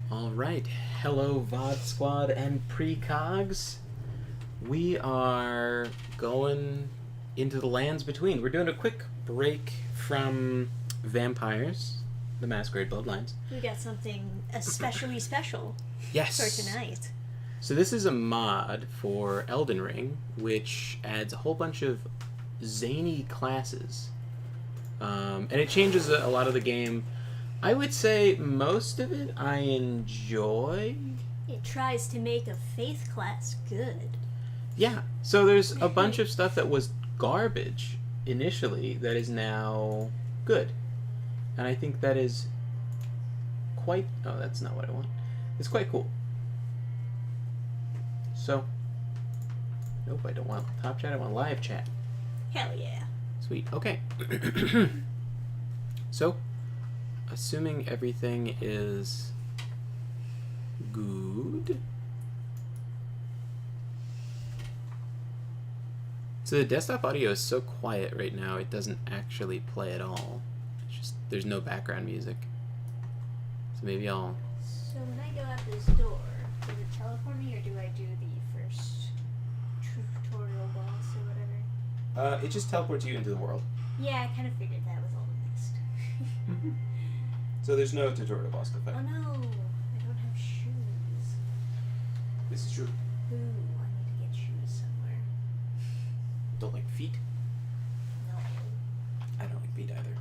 All right. Hello, VOD Squad and Precogs. We are going into the lands between. We're doing a quick break from Vampires, the Masquerade Bloodlines. We got something especially special Yes. for tonight. So this is a mod for Elden Ring, which adds a whole bunch of zany classes. And it changes a lot of the game. I would say most of it I enjoy. It tries to make a faith class good. Yeah. So there's a bunch of stuff that was garbage initially that is now good. And I think that is quite... Oh, that's not what I want. It's quite cool. So... Nope, I don't want top chat. I want live chat. Hell yeah. Sweet. Okay. So, assuming everything is good. So the desktop audio is so quiet right now, it doesn't actually play at all. It's just, there's no background music. So maybe I'll... So when I go out this door, does it teleport me or do I do the first tutorial boss or whatever? It just teleports you into the world. Yeah, I kind of figured that was all the mist. So there's no tutorial boss to fight. Oh no, I don't have shoes. This is true. Ooh, I need to get shoes somewhere. Don't like feet? No. I don't like feet either.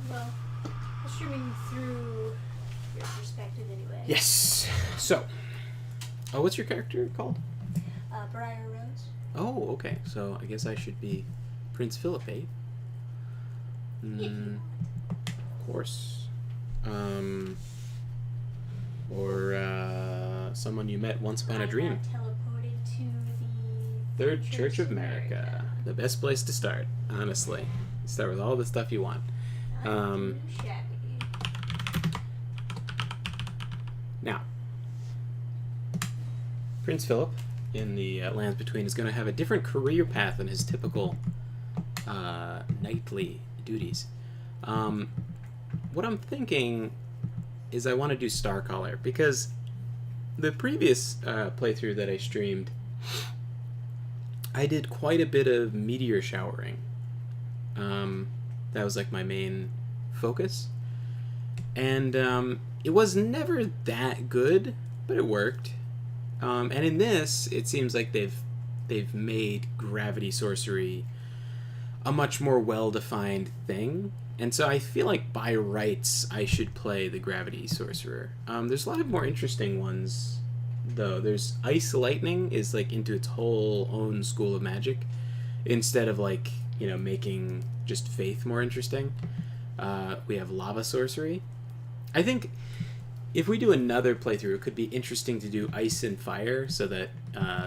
Well, I'm streaming through your perspective anyway. Yes. So, what's your character called? Briar Rose. Oh, okay. So I guess I should be Prince Philip, eh? Of course. Or someone you met once upon a dream. I got teleported to the Third Church of America. The best place to start, honestly. Start with all the stuff you want. Not too shabby. Now, Prince Philip in the Lands Between is going to have a different career path than his typical knightly duties. What I'm thinking is I want to do Starcaller, because the previous playthrough that I streamed, I did quite a bit of meteor showering. That was like my main focus. And it was never that good, but it worked. And in this, it seems like they've made gravity sorcery a much more well-defined thing. And so I feel like by rights, I should play the gravity sorcerer. There's a lot of more interesting ones, though. There's Ice Lightning is like into its whole own school of magic, instead of like, you know, making just faith more interesting. We have Lava Sorcery. I think if we do another playthrough, it could be interesting to do Ice and Fire, so that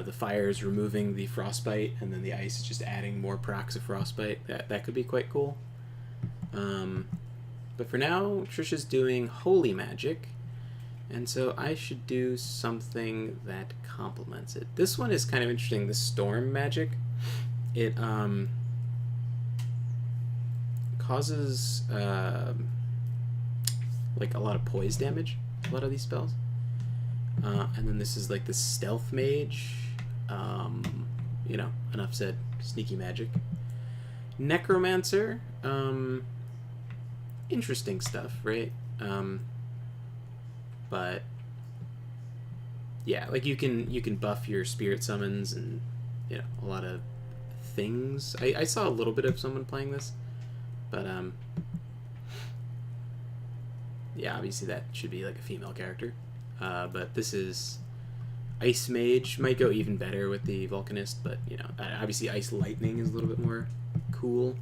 the fire is removing the frostbite, and then the ice is just adding more procs of frostbite. That could be quite cool. But for now, Trisha's doing Holy Magic, and so I should do something that complements it. This one is kind of interesting, the Storm Magic. It causes like a lot of poise damage, a lot of these spells. And then this is like the Stealth Mage. You know, enough said, sneaky magic. Necromancer, interesting stuff, right? But yeah, like you can buff your spirit summons and, you know, a lot of things. I saw a little bit of someone playing this, but yeah, obviously that should be like a female character. But this is Ice Mage, might go even better with the Vulcanist, but you know, obviously Ice Lightning is a little bit more cool.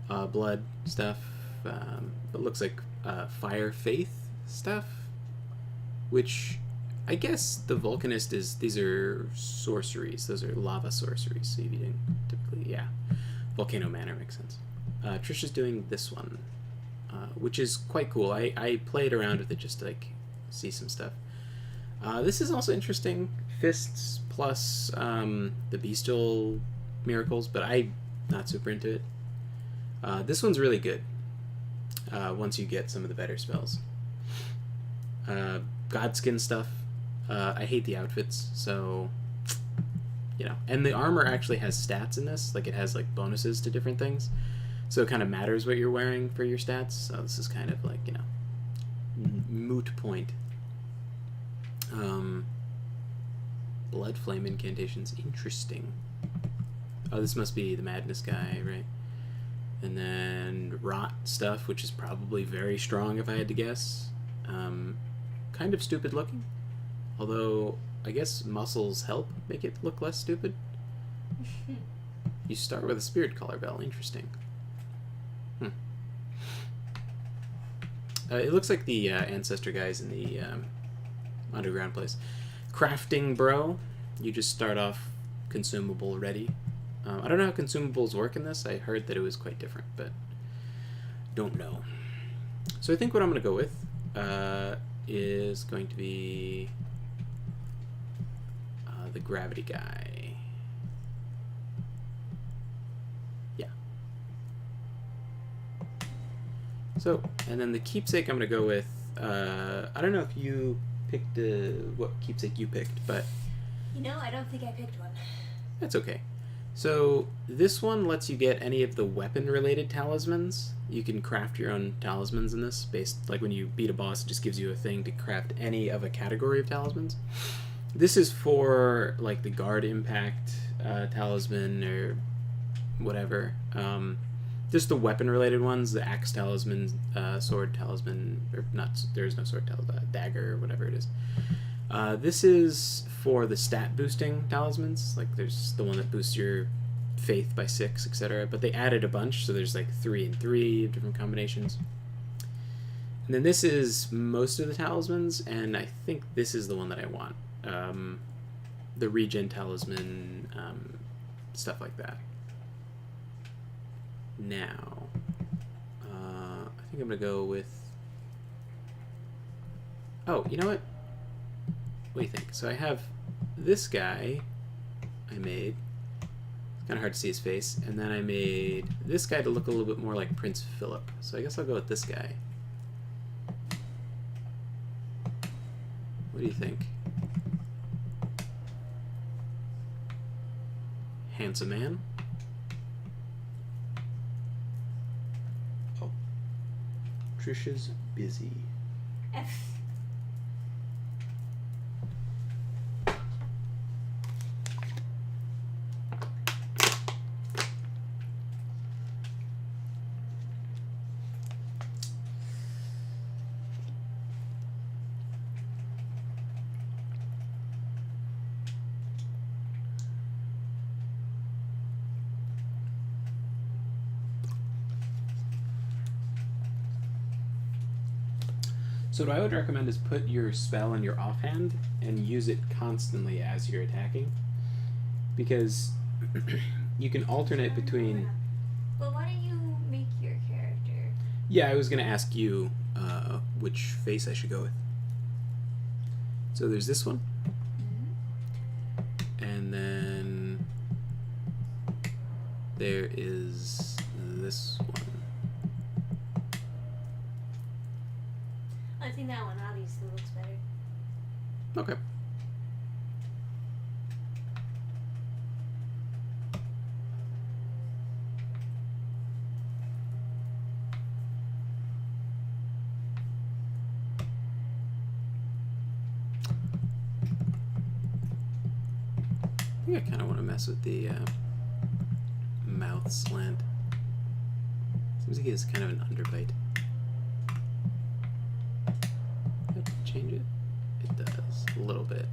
Blood stuff, but looks like Fire Faith stuff, which I guess the Vulcanist is, these are sorceries, those are lava sorceries, so you'd be doing typically, yeah, Volcano Manor makes sense. Trisha's doing this one, which is quite cool. I played around with it just to like see some stuff. This is also interesting, Fists plus the Bestial Miracles, but I'm not super into it. This one's really good. once you get some of the better spells. Godskin stuff. I hate the outfits, so and the armor actually has stats in this. Like, it has like bonuses to different things, so it kind of matters what you're wearing for your stats. So this is kind of like moot point. Blood flame incantations, interesting. Oh, this must be the madness guy, right? And then rot stuff, which is probably very strong if I had to guess. Kind of stupid looking, although I guess muscles help make it look less stupid. You start with a spirit collar bell. Interesting. It looks like the ancestor guys in the underground place. Crafting bro. You just start off consumable ready. I don't know how consumables work in this. I heard that it was quite different, but don't know. So I think what I'm going to go with is going to be the gravity guy. Yeah. So, and then the keepsake I'm going to go with, I don't know if you picked what keepsake you picked, but... I don't think I picked one. That's okay. So this one lets you get any of the weapon-related talismans. You can craft your own talismans in this, based like when you beat a boss, it just gives you a thing to craft any of a category of talismans. This is for like the guard impact talisman or whatever. Just the weapon-related ones, the axe talisman, sword talisman, or not. There is no sword talisman, dagger, or whatever it is. This is for the stat boosting talismans. Like, there's the one that boosts your faith by 6, etc. But they added a bunch, so there's like 3 and 3 different combinations. And then this is most of the talismans, and I think this is the one that I want. The regen talisman, stuff like that. Now, I think I'm gonna go with... Oh, you know what? What do you think? So I have this guy I made. It's kind of hard to see his face. And then I made this guy to look a little bit more like Prince Philip. So I guess I'll go with this guy. What do you think? Handsome man? Oh. Trisha's busy. So what I would recommend is put your spell in your offhand and use it constantly as you're attacking, because you can alternate between... But why don't you make your character? Yeah, I was going to ask you which face I should go with. So there's this one. Mm-hmm. And then there is this one. I think that one obviously looks better. Okay. I think I kind of want to mess with the mouth slant. Seems like it's kind of an underbite. Change it? It does. A little bit.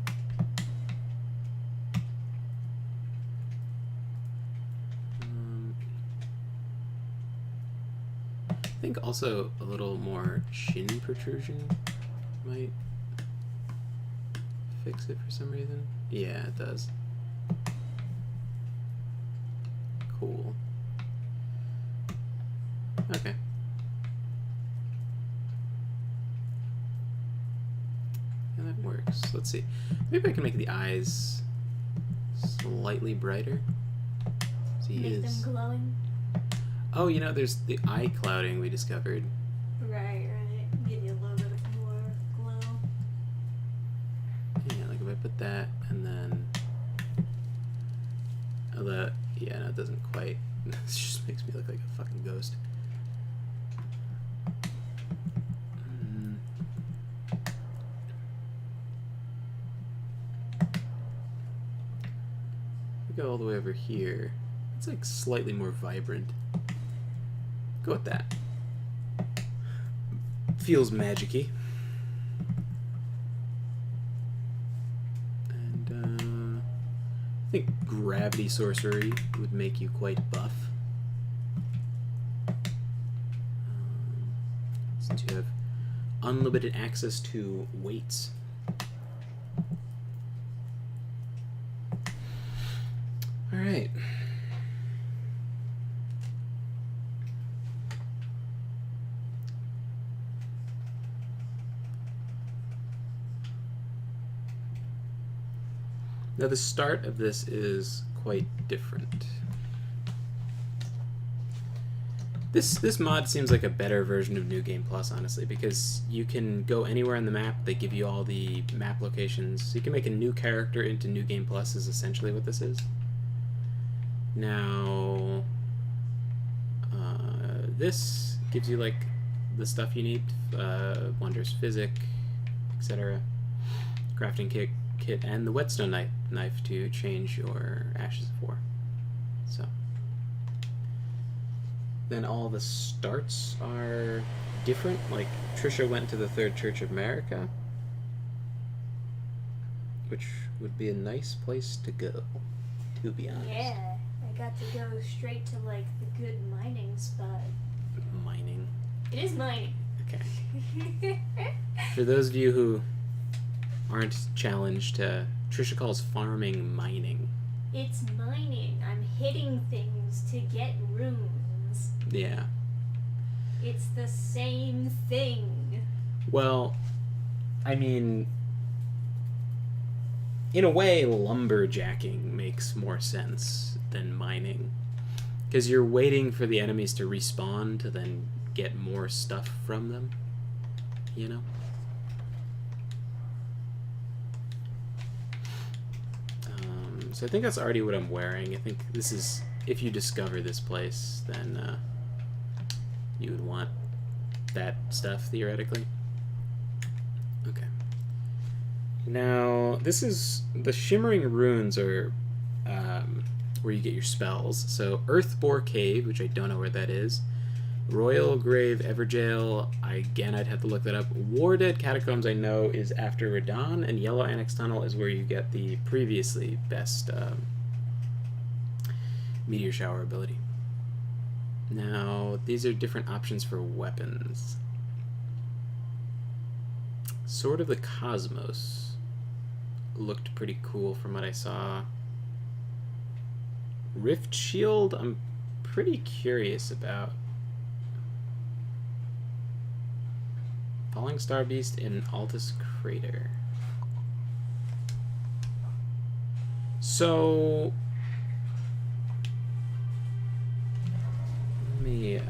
I think also a little more chin protrusion might fix it for some reason. Yeah, it does. Cool. Okay. And that works. Let's see. Maybe I can make the eyes slightly brighter. Make them glowing. Oh, there's the eye clouding we discovered. Right. Give you a little bit more glow. Yeah, like if I put that and then... Oh, that... Yeah, no, it doesn't quite... This just makes me look like a fucking ghost. Go all the way over here. It's like slightly more vibrant. Go with that. Feels magic-y. And I think gravity sorcery would make you quite buff. Since you have unlimited access to weights. All right. Now the start of this is quite different. This mod seems like a better version of New Game Plus, honestly, because you can go anywhere on the map. They give you all the map locations. So you can make a new character into New Game Plus is essentially what this is. Now, this gives you like the stuff you need, Wondrous Physic, etc. Crafting kit, and the whetstone knife to change your Ashes of War. So, then all the starts are different. Like Trisha went to the Third Church of America, which would be a nice place to go, to be honest. Yeah. I got to go straight to like the good mining spot. Mining. It is mining. Okay. For those of you who aren't challenged, Trisha calls farming mining. It's mining. I'm hitting things to get runes. Yeah. It's the same thing. Well, I mean, in a way, lumberjacking makes more sense than mining. Because you're waiting for the enemies to respawn to then get more stuff from them. You know? So I think that's already what I'm wearing. I think this is... If you discover this place, then you would want that stuff, theoretically. Okay. Now, this is... The Shimmering Runes are where you get your spells. So, Earthbore Cave, which I don't know where that is. Royal Grave Everjail, again, I'd have to look that up. War Dead Catacombs, I know, is after Radon, and Yellow Annex Tunnel is where you get the previously best Meteor Shower ability. Now, these are different options for weapons. Sword of the Cosmos looked pretty cool from what I saw. Rift Shield, I'm pretty curious about. Falling Star Beast in Altus Crater. So, let me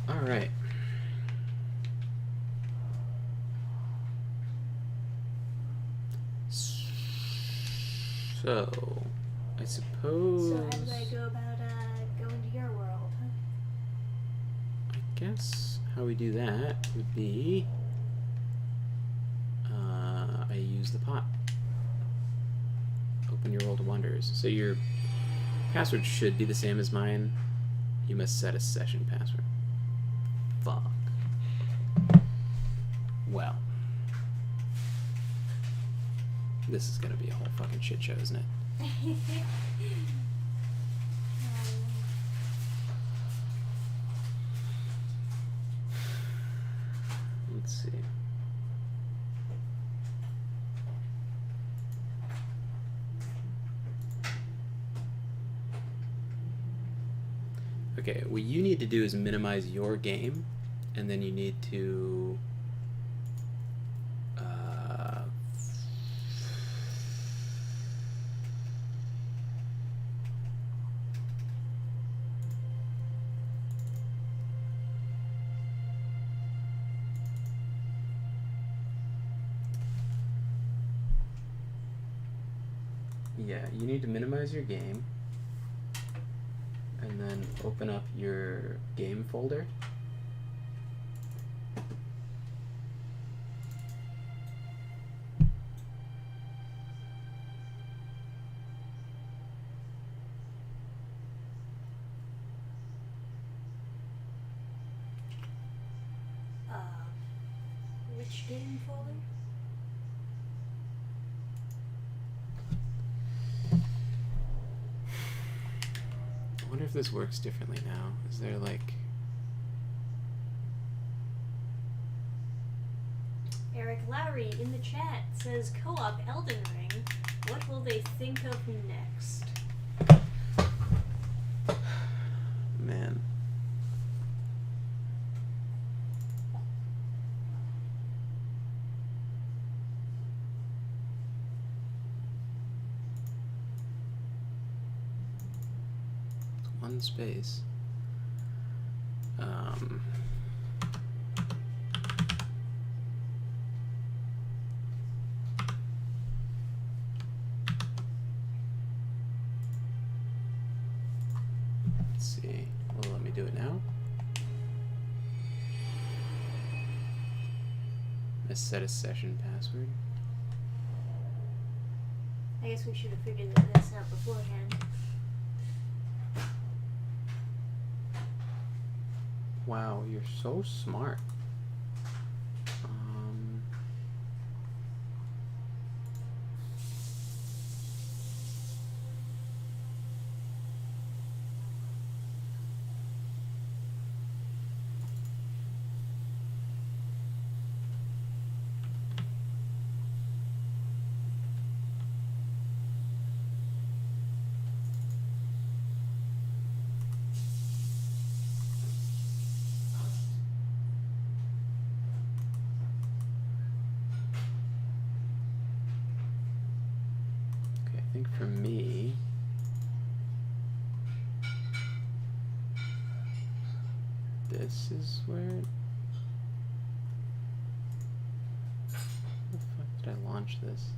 all right. So, I suppose... So how do I go about going to your world? I guess how we do that would be... I use the pot. Open your World of Wonders. So your password should be the same as mine. You must set a session password. Fuck. Well. This is gonna be a whole fucking shit show, isn't it? Let's see. Okay, what you need to do is minimize your game and then you need to yeah, you need to minimize your game and then open up your game folder. Which game folder? I wonder if this works differently now. Is there like... Eric Lowry in the chat says co-op Elden Ring. What will they think of next? Man. One space. Let's see. Well, let me do it now. Let's set a session password. I guess we should have figured this out beforehand. Wow, you're so smart. I think for me, this is where the fuck did I launch this?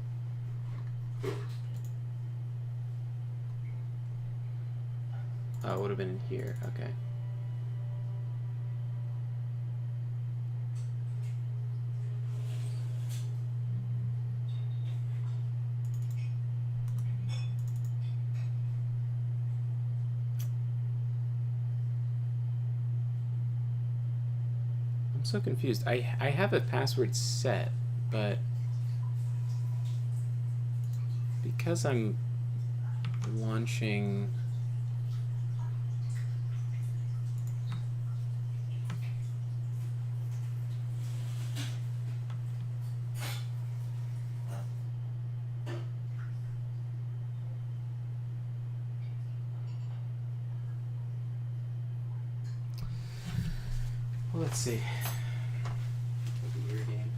Oh, it would have been in here. Okay. I'm so confused. I have a password set, but because I'm launching well, let's see. Your game.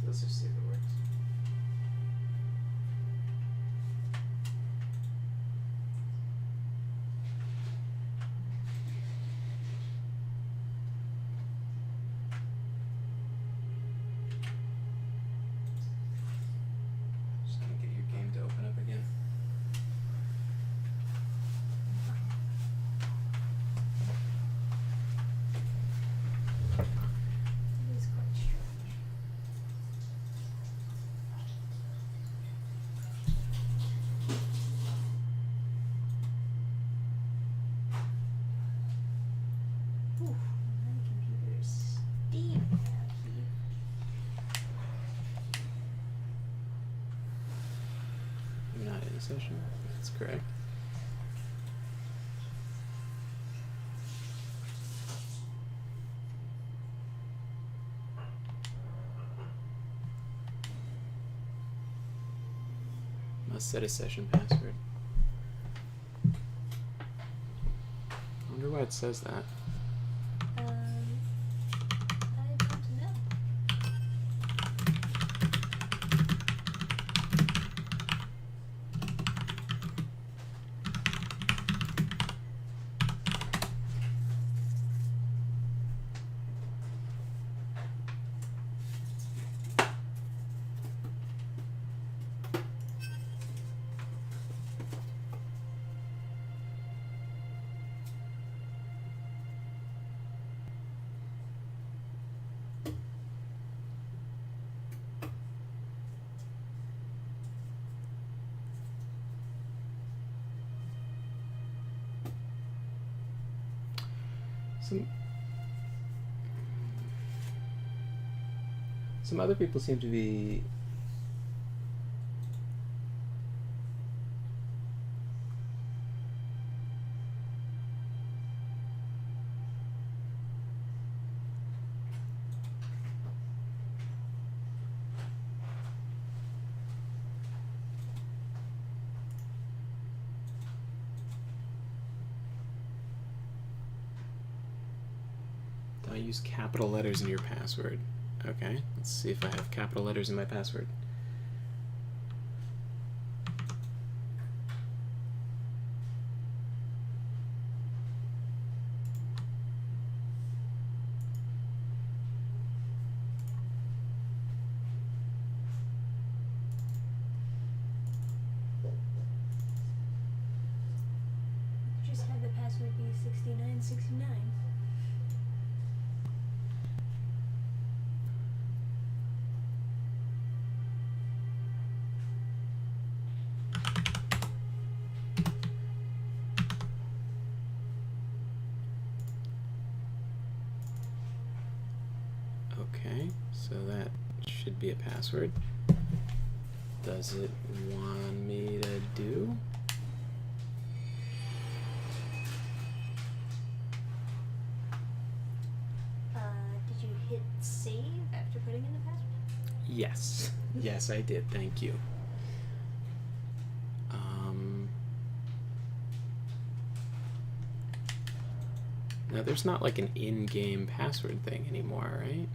Let's just see if it works. session. That's correct. Must set a session password. I wonder why it says that. I don't know. Some other people seem to be I use capital letters in your password. Okay, let's see if I have capital letters in my password. Just have the password be 6969. Okay, so that should be a password. Does it want me to do? Did you hit save after putting in the password? Yes. Yes, I did. Thank you. Now, there's not like an in-game password thing anymore, right?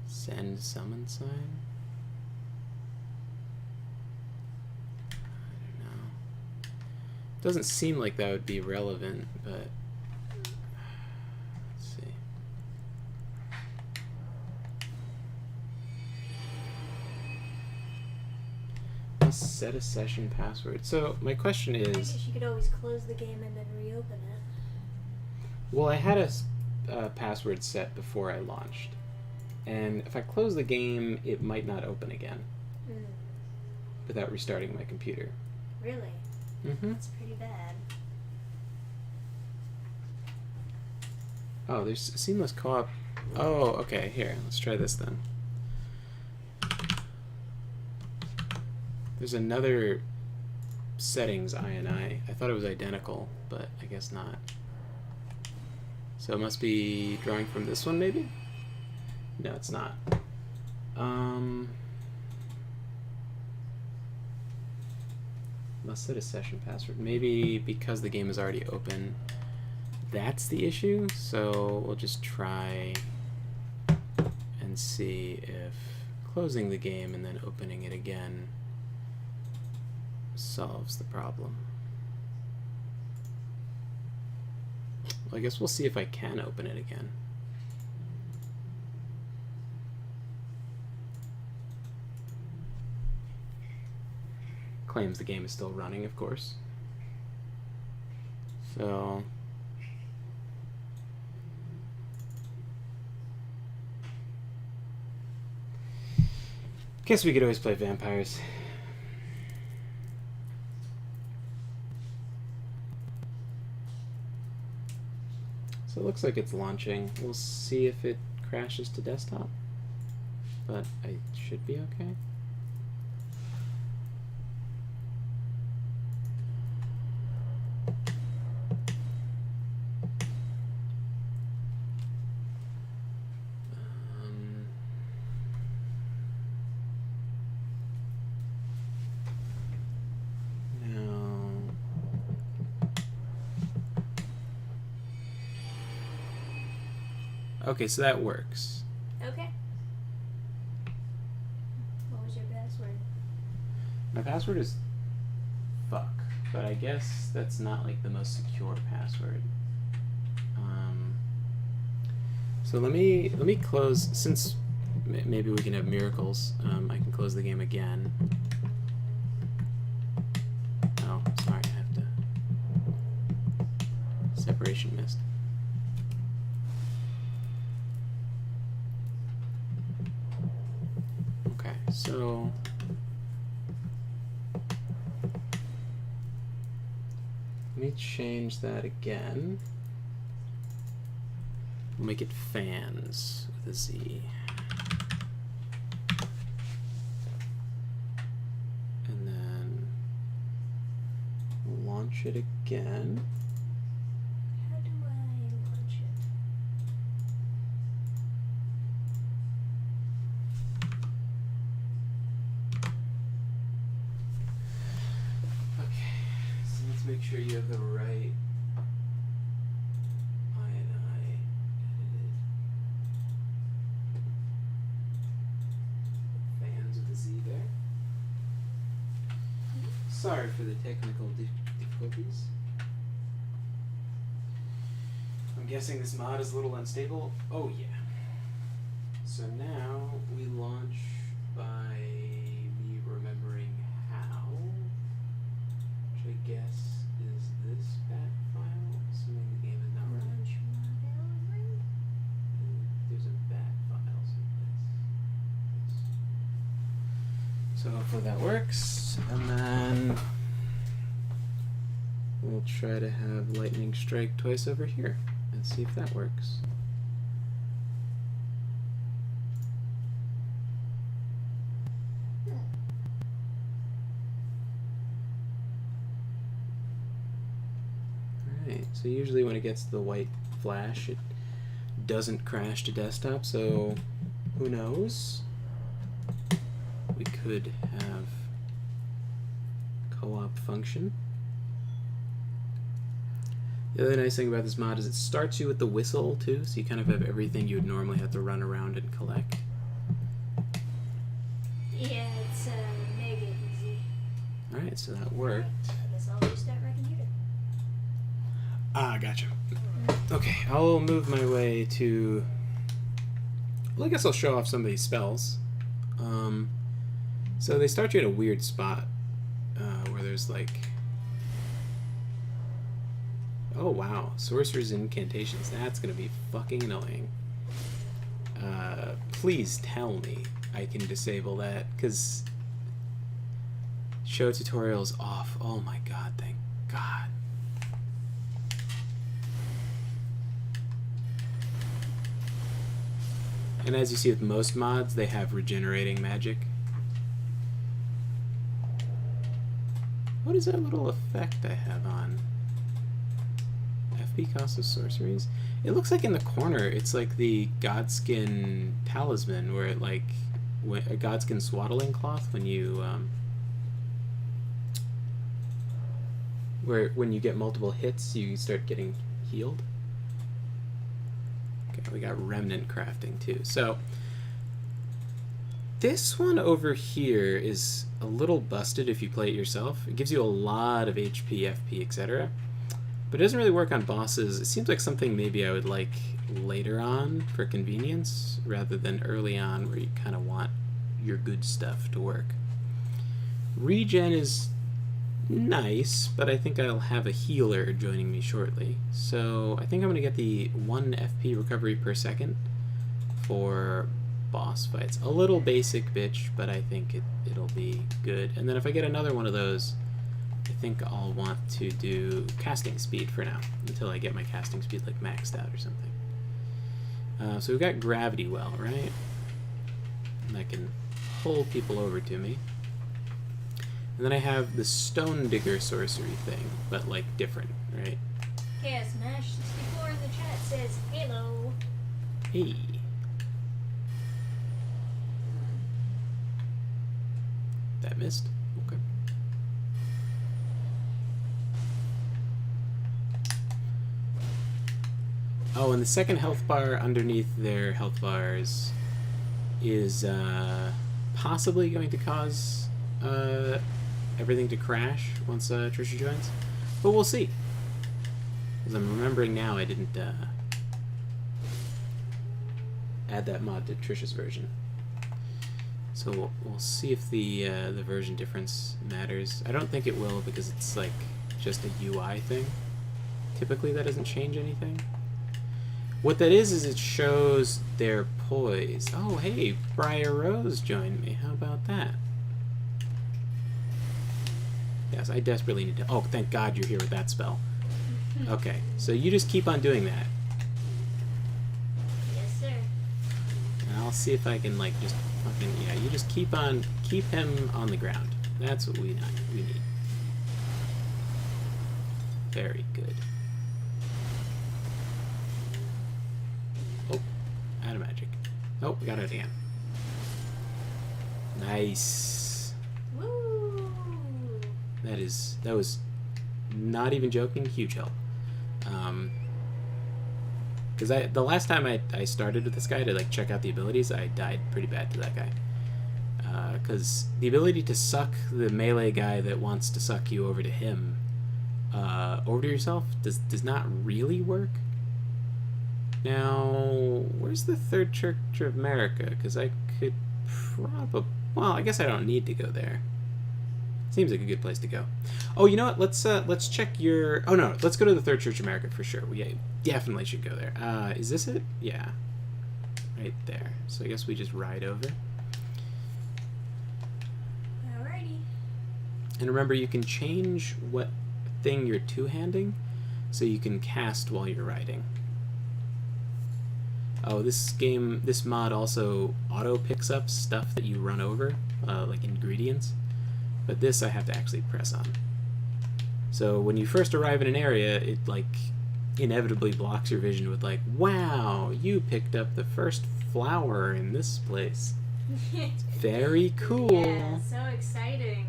Send summon sign? I don't know. Doesn't seem like that would be relevant, but let's see. Must set a session password. So my question I is, guess you could always close the game and then reopen it. well, I had a password set before I launched. And if I close the game, it might not open again without restarting my computer. Really? Mm-hmm. That's pretty bad. Oh, there's seamless co-op. Oh, okay. Here, let's try this then. There's another settings INI. I thought it was identical, but I guess not. So it must be drawing from this one, maybe? No, it's not. Must set a session password. Maybe because the game is already open, that's the issue. So we'll just try and see if closing the game and then opening it again solves the problem. Well, I guess we'll see if I can open it again. Claims the game is still running, of course. So guess we could always play vampires. So it looks like it's launching. We'll see if it crashes to desktop, but I should be okay. Okay, so that works. Okay. What was your password? My password is fuck, but I guess that's not like the most secure password. So let me close, since maybe we can have miracles. I can close the game again. Oh, sorry, I have to. Separation missed. Okay, so let me change that again. We'll make it fans with a Z. And then launch it again. How do I launch it? Okay, so let's make sure you have the right Sorry for the technical difficulties. I'm guessing this mod is a little unstable. Oh yeah. So now we launch by me remembering how, which I guess is this bat file, assuming the game is not running. There's a bat file someplace. So hopefully that works. And then we'll try to have lightning strike twice over here and see if that works. Alright, so usually when it gets the white flash, it doesn't crash to desktop, so who knows? We could have co-op function. The other nice thing about this mod is it starts you with the whistle too, so you kind of have everything you would normally have to run around and collect. Yeah, it's mega easy. Alright, so that worked. I guess I'll restart my computer. Ah, gotcha. Okay, I'll move my way to... Well, I guess I'll show off some of these spells. So they start you at a weird spot, where there's like... Oh wow, Sorcerer's Incantations. That's gonna be fucking annoying. Please tell me I can disable that, because show tutorials off. Oh my god, thank God. And as you see with most mods, they have regenerating magic. What is that little effect I have on? FP cost of sorceries? It looks like in the corner, it's like the Godskin talisman, where it like, a Godskin swaddling cloth when you, where when you get multiple hits, you start getting healed. Okay, we got remnant crafting too. So, this one over here is a little busted if you play it yourself. It gives you a lot of HP, FP, etc. But it doesn't really work on bosses. It seems like something maybe I would like later on for convenience, rather than early on where you kind of want your good stuff to work. Regen is nice, but I think I'll have a healer joining me shortly. So I think I'm going to get the 1 FP recovery per second for boss fights. A little basic bitch, but I think it'll be good. And then if I get another one of those, I think I'll want to do casting speed for now, until I get my casting speed like maxed out or something. So we've got gravity well, right? And that can pull people over to me. And then I have the stone digger sorcery thing, but like different, right? Yeah, Smash64 in the chat says hello. Hey. That missed? Okay. Oh, and the second health bar underneath their health bars is possibly going to cause everything to crash once Trisha joins. But we'll see. Because I'm remembering now I didn't add that mod to Trisha's version. So we'll see if the version difference matters. I don't think it will because it's like just a UI thing. Typically that doesn't change anything. What that is it shows their poise. Oh, hey, Briar Rose joined me. How about that? Yes, I desperately need to... Oh, thank God you're here with that spell. Okay, so you just keep on doing that. Yes, sir. And I'll see if I can, like, just fucking... Yeah, you just keep him on the ground. That's what we need. Very good. Oh, out of magic. Oh, we got it again. Nice. Woo! That was not even joking, huge help. Because the last time I started with this guy to like check out the abilities, I died pretty bad to that guy. Because the ability to suck the melee guy that wants to suck you over to him, over to yourself, does not really work. Now, where's the Third Church of America? Because I could probably... Well, I guess I don't need to go there. Seems like a good place to go. Oh, you know what? Let's check your... Oh, no. Let's go to the Third Church of America for sure. We definitely should go there. Is this it? Yeah. Right there. So I guess we just ride over. Alrighty. And remember, you can change what thing you're two-handing, so you can cast while you're riding. Oh, this mod also auto-picks up stuff that you run over, like ingredients. But this I have to actually press on. So when you first arrive in an area, it like inevitably blocks your vision with like, wow, you picked up the first flower in this place. Very cool. Yeah, so exciting.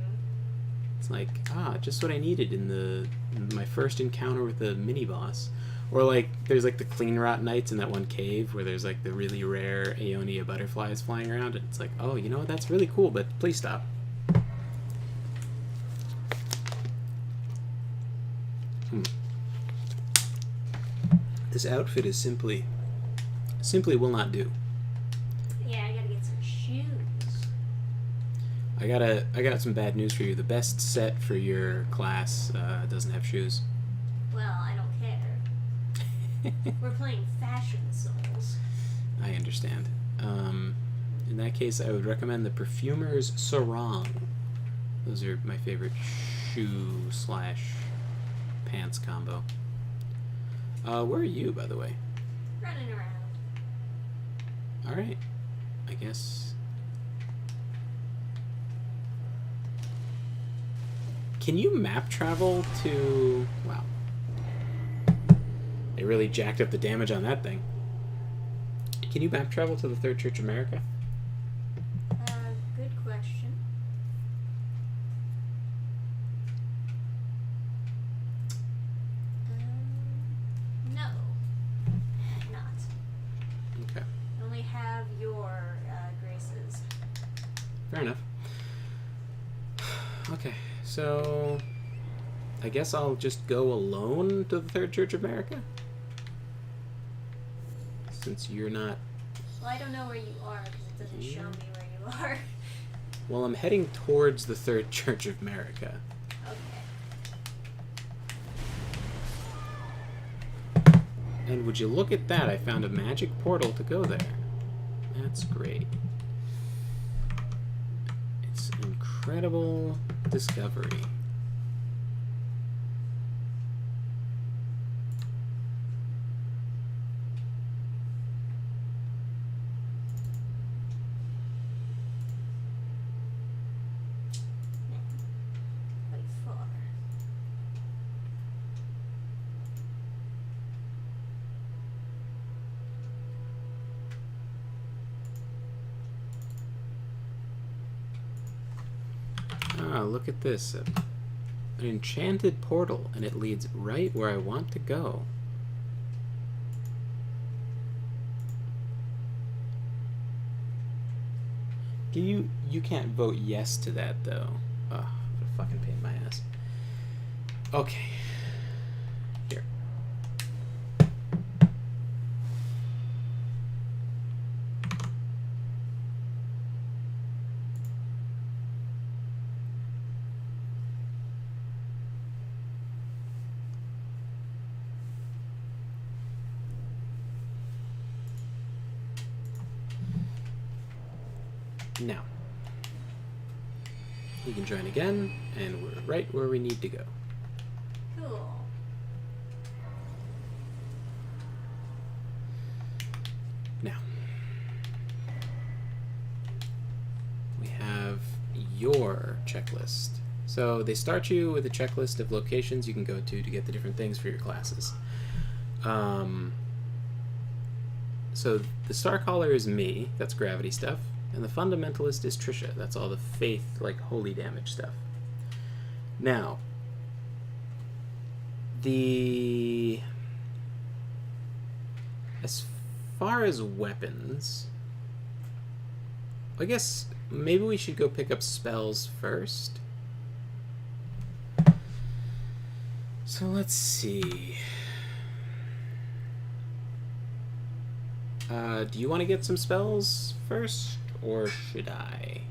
It's like, just what I needed in my first encounter with the mini boss. Or like there's like the clean rot nights in that one cave where there's like the really rare Aeonia butterflies flying around, and it's like, oh, you know what, that's really cool, but please stop. This outfit is simply will not do. Yeah, I gotta get some shoes. I got some bad news for you. The best set for your class doesn't have shoes. Well, I don't care. We're playing Fashion Souls. I understand. In that case, I would recommend the Perfumer's Sarong. Those are my favorite shoe/pants combo. Where are you, by the way? Running around. Alright. I guess... Can you map travel to... Wow. They really jacked up the damage on that thing. Can you map travel to the Third Church of America? Good question. No. Not. Okay. I only have your graces. Fair enough. Okay, so... I guess I'll just go alone to the Third Church of America? Since you're not... Well, I don't know where you are because it doesn't show me where you are. Well, I'm heading towards the Third Church of America. Okay. And would you look at that, I found a magic portal to go there. That's great. It's an incredible discovery. Ah, look at this. An enchanted portal, and it leads right where I want to go. You can't vote yes to that, though. Oh, what a fucking pain in my ass. Okay. Here. Now, you can join again, and we're right where we need to go. Cool. Now, we have your checklist. So they start you with a checklist of locations you can go to get the different things for your classes. So the Starcaller is me, that's gravity stuff. And the Fundamentalist is Trisha. That's all the faith, like, holy damage stuff. Now, as far as weapons, I guess maybe we should go pick up spells first. So let's see. Do you want to get some spells first? Or should I?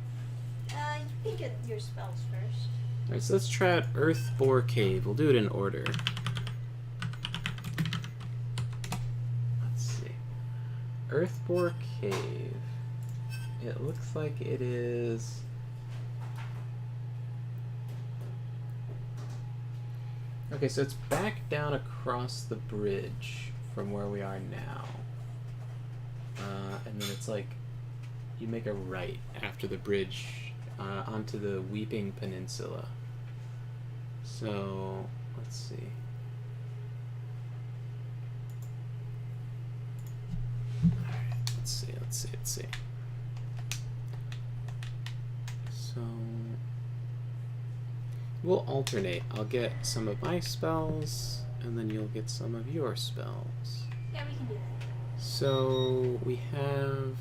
You can get your spells first. Alright, so let's try out Earthbore Cave. We'll do it in order. Let's see. Earthbore Cave. It looks like it is... Okay, so it's back down across the bridge from where we are now. And then it's like... You make a right after the bridge onto the Weeping Peninsula. So, let's see. Alright, let's see. So, we'll alternate. I'll get some of my spells, and then you'll get some of your spells. Yeah, we can do that. So, we have...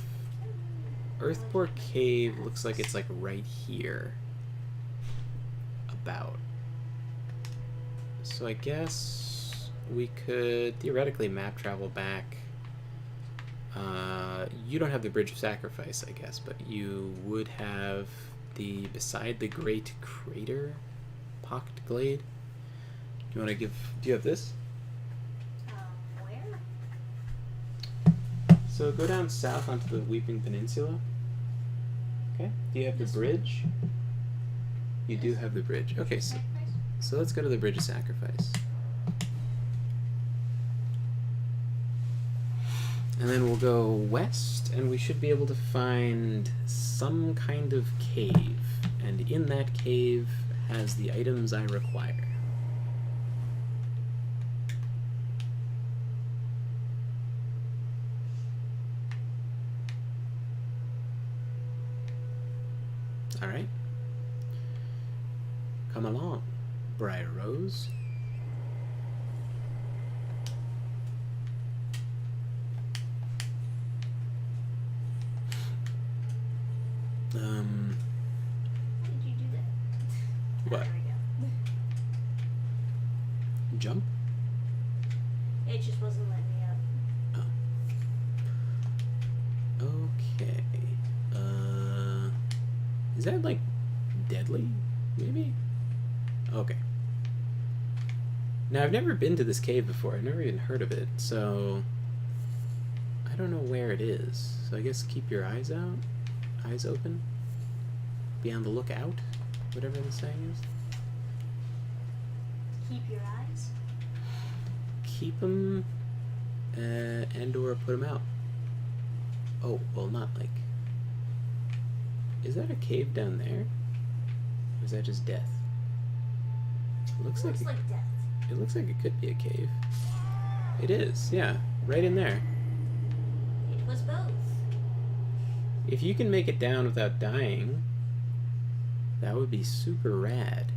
Earthbore Cave looks like it's like right here. About. So I guess we could theoretically map travel back. You don't have the Bridge of Sacrifice, I guess, but you would have the Beside the Great Crater Pocked Glade. Do you want to give... Do you have this? Where? So go down south onto the Weeping Peninsula. Okay. Do you have the bridge? You do have the bridge. Okay, so let's go to the Bridge of Sacrifice. And then we'll go west, and we should be able to find some kind of cave. And in that cave has the items I require. Alright. Come along, Briar Rose. How did you do that? What? There we go. Jump? It just wasn't letting me up. Oh. Okay. Is that like deadly? Maybe? Okay. Now I've never been to this cave before. I've never even heard of it, so I don't know where it is. So I guess keep your eyes out. Eyes open. Be on the lookout. Whatever the saying is. Keep your eyes. Keep them and or put them out. Oh, well, not like... Is that a cave down there? Or is that just death? It looks like death. It looks like it could be a cave. It is, yeah. Right in there. It was both. If you can make it down without dying... That would be super rad.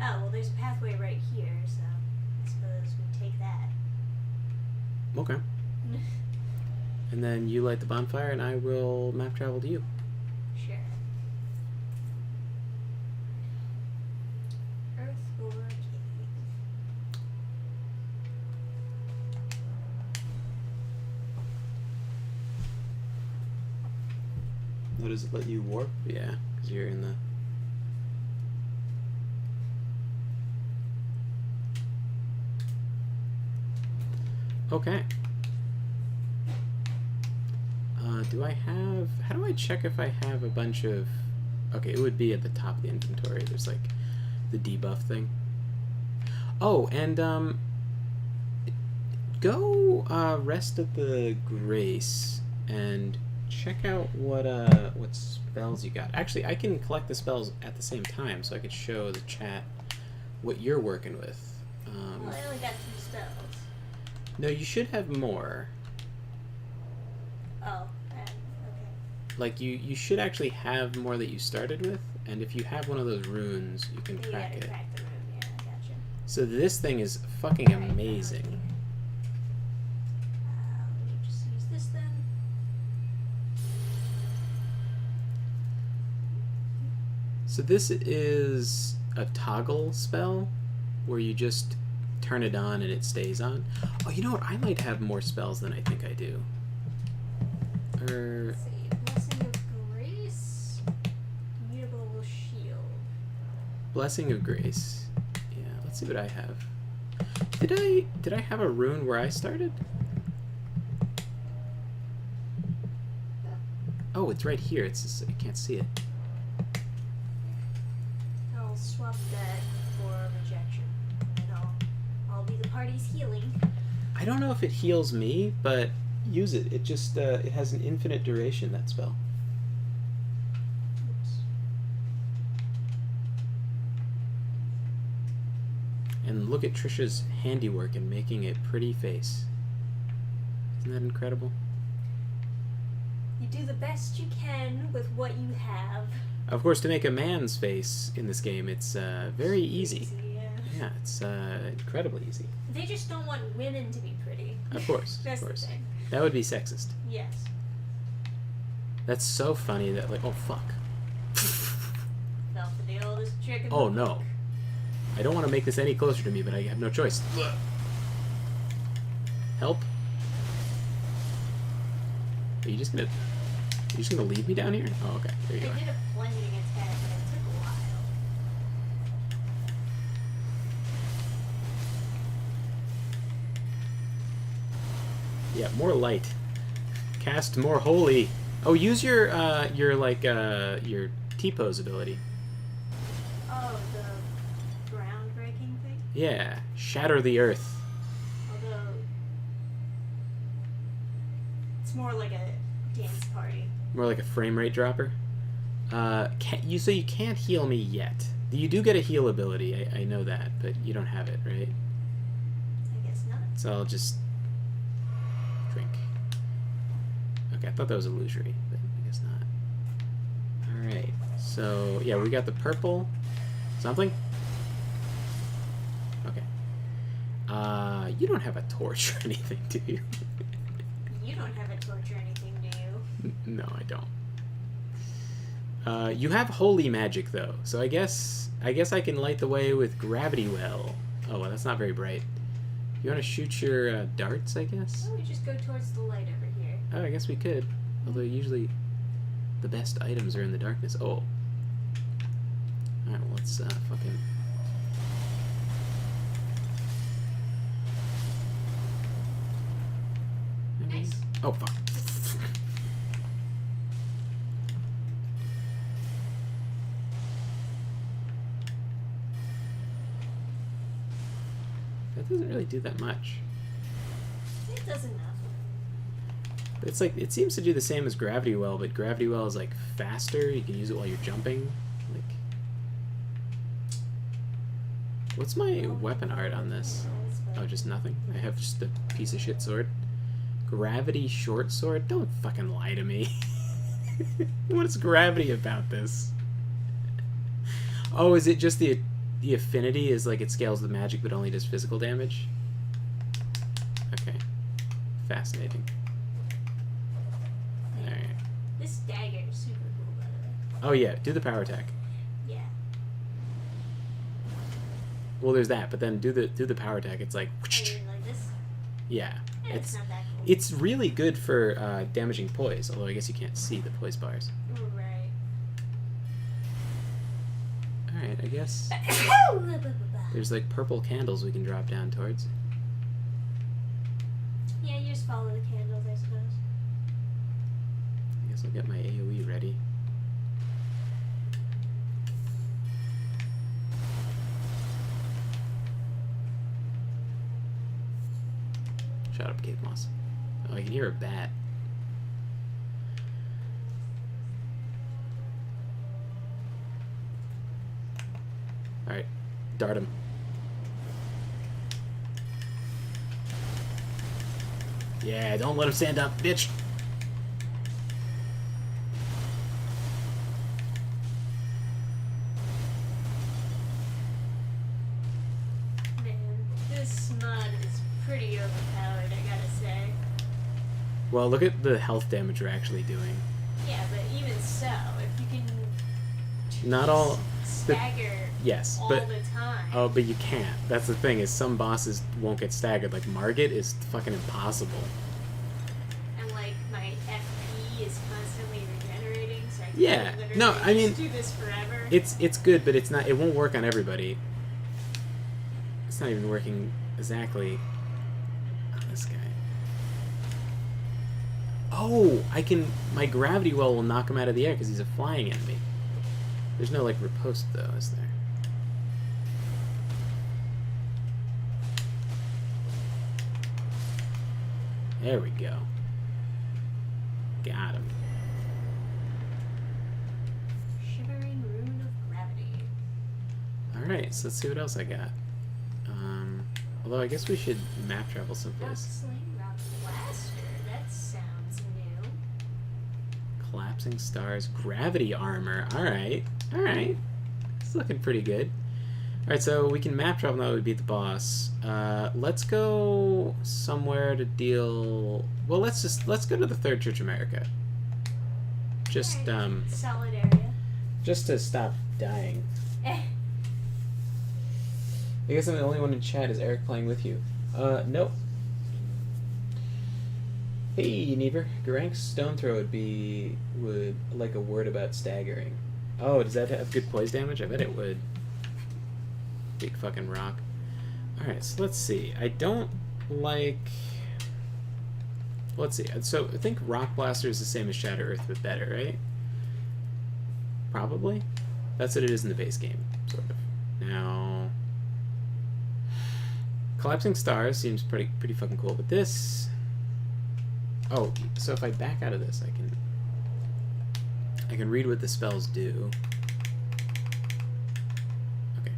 Oh, well, there's a pathway right here, so I suppose we take that. Okay. And then you light the bonfire, and I will map travel to you. Sure. Earth or cave? What does it let you warp? Yeah, because you're in the... Okay. Do I have... How do I check if I have a bunch of... Okay, it would be at the top of the inventory. There's, like, the debuff thing. Oh, and, go, rest at the Grace and check out what spells you got. Actually, I can collect the spells at the same time, so I could show the chat what you're working with. Well, I only got 2 spells. No, you should have more. Oh, okay. Like, you should actually have more that you started with, and if you have one of those runes, you can track it. Track the rune, yeah, I gotcha. So this thing is fucking amazing. Let me just use this then. So this is a toggle spell, where you just turn it on and it stays on. Oh, you know what? I might have more spells than I think I do. Let's see. Blessing of Grace. Mutable Shield. Blessing of Grace. Yeah, let's see what I have. Did I have a rune where I started? Oh, it's right here. It's just, I can't see it. I'll swap that for rejection. And I'll be the party's healing. I don't know if it heals me, but use it. It just it has an infinite duration, that spell. Oops. And look at Trisha's handiwork in making a pretty face. Isn't that incredible? You do the best you can with what you have. Of course, to make a man's face in this game, it's very easy. Yeah. Yeah, it's incredibly easy. They just don't want women to be pretty. Of course, That's of course. the thing. That would be sexist. Yes. That's so funny that, like, oh fuck. Fell for the oldest trick in the Oh book. no. I don't want to make this any closer to me, but I have no choice. Help? Are you just gonna leave me down here? Oh, okay. There you They are. did a plunging attack, but it took a while. Yeah, more light. Cast more holy. Oh, use your T-pose ability. Oh, the groundbreaking thing? Yeah, shatter the earth. Although, it's more like a dance party. More like a frame rate dropper. So you can't heal me yet. You do get a heal ability, I know that, but you don't have it, right? I guess not. So I'll just drink. Okay, I thought that was illusory, but I guess not. Alright, so yeah, we got the purple. Something? Okay. You don't have a torch or anything, do you? You don't have a torch or anything, do you? No, I don't. You have holy magic though, so I guess I can light the way with gravity well. Oh well, that's not very bright. You want to shoot your darts, I guess? Why don't we just go towards the light over here? Oh, I guess we could. Although usually the best items are in the darkness. Oh. Alright, well, let's fucking... Nice. Oh, fuck. That doesn't really do that much. It does enough. It's like, it seems to do the same as Gravity Well, but Gravity Well is like faster. You can use it while you're jumping. Like, what's my weapon art on this? Oh, just nothing? I have just a piece of shit sword. Gravity short sword? Don't fucking lie to me. What is gravity about this? Oh, is it just the affinity is like it scales the magic but only does physical damage? Okay. Fascinating. Alright. This dagger is super cool, by the way. Oh yeah, do the power attack. Yeah. Well, there's that, but then do the power attack. It's like... I mean, like this? Yeah. Yeah, it's not that cool. It's really good for damaging poise, although I guess you can't see the poise bars. Right. Alright, I guess there's like purple candles we can drop down towards. Yeah, you just follow the candles, I suppose. I guess I'll get my AoE ready. Shut up, Cave Moss. Oh, I can hear a bat. Alright, dart him. Yeah, don't let him stand up, bitch! Man, this mod is pretty overpowered, I gotta say. Well, look at the health damage we're actually doing. Yeah, but even so, if you can Not all... stagger Yes, all but... the time. Oh, but you can't. That's the thing, is some bosses won't get staggered. Like, Margit is fucking impossible. And like, my FP is constantly regenerating, so I can Yeah. literally No, I mean... just do this forever. It's good, but it's not... It won't work on everybody. It's not even working exactly on this guy. Oh! I can... My gravity well will knock him out of the air because he's a flying enemy. There's no, like, riposte, though, is there? There we go. Got him. Shivering Rune of Gravity. Alright, so let's see what else I got. Although I guess we should map travel Rock someplace. Sling, Rock Blaster. That sounds new. Collapsing Stars, Gravity Armor. Alright, alright. It's looking pretty good. Alright, so we can map travel now that we beat the boss. Let's go somewhere to deal... Well, let's go to the Third Church America. Just, Alright. Solid area. just to stop dying. Eh. I guess I'm the only one in chat. Is Eric playing with you? Nope. Hey, Never. Garank's Stone Throw would like a word about staggering. Oh, does that have good poise damage? I bet it would. Big fucking rock. Alright, so let's see. I don't like... Let's see. So, I think Rock Blaster is the same as Shatter Earth, but better, right? Probably? That's what it is in the base game, sort of. Now... Collapsing Stars seems pretty fucking cool, but this... Oh, so if I back out of this, I can read what the spells do. Okay.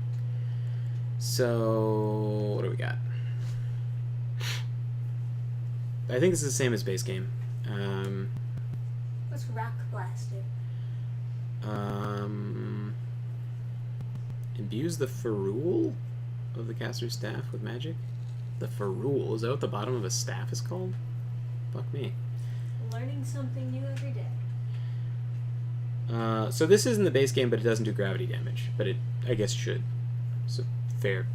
So, what do we got? I think this is the same as base game. What's Rock Blaster? Imbues the ferrule of the caster's staff with magic. The ferrule, is that what the bottom of a staff is called? Fuck me. Learning something new every day. So this is in the base game, but it doesn't do gravity damage. But it, I guess, should. So fair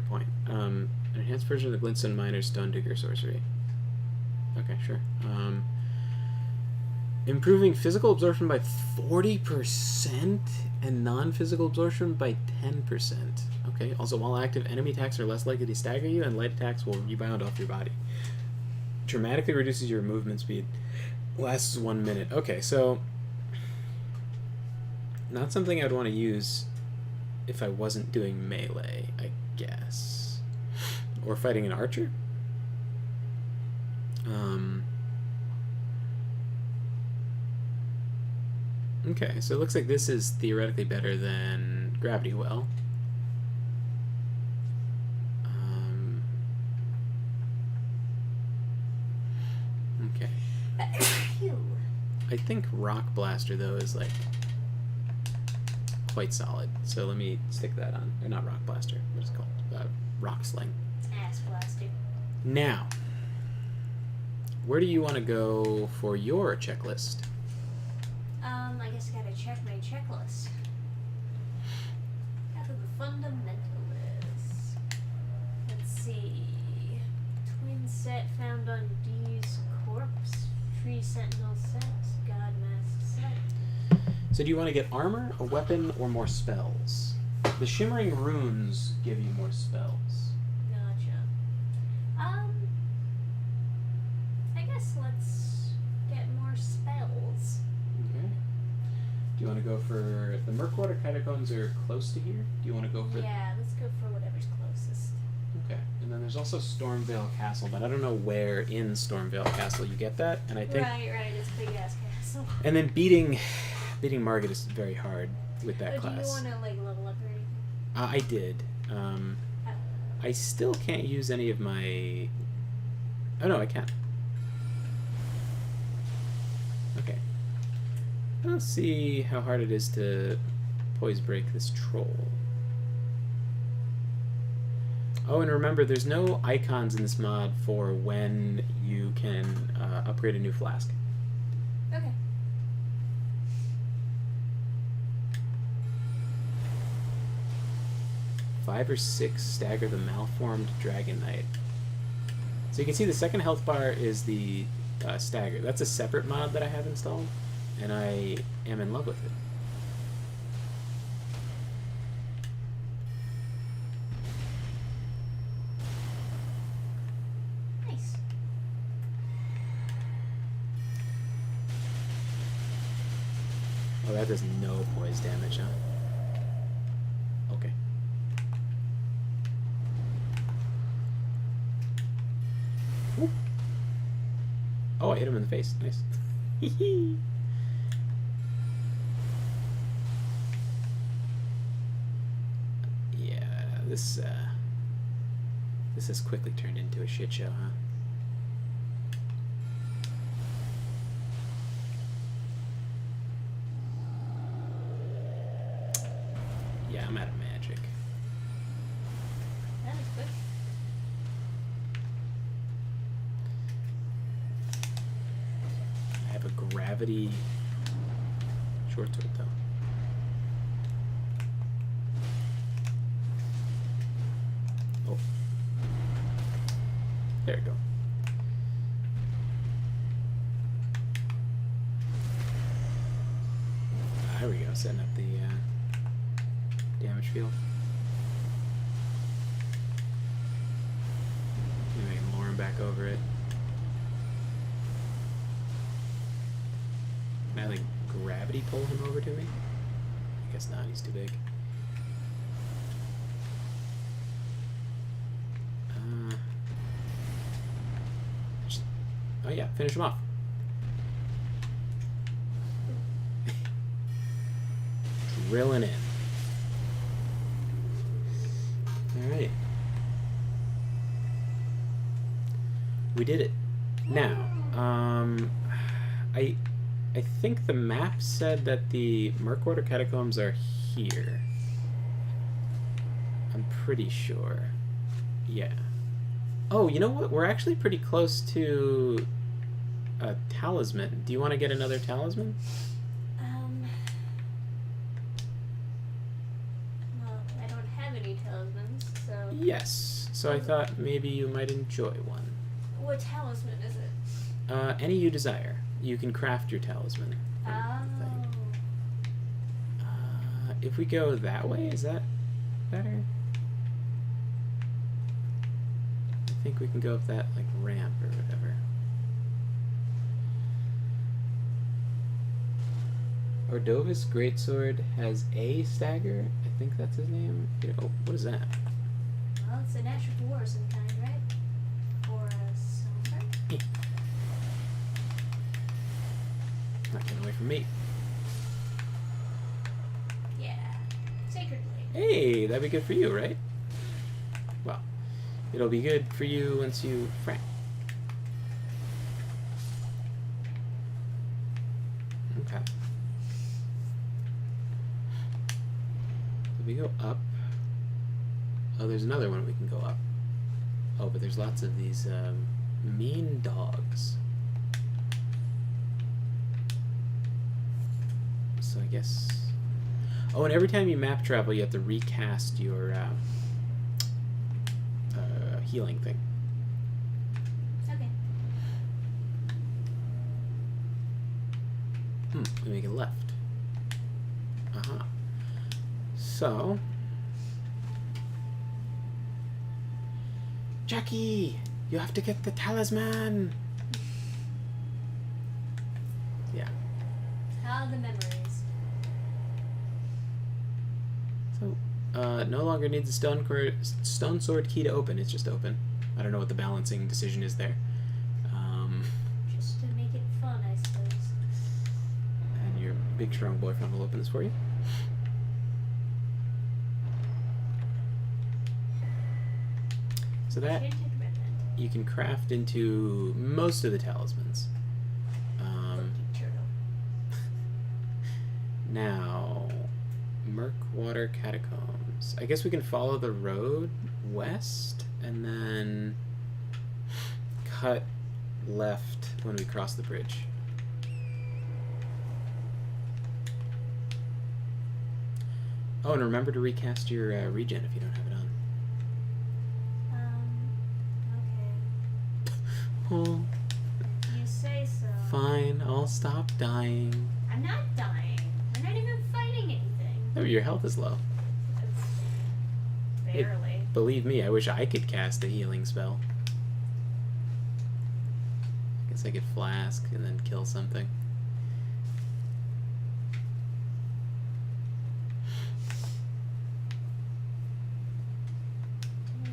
point. An enhanced version of the Glintstone Miner's Stone Digger sorcery. Okay, sure. Improving physical absorption by 40% and non-physical absorption by 10%. Okay. Also, while active, enemy attacks are less likely to stagger you, and light attacks will rebound off your body. Dramatically reduces your movement speed. Lasts 1 minute. Okay, so not something I'd want to use if I wasn't doing melee, I guess. Or fighting an archer? Okay, so it looks like this is theoretically better than Gravity Well. Okay. I think Rock Blaster, though, is like quite solid. So let me stick that on. Or not rock blaster. What is it called? Rock sling. Ass blaster. Now, where do you want to go for your checklist? I guess I gotta check my checklist. After the fundamentalists. Let's see. Twin set found on D's corpse. Tree sentinel set. God mask set. So do you want to get armor, a weapon, or more spells? The shimmering runes give you more spells. Gotcha. I guess let's get more spells. Okay. Do you want to go for the Murkwater Catacombs are close to here? Do you want to go for? Yeah, let's go for whatever's closest. Okay. And then there's also Stormvale Castle, but I don't know where in Stormvale Castle you get that. And I think. Right. It's a big ass castle. And then beating Margit is very hard with that class. Do you want to like level up or anything? I did. I still can't use any of my. Oh no, I can. Okay. Let's see how hard it is to poise break this troll. Oh, and remember, there's no icons in this mod for when you can upgrade a new flask. Okay. Five or six stagger the malformed dragon knight. So you can see the second health bar is the stagger. That's a separate mod that I have installed, and I am in love with it. Nice. Oh, that does no poise damage, huh? Okay. Whoop. Oh, I hit him in the face. Nice. Yeah, this has quickly turned into a shit show, huh? Yeah, I'm out of magic. That was quick. I have a gravity short sword though. Oh. There we go. There we go, setting up the damage field. Maybe I can lure him back over it. Can I like gravity pull him over to me? I guess not, he's too big. Oh yeah, finish him off. Drilling in. Alright. We did it. Now, I think the map said that the Murkwater Catacombs are here. I'm pretty sure. Yeah. Oh, you know what? We're actually pretty close to a talisman. Do you want to get another talisman? Well, I don't have any talismans, so... Yes. So I thought maybe you might enjoy one. What talisman is it? Any you desire. You can craft your talisman. Oh. If we go that way, is that better? I think we can go up that like ramp or whatever. Ordova's greatsword has a stagger. I think that's his name. Oh, what is that? Well, it's an ash of war of some kind, right? Or a somber? Not getting away from me. Yeah. Sacred blade. Hey, that'd be good for you, right? Well, it'll be good for you once you frank. Okay. we go up. Oh, there's another one we can go up. Oh, but there's lots of these mean dogs. So I guess... Oh, and every time you map travel, you have to recast your healing thing. Okay. We make it left. So... Jackie! You have to get the talisman! Yeah. How are the memories? So, no longer needs a stone sword key to open. It's just open. I don't know what the balancing decision is there. Just to make it fun, I suppose. And your big strong boyfriend will open this for you. So that you can craft into most of the talismans. Now, Murkwater Catacombs. I guess we can follow the road west and then cut left when we cross the bridge. Oh, and remember to recast your regen if you don't have it on. Okay. Oh. You say so. Fine, I'll stop dying. I'm not dying. I'm not even fighting anything. Oh, your health is low. Barely. Believe me, I wish I could cast a healing spell. I guess I could flask and then kill something.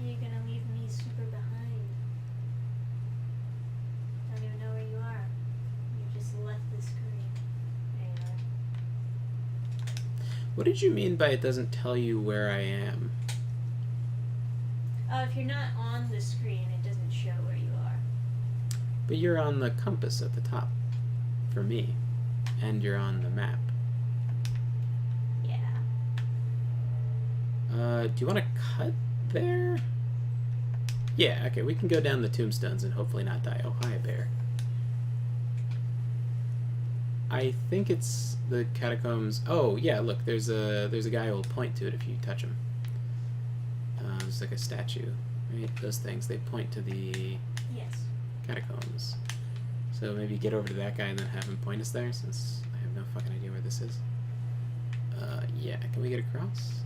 You're gonna leave me super behind. Don't even know where you are. You just left the screen. There you are. What did you mean by it doesn't tell you where I am? If you're not on the screen, it doesn't show where you are. But you're on the compass at the top, for me, and you're on the map. Yeah. Do you want to cut there? Yeah, okay, we can go down the tombstones and hopefully not die. Oh, hi, bear. I think it's the catacombs. Oh, yeah, look, there's a guy who will point to it if you touch him. It's like a statue, right? Those things, they point to the catacombs. So maybe get over to that guy and then have him point us there, since I have no fucking idea where this is. Yeah, can we get across?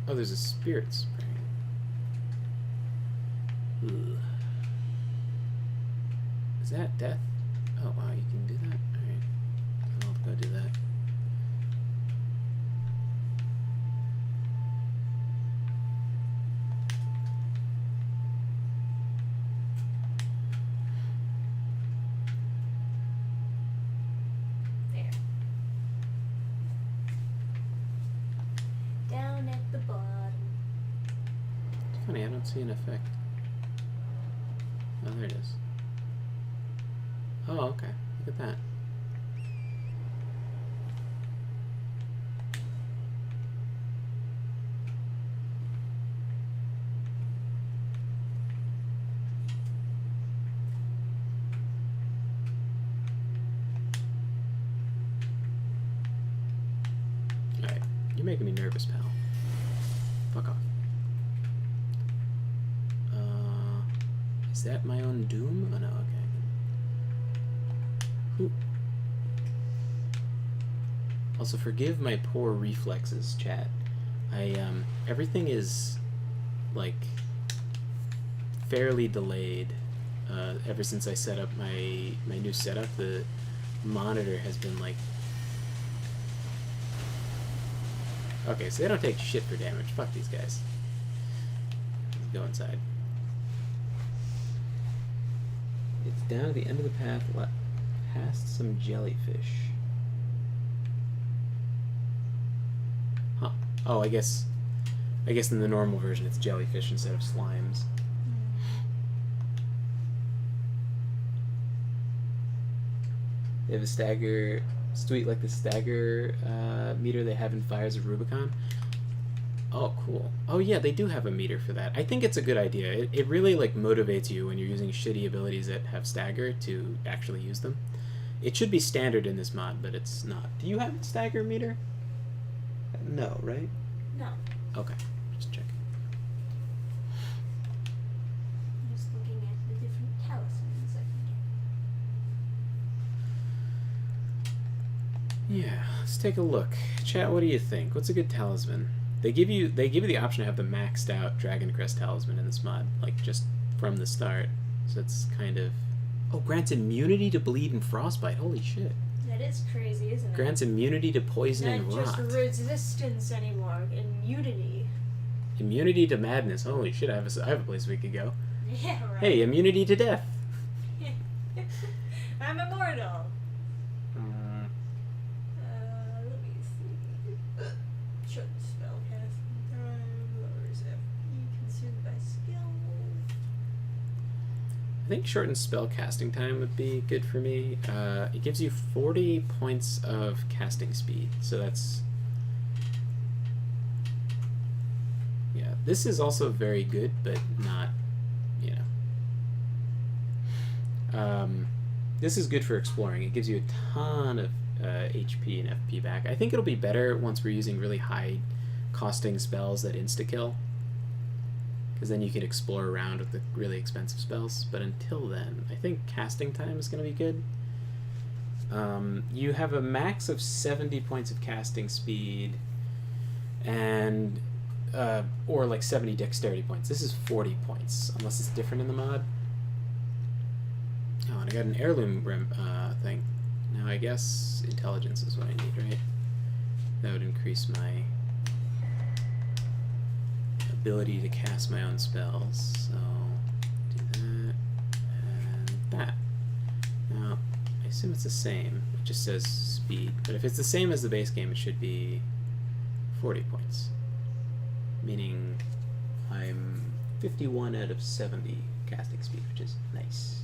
Oh, there's a spirit spring. Ugh. Is that death? Oh, wow, you can do that? Alright. I'll go do that. Funny, I don't see an effect. Oh, there it is. Oh, okay. Look at that. Alright. You're making me nervous, pal. Fuck off. Is that my own doom? Oh no, okay. Ooh. Also, forgive my poor reflexes, chat. Everything is, like, fairly delayed. Ever since I set up my new setup, the monitor has been, like... Okay, so they don't take shit for damage. Fuck these guys. Let's go inside. It's down at the end of the path, past some jellyfish. Huh. Oh, I guess in the normal version it's jellyfish instead of slimes. They have a stagger, sweet like the stagger meter they have in Fires of Rubicon. Oh, cool. Oh, yeah, they do have a meter for that. I think it's a good idea. It really, like, motivates you when you're using shitty abilities that have stagger to actually use them. It should be standard in this mod, but it's not. Do you have a stagger meter? No, right? No. Okay, just checking. I'm just looking at the different talismans I can get. Yeah, let's take a look. Chat, what do you think? What's a good talisman? They give you the option to have the maxed out Dragon Crest talisman in this mod, like just from the start. So it's kind of grants immunity to bleed and frostbite. Holy shit. That is crazy, isn't it? Grants immunity to poison and Not rot. just resistance anymore, immunity. Immunity to madness. Holy shit, I have a place we could go. Yeah, right. Hey, immunity to death. I'm immortal. Let me see. Short spell casting time. Lowers FP consumed by skill. I think shortened spell casting time would be good for me. It gives you 40 points of casting speed, so that's... Yeah, this is also very good, but not, you know... this is good for exploring. It gives you a ton of HP and FP back. I think it'll be better once we're using really high costing spells that insta-kill, because then you can explore around with the really expensive spells. But until then, I think casting time is going to be good. You have a max of 70 points of casting speed, and or like 70 dexterity points. This is 40 points, unless it's different in the mod. Oh, and I got an heirloom thing. Now I guess intelligence is what I need, right? That would increase my ability to cast my own spells. So do that and that. Now I assume it's the same. It just says speed, but if it's the same as the base game, it should be 40 points. Meaning I'm 51 out of 70 casting speed, which is nice.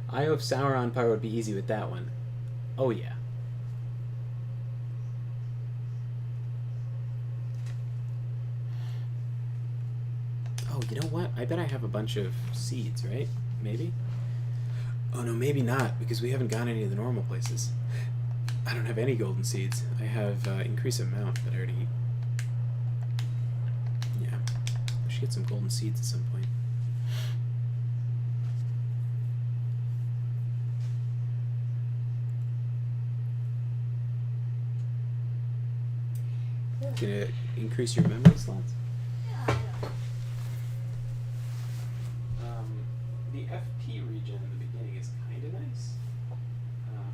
Eye of Sauron power would be easy with that one. Oh yeah. Oh, you know what? I bet I have a bunch of seeds, right? Maybe? Oh no, maybe not, because we haven't gone any of the normal places. I don't have any golden seeds. I have increased amount, but I already... Yeah. I should get some golden seeds at some point. Gonna increase your memory slots? Yeah, The FP region in the beginning is kind of nice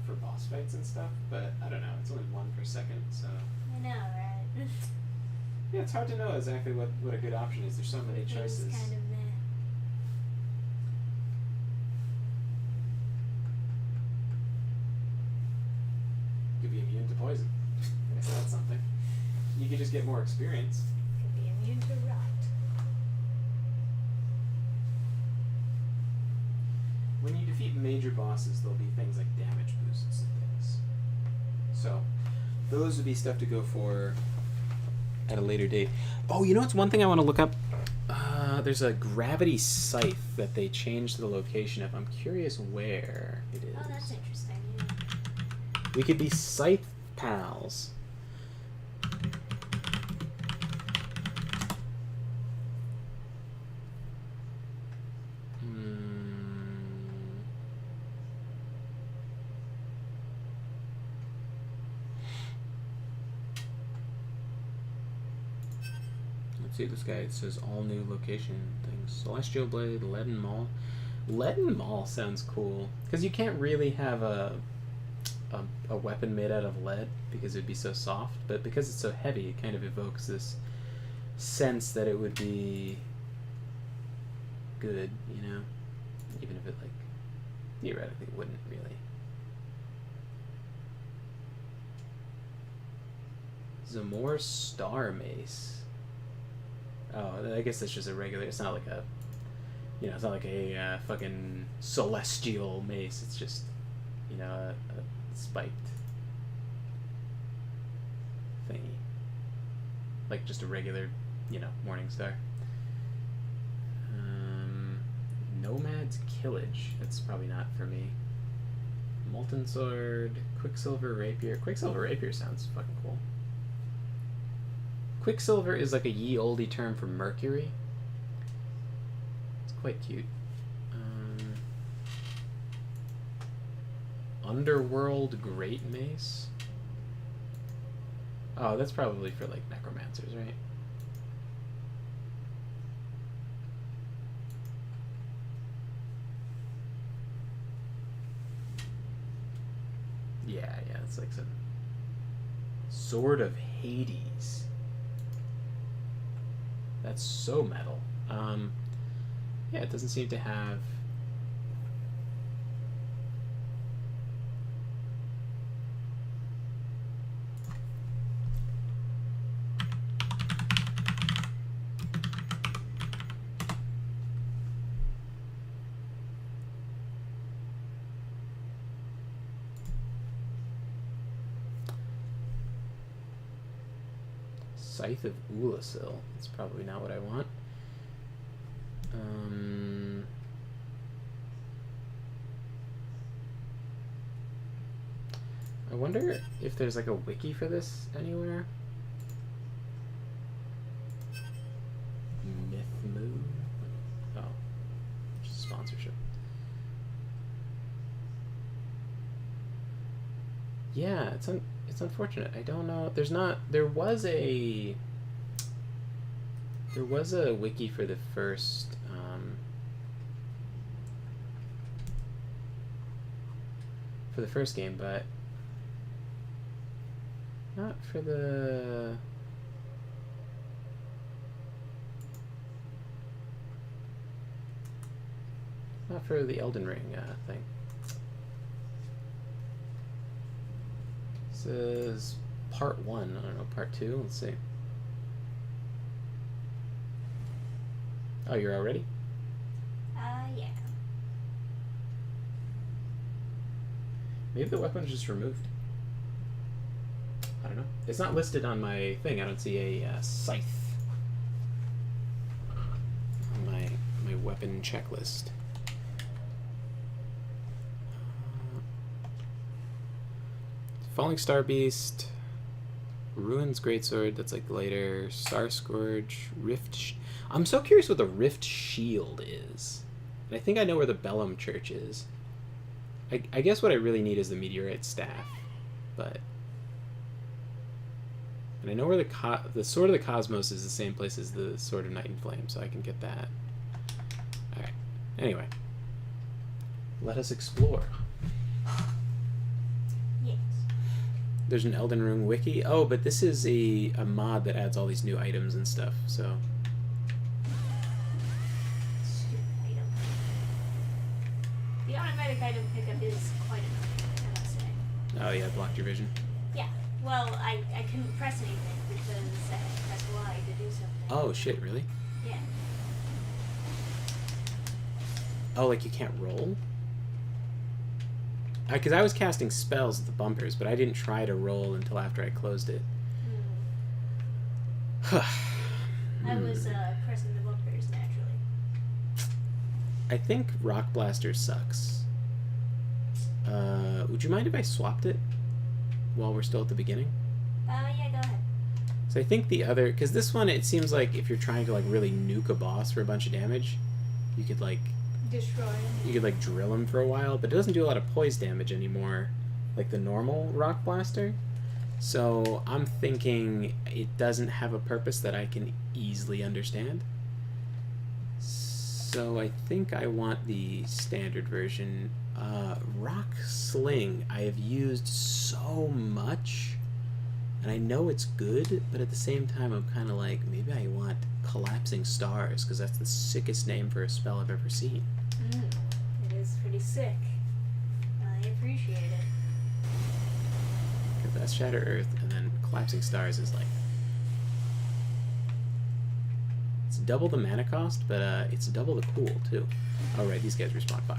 for boss fights and stuff, but I don't know, it's only 1 per second, so... I know, right? Yeah, it's hard to know exactly what a good option is. There's so many choices. It's kind of meh. You could be immune to poison. I guess that's something. You could just get more experience. Could be immune to rot. When you defeat major bosses, there'll be things like damage boosts and things. So, those would be stuff to go for at a later date. Oh, you know what's one thing I want to look up? There's a gravity scythe that they changed the location of. I'm curious where it is. Oh, that's interesting. Yeah. We could be scythe pals. Let's see this guy. It says all new location things. Celestial Blade, Leaden Maul. Leaden Maul sounds cool because you can't really have a weapon made out of lead because it'd be so soft, but because it's so heavy, it kind of evokes this sense that it would be good, you know, even if it like theoretically wouldn't really. Zamor Star Mace. Oh, I guess that's just a regular. It's not like a, you know, it's not like a fucking celestial mace. It's just, you know, a spiked thingy. like just a regular, morning star. Nomad's Killage. That's probably not for me. Molten Sword, Quicksilver Rapier. Quicksilver Rapier sounds fucking cool. Quicksilver is like a ye olde term for mercury. It's quite cute. Underworld Great Mace. Oh, that's probably for like necromancers, right? Yeah, it's like some Sword of Hades. That's so metal. Yeah, it doesn't seem to have. Scythe of Ulasil. That's probably not what I want. I wonder if there's like a wiki for this anywhere. Mythmoo. Oh, just sponsorship. Yeah, it's unfortunate. I don't know. There was a wiki for the first game, but not for the Elden Ring thing. This is part 1. I don't know, part 2. Let's see. Oh, you're all ready? Yeah. Maybe the weapon's just removed. I don't know. It's not listed on my thing. I don't see a scythe on my weapon checklist. Falling Star Beast, Ruin's Greatsword, that's like later, Star Scourge, Rift. I'm so curious what the Rift Shield is. And I think I know where the Bellum Church is. I guess what I really need is the Meteorite Staff, but. And I know where the Sword of the Cosmos is the same place as the Sword of Night and Flame, so I can get that. Alright. Anyway. Let us explore. There's an Elden Ring wiki. Oh, but this is a mod that adds all these new items and stuff, so. Stupid item. The automatic item pickup is quite annoying, I must say. Oh yeah, it blocked your vision. Yeah. Well, I couldn't press anything because I had to press Y to do something. Oh shit, really? Yeah. Oh, like you can't roll? Because I was casting spells at the bumpers, but I didn't try to roll until after I closed it. I was pressing the bumpers naturally. I think Rock Blaster sucks. Would you mind if I swapped it while we're still at the beginning? Yeah, go ahead. So I think the other... Because this one, it seems like if you're trying to like really nuke a boss for a bunch of damage, you could like... Destroy him. You could like drill him for a while, but it doesn't do a lot of poise damage anymore, like the normal Rock Blaster. So I'm thinking it doesn't have a purpose that I can easily understand. So I think I want the standard version. Rock Sling I have used so much, and I know it's good, but at the same time I'm kind of like, maybe I want Collapsing Stars, because that's the sickest name for a spell I've ever seen. It is pretty sick. I appreciate it. Okay, that's Shatter Earth, and then Collapsing Stars is like... It's double the mana cost, but it's double the cool, too. Oh, right, these guys respawn 5.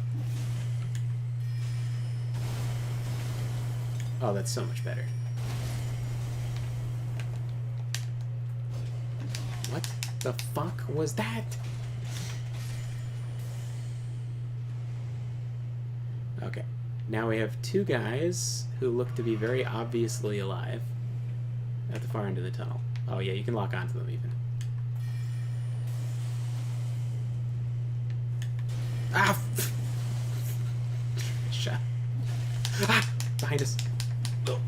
Oh, that's so much better. The fuck was that? Okay. Now we have two guys who look to be very obviously alive at the far end of the tunnel. Oh yeah, you can lock onto them even. Ah! Shot. Ah! Behind us. Oh.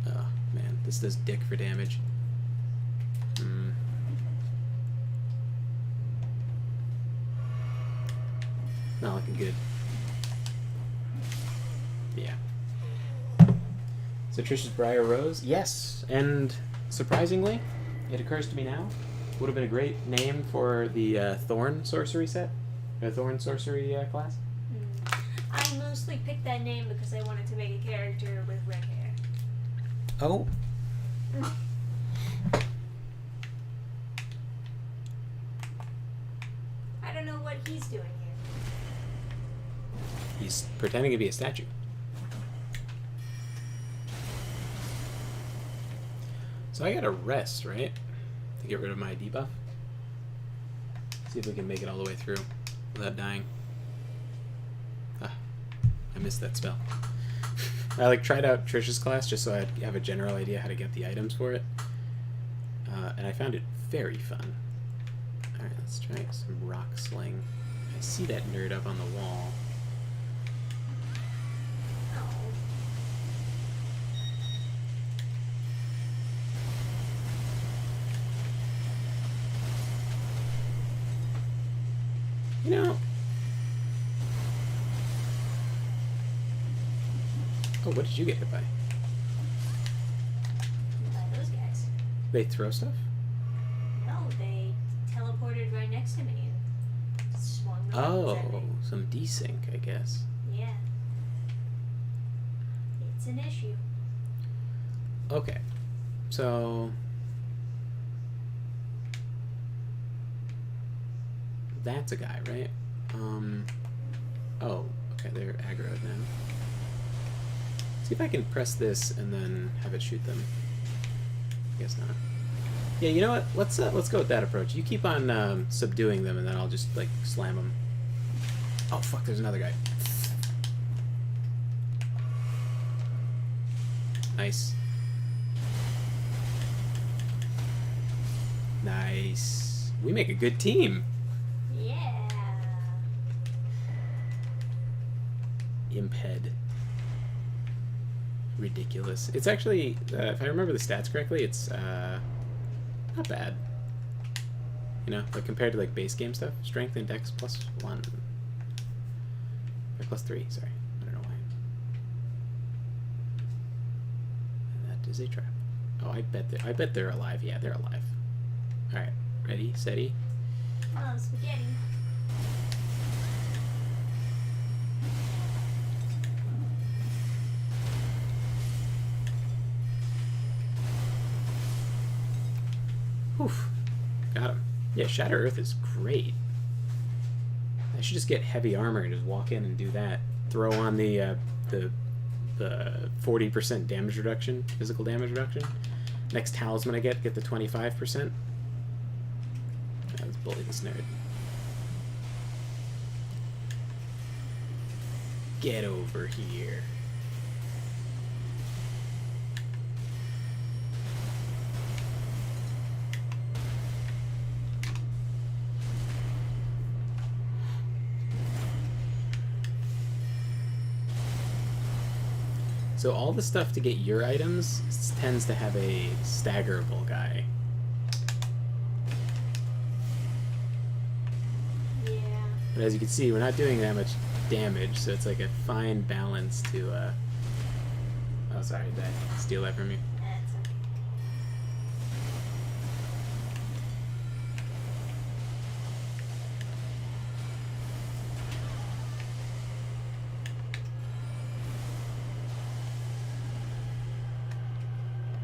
Oh, man. This does dick for damage. Not looking good. Yeah. So Trish's Briar Rose? Yes. And surprisingly, it occurs to me now, would have been a great name for the Thorn Sorcery set. The Thorn Sorcery class. I mostly picked that name because I wanted to make a character with red hair. Oh. I don't know what he's doing here. He's pretending to be a statue. So I gotta rest, right? To get rid of my debuff. See if we can make it all the way through without dying. Ah, I missed that spell. I tried out Trish's class just so I'd have a general idea how to get the items for it. And I found it very fun. Alright, let's try some rock sling. I see that nerd up on the wall. You know. Oh, what did you get hit by? By those guys. They throw stuff? No, they teleported right next to me and swung the weapons at me. Some desync, I guess. Yeah. It's an issue. Okay. So that's a guy, right? Oh, okay, they're aggroed now. See if I can press this and then have it shoot them. I guess not. Yeah, you know what? Let's go with that approach. You keep on subduing them, and then I'll just slam them. Oh fuck! There's another guy. Nice. Nice. We make a good team. Yeah. Imp head. Ridiculous. It's actually, if I remember the stats correctly, it's not bad. You know, compared to base game stuff. Strength and Dex +1. Or +3, sorry. I don't know why. And that is a trap. Oh, I bet they're alive. Yeah, they're alive. Alright. Ready, steady. Oh, spaghetti. Oof. Got him. Yeah, Shatter Earth is great. I should just get heavy armor and just walk in and do that. Throw on the 40% damage reduction, physical damage reduction. Next talisman I get the 25%. Let's bully this nerd. Get over here. So all the stuff to get your items tends to have a staggerable guy. Yeah. But as you can see, we're not doing that much damage, so it's a fine balance to, Oh, sorry, did I steal that from you? That's okay.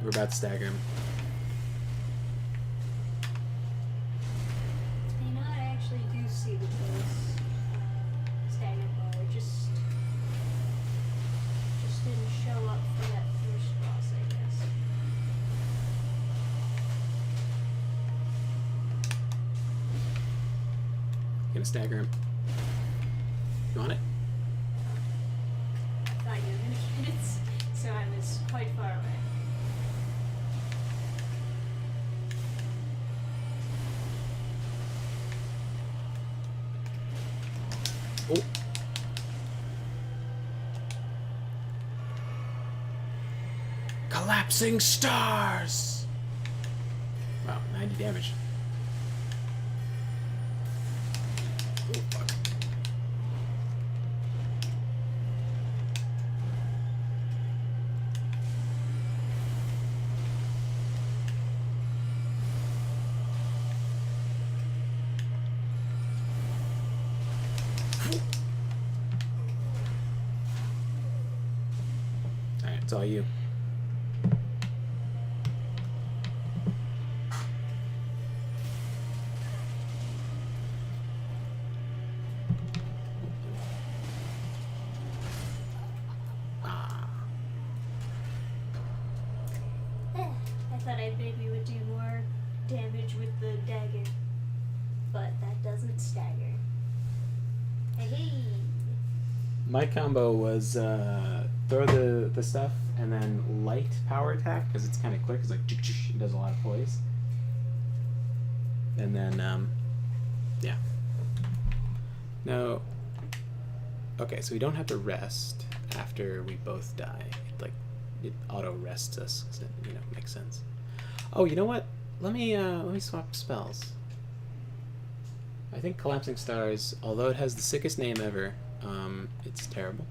We're about to stagger him. You know, I actually do see the close staggered bar. It just didn't show up for that first gonna stagger him. You want it? I thought you were gonna get it, so I was quite far away. Oh. Collapsing stars! Wow, 90 damage. Oh, fuck. Alright, it's all you. I thought I maybe would do more damage with the dagger, but that doesn't stagger. Hey! My combo was throw the stuff and then light power attack because it's kind of quick. It's like it does a lot of poise. And then yeah. No. Okay, so we don't have to rest after we both die. It auto rests us because it makes sense. Oh, you know what? Let me swap spells. I think Collapsing Stars, although it has the sickest name ever, it's terrible.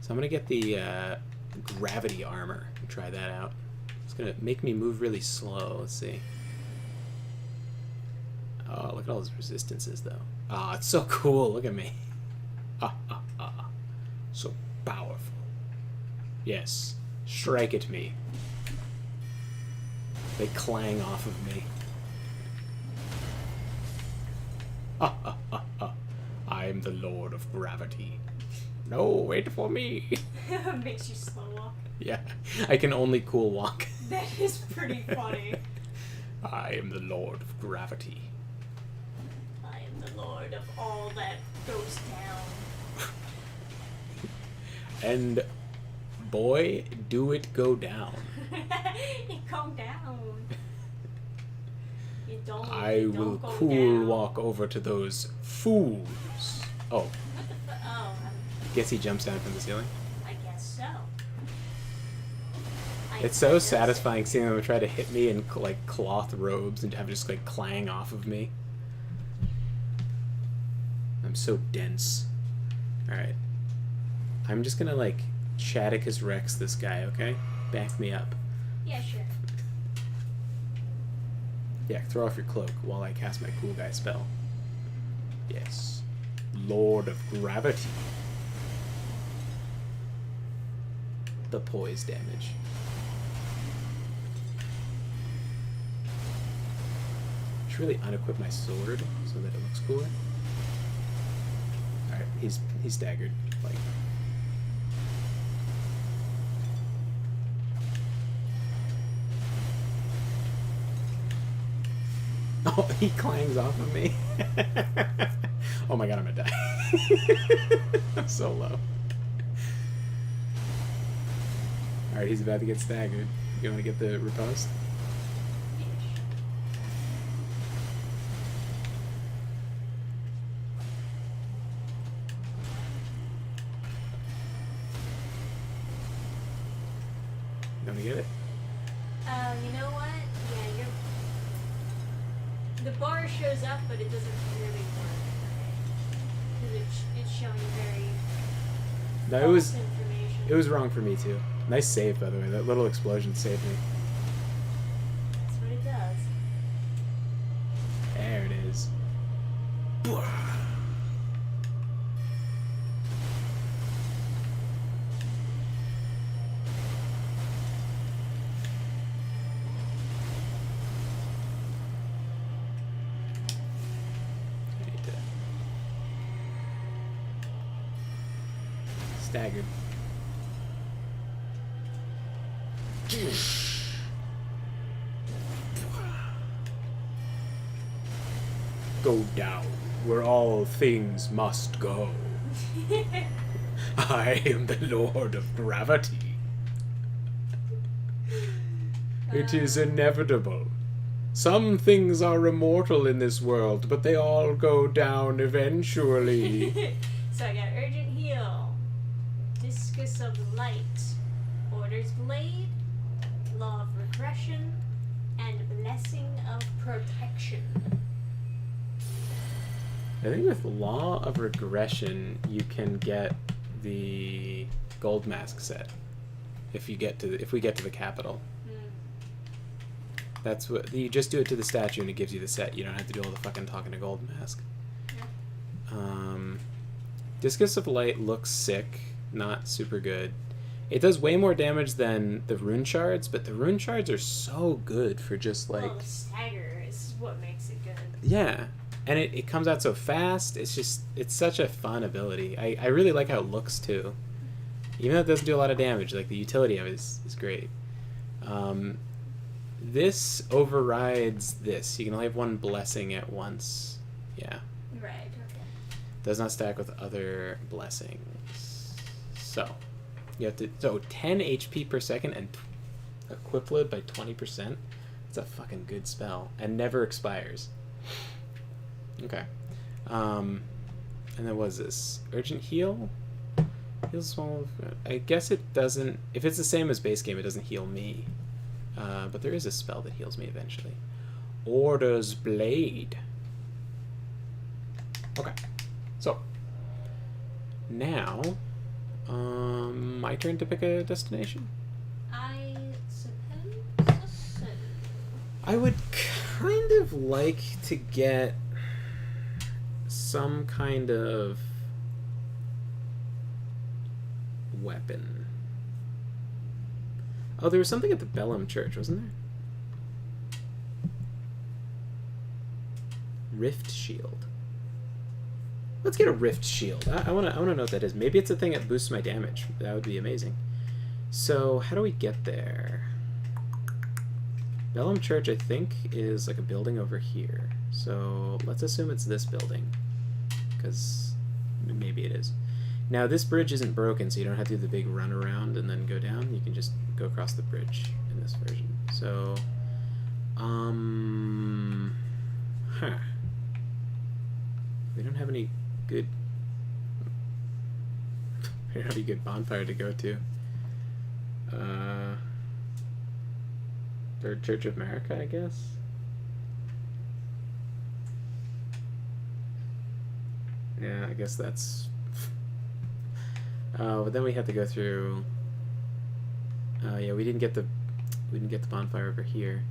So I'm gonna get the Gravity Armor and try that out. It's gonna make me move really slow. Let's see. Oh, look at all those resistances, though. Ah, oh, it's so cool. Look at me. So powerful. Yes. Strike at me. They clang off of me. I am the Lord of Gravity. No, wait for me. Makes you slow walk. Yeah, I can only cool walk. That is pretty funny. I am the Lord of Gravity. I am the Lord of all that goes down. And boy, do it go down. It go down. It don't. I will cool down. walk over to those fools. Oh. What the oh. Guess he jumps down from the ceiling. I guess so. It's so satisfying seeing them try to hit me in like cloth robes and have just like clang off of me. I'm so dense. Alright. I'm just gonna like Chaticus Rex this guy, okay? Back me up. Yeah, sure. Yeah, throw off your cloak while I cast my cool guy spell. Yes. Lord of Gravity. The poise damage. I should really unequip my sword so that it looks cooler. Alright, he's staggered. Like. Oh, he clangs off of me. Oh my god, I'm gonna die. I'm so low. Alright, he's about to get staggered. You want to get the riposte? You want to get it? You know what? Yeah, the bar shows up, but it doesn't really work. Because it's showing very No, false information. it was wrong for me too. Nice save, by the way. That little explosion saved me. That's what it does. There it is. Staggered. Go down. where all things must go. I am the Lord of Gravity. It is inevitable. Some things are immortal in this world, but they all go down eventually. So I got Urgent Heal, Discus of Light, Order's Blade, Law of Regression, and Blessing of Protection. I think with Law of Regression, you can get the Gold Mask set if we get to the capital. That's what you just do it to the statue and it gives you the set. You don't have to do all the fucking talking to Gold Mask. Yeah. Discus of Light looks sick, not super good. It does way more damage than the rune shards, but the rune shards are so good for just like. Well, the stagger is what makes it good. Yeah, and it comes out so fast. It's such a fun ability. I really like how it looks too. Even though it doesn't do a lot of damage, like the utility of it is great. This overrides this. You can only have one blessing at once. Yeah. Right, okay. Does not stack with other blessings. So, you have to... So, 10 HP per second and equip load by 20%. That's a fucking good spell. And never expires. Okay. And then what is this? Urgent Heal? Heals small... I guess it doesn't... If it's the same as base game, it doesn't heal me. But there is a spell that heals me eventually. Order's Blade. Okay. So. Now, my turn to pick a destination? I suppose so. I would kind of like to get some kind of weapon. Oh, there was something at the Bellum Church, wasn't there? Rift Shield. Let's get a Rift Shield. I wanna know what that is. Maybe it's a thing that boosts my damage. That would be amazing. So, how do we get there? Bellum Church, I think, is like a building over here. So, let's assume it's this building. Because maybe it is. Now, this bridge isn't broken, so you don't have to do the big run around and then go down. You can just go across the bridge in this version. So, we don't have any good... We don't have any good bonfire to go to. Third Church of America, I guess? Yeah, I guess that's... but then we have to go through... yeah, we didn't get the bonfire over here.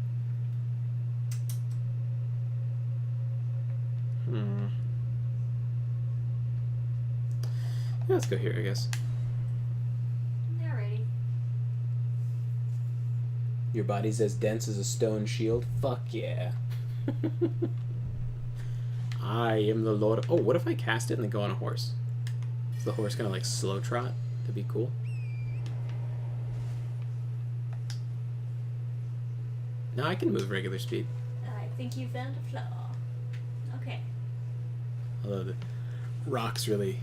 Yeah, let's go here, I guess. Alrighty. Your body's as dense as a stone shield? Fuck yeah. I am the Lord... Oh, what if I cast it and then go on a horse? Is the horse gonna, like, slow trot? That'd be cool. No, I can move regular speed. I think you found a flaw. Okay. Although the rocks really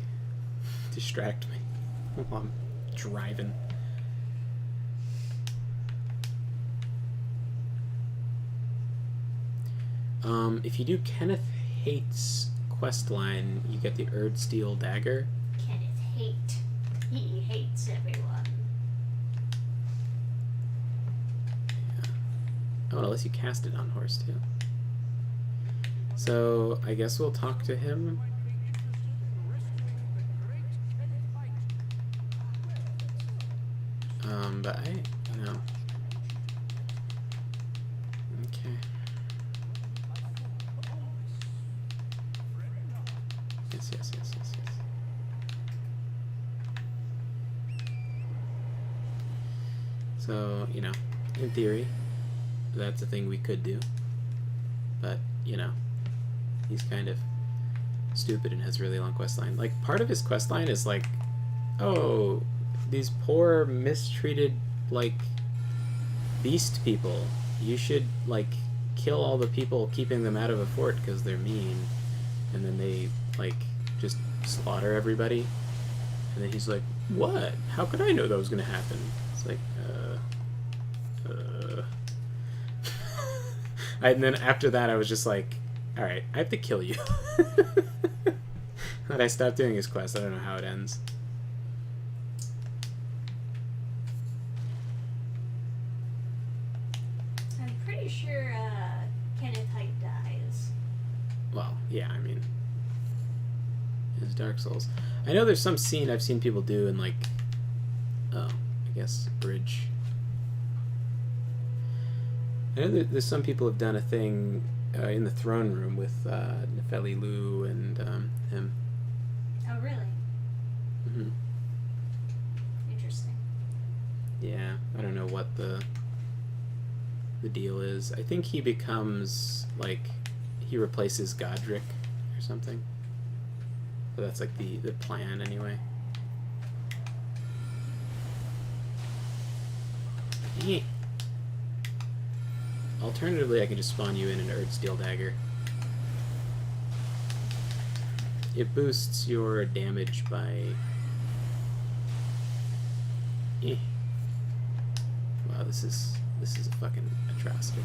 distract me while I'm driving. If you do Kenneth Hate's questline, you get the Erdsteel Dagger. Kenneth Hate. He hates everyone. Yeah. Oh, unless you cast it on horse too. So I guess we'll talk to him. But you know. Okay. Yes. So, you know, in theory, that's a thing we could do. But, you know, he's kind of stupid and has a really long questline. Like, part of his questline is like, oh, these poor, mistreated, like, beast people. You should, like, kill all the people keeping them out of a fort because they're mean. and then they like just slaughter everybody. And then he's like, "What? How could I know that was gonna happen?" It's like, and then after that, I was just like, "All right, I have to kill you." And I stopped doing his quest. I don't know how it ends. I'm pretty sure Kenneth Hyde dies. Well, yeah, I mean, it's Dark Souls. I know there's some scene I've seen people do in, like, oh, I guess Bridge. I know there's some people have done a thing in the throne room with Nefeli Lu and him. Oh, really? Mm-hmm. Interesting. Yeah, I don't know what the deal is. I think he becomes, like, he replaces Godric or something. So that's like the plan anyway. Yeah. Alternatively, I can just spawn you in an Erdsteel Dagger. It boosts your damage by... Eh. Wow, this is a fucking atrocity.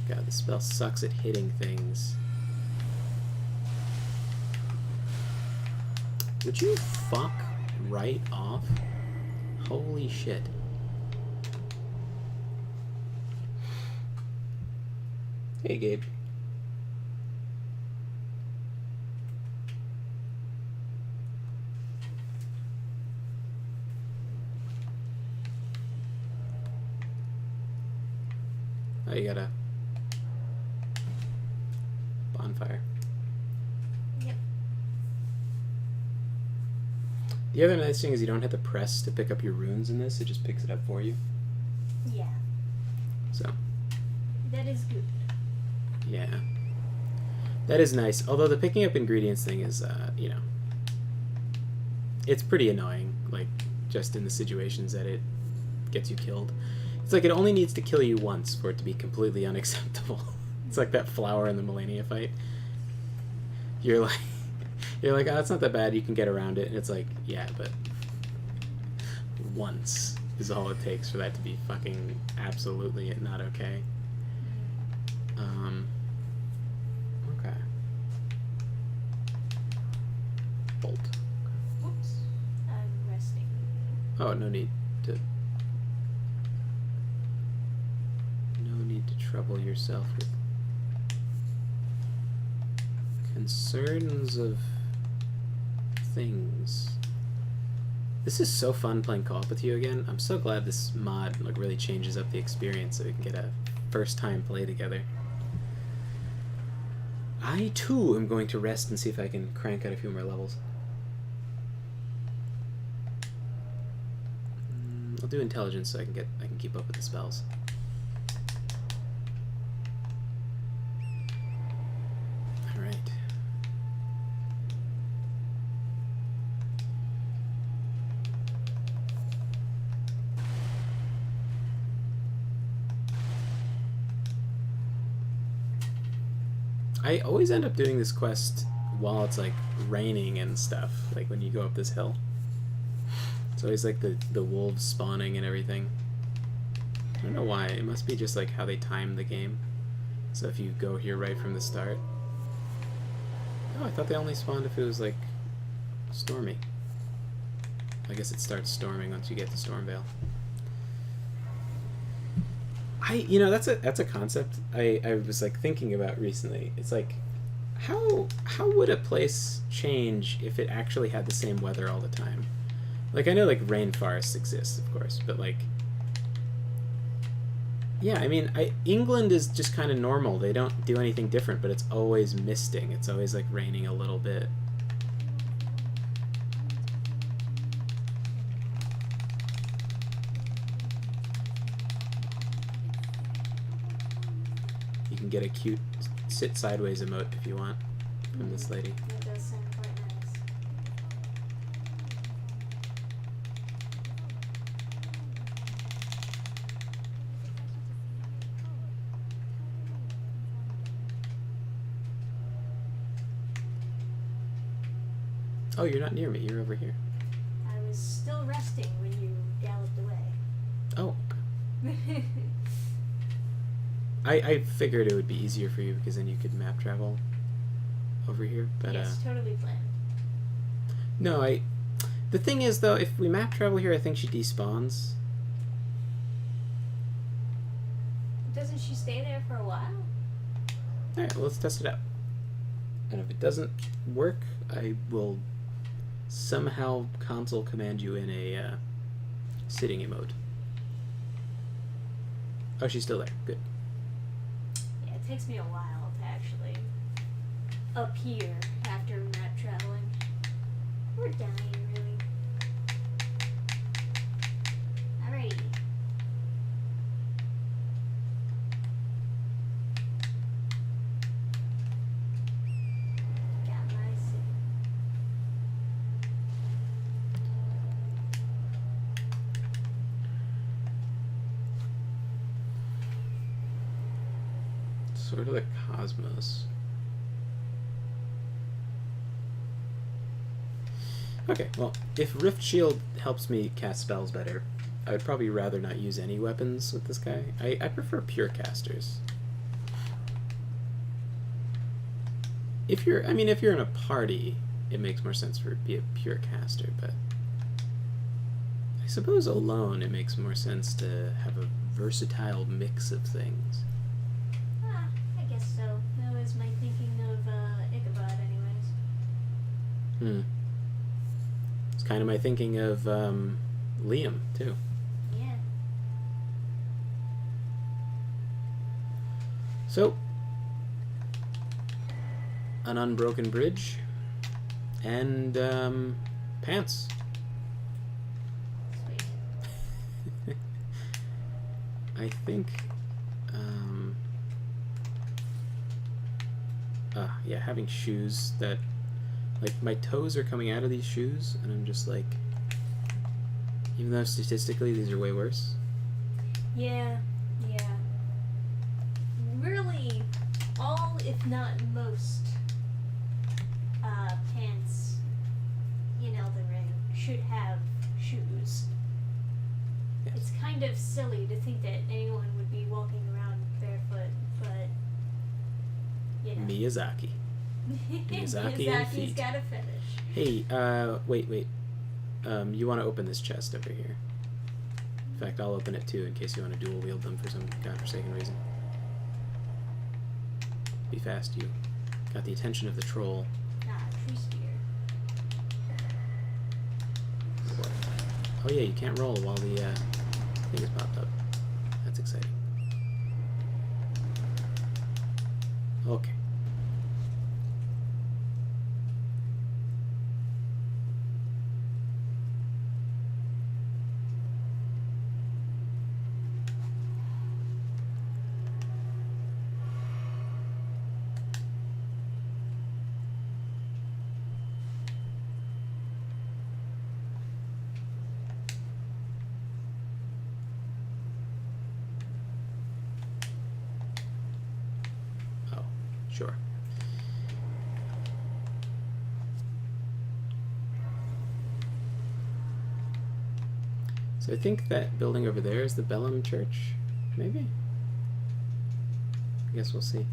God, the spell sucks at hitting things. Would you fuck right off? Holy shit. Hey, Gabe. Oh, you got a bonfire. Yep. The other nice thing is you don't have to press to pick up your runes in this. It just picks it up for you. Yeah. So. That is good. Yeah. That is nice. Although the picking up ingredients thing is, you know, it's pretty annoying, like, just in the situations that it gets you killed. It's like it only needs to kill you once for it to be completely unacceptable. It's like that flower in the Melania fight. You're like, oh, it's not that bad, you can get around it. And it's like, yeah, but once is all it takes for that to be fucking absolutely not okay. Okay. Bolt. Whoops. I'm resting. Oh, no need to trouble yourself with concerns of things. This is so fun playing co-op with you again. I'm so glad this mod like really changes up the experience so we can get a first time play together. I too am going to rest and see if I can crank out a few more levels. I'll do intelligence so I can keep up with the spells. All right. I always end up doing this quest while it's like raining and stuff, like when you go up this hill. It's always like the wolves spawning and everything. I don't know why. It must be just like how they time the game. So if you go here right from the start. Oh, I thought they only spawned if it was like stormy. I guess it starts storming once you get to Stormvale. You know, that's a concept I was like thinking about recently. It's like how would a place change if it actually had the same weather all the time? Like I know like rainforests exist, of course, but like yeah, I mean, England is just kind of normal. They don't do anything different, but it's always misting. It's always like raining a little bit. You can get a cute sit sideways emote if you want from this lady. That does sound quite nice. Oh, you're not near me. You're over here. I was still resting when you galloped away. Oh. I figured it would be easier for you because then you could map travel over here. But yes, totally planned. no, the thing is though, if we map travel here, I think she despawns. Doesn't she stay there for a while? Alright, well, let's test it out. And if it doesn't work, I will somehow console command you in a sitting mode. Oh, she's still there. Good. Yeah, it takes me a while to actually appear after map traveling. We're dying, really. Alrighty. Got my city. Sword of the Cosmos. Okay, well, if Rift Shield helps me cast spells better, I would probably rather not use any weapons with this guy. I prefer pure casters. If you're in a party, it makes more sense for it to be a pure caster, but I suppose alone it makes more sense to have a versatile mix of things. I guess so. That was my thinking of Ichabod, anyways. It's kind of my thinking of Liam, too. Yeah. So, an unbroken bridge and pants. Sweet. I think, yeah, having shoes that, like, my toes are coming out of these shoes, and I'm just like, even though statistically these are way worse. Yeah. Really, all, if not most, pants in Elden Ring should have shoes. Yes. It's kind of silly to think that anyone would be walking around barefoot, but you know. Miyazaki. Miyazaki and Miyazaki's feet. got a fetish. Hey, wait. You want to open this chest over here? In fact, I'll open it too in case you want to dual wield them for some godforsaken reason. Be fast, you. Got the attention of the troll. Tree steer. Oh yeah, you can't roll while the thing is popped up. That's exciting. Okay. Sure. So I think that building over there is the Bellum Church, maybe? I guess we'll see.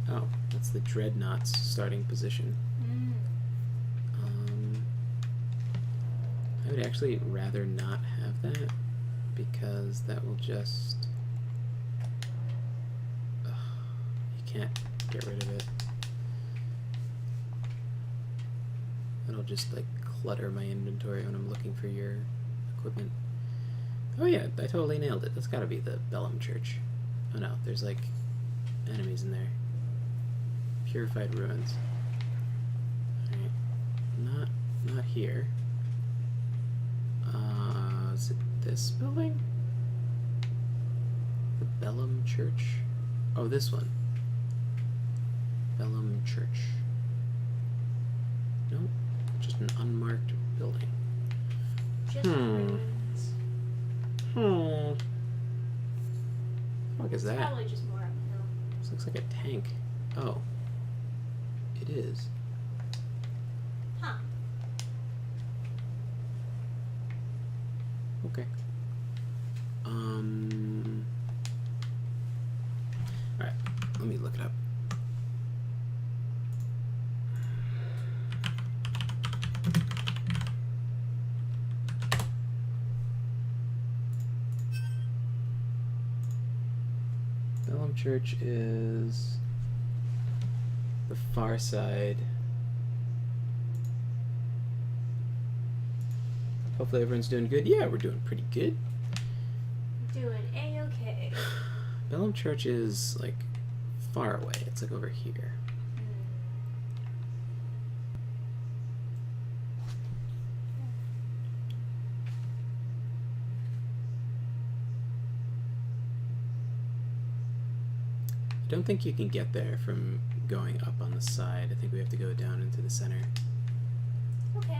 Oh, that's the Dreadnought's starting position. I would actually rather not have that because that will just... Ugh, you can't get rid of it. It'll just like clutter my inventory when I'm looking for your equipment. Oh yeah, I totally nailed it. That's gotta be the Bellum Church. Oh no, there's like enemies in there. Purified ruins. Alright, not here. Is it this building? The Bellum Church? Oh, this one. Bellum Church. Nope, just an unmarked building. Just ruins. fuck is It's that? probably just more uphill. This looks like a tank. Oh. It is. Huh. Okay. Alright, let me look it up. Bellum Church is the far side. Hopefully everyone's doing good. Yeah, we're doing pretty good. Doing A-okay. Bellum Church is like far away. It's like over here. I don't think you can get there from going up on the side. I think we have to go down into the center. Okay.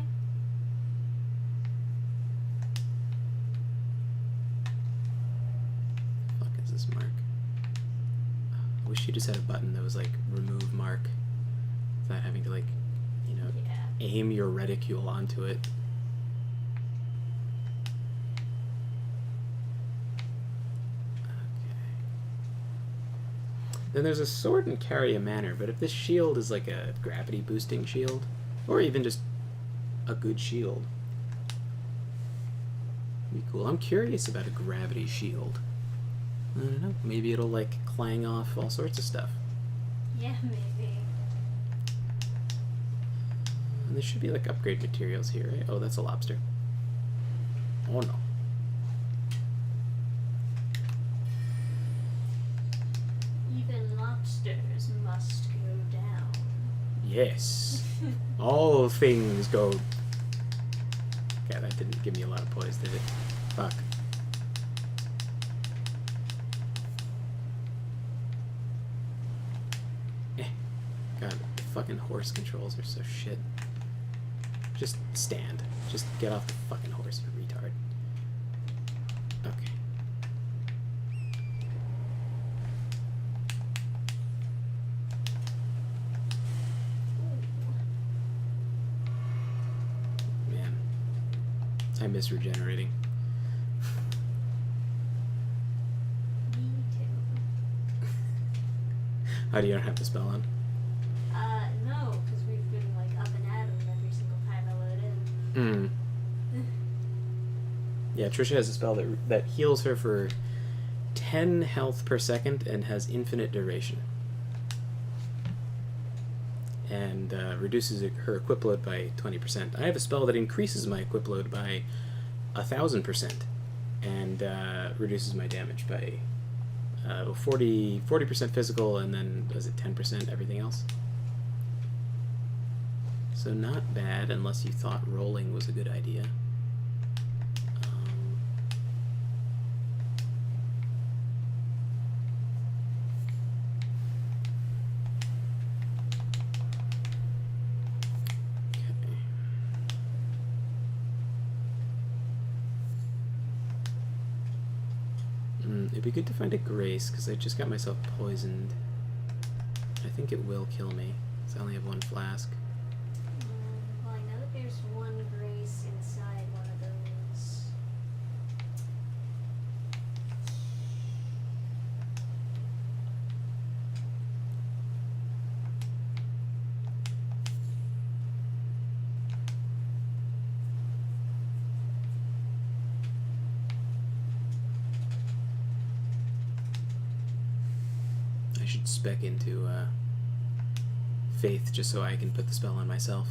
Fuck is this mark? I wish you just had a button that was like remove mark without having to like, you know, Yeah. aim your reticule onto it. Then there's a sword and carry a manor, but if this shield is like a gravity boosting shield, or even just a good shield, it'd be cool. I'm curious about a gravity shield. I don't know. Maybe it'll like clang off all sorts of stuff. Yeah, maybe. And there should be like upgrade materials here, right? Oh, that's a lobster. Oh no. Even lobsters must go down. Yes. All things go. Okay, that didn't give me a lot of poise, did it? Fuck. God, the fucking horse controls are so shit. Just stand. Just get off the fucking horse, you retard. Okay. Man. I miss regenerating. Me too. How do you not have the spell on? No, because we've been like up and at 'em every single time I load in. Yeah, Trisha has a spell that heals her for 10 health per second and has infinite duration. And reduces her equip load by 20%. I have a spell that increases my equip load by 1,000% and reduces my damage by 40% physical, and then does it 10% everything else? So not bad, unless you thought rolling was a good idea. It'd be good to find a grace, because I just got myself poisoned. I think it will kill me, because I only have one flask. Well, I know that there's one grace inside one of those. I should spec into Faith just so I can put the spell on myself.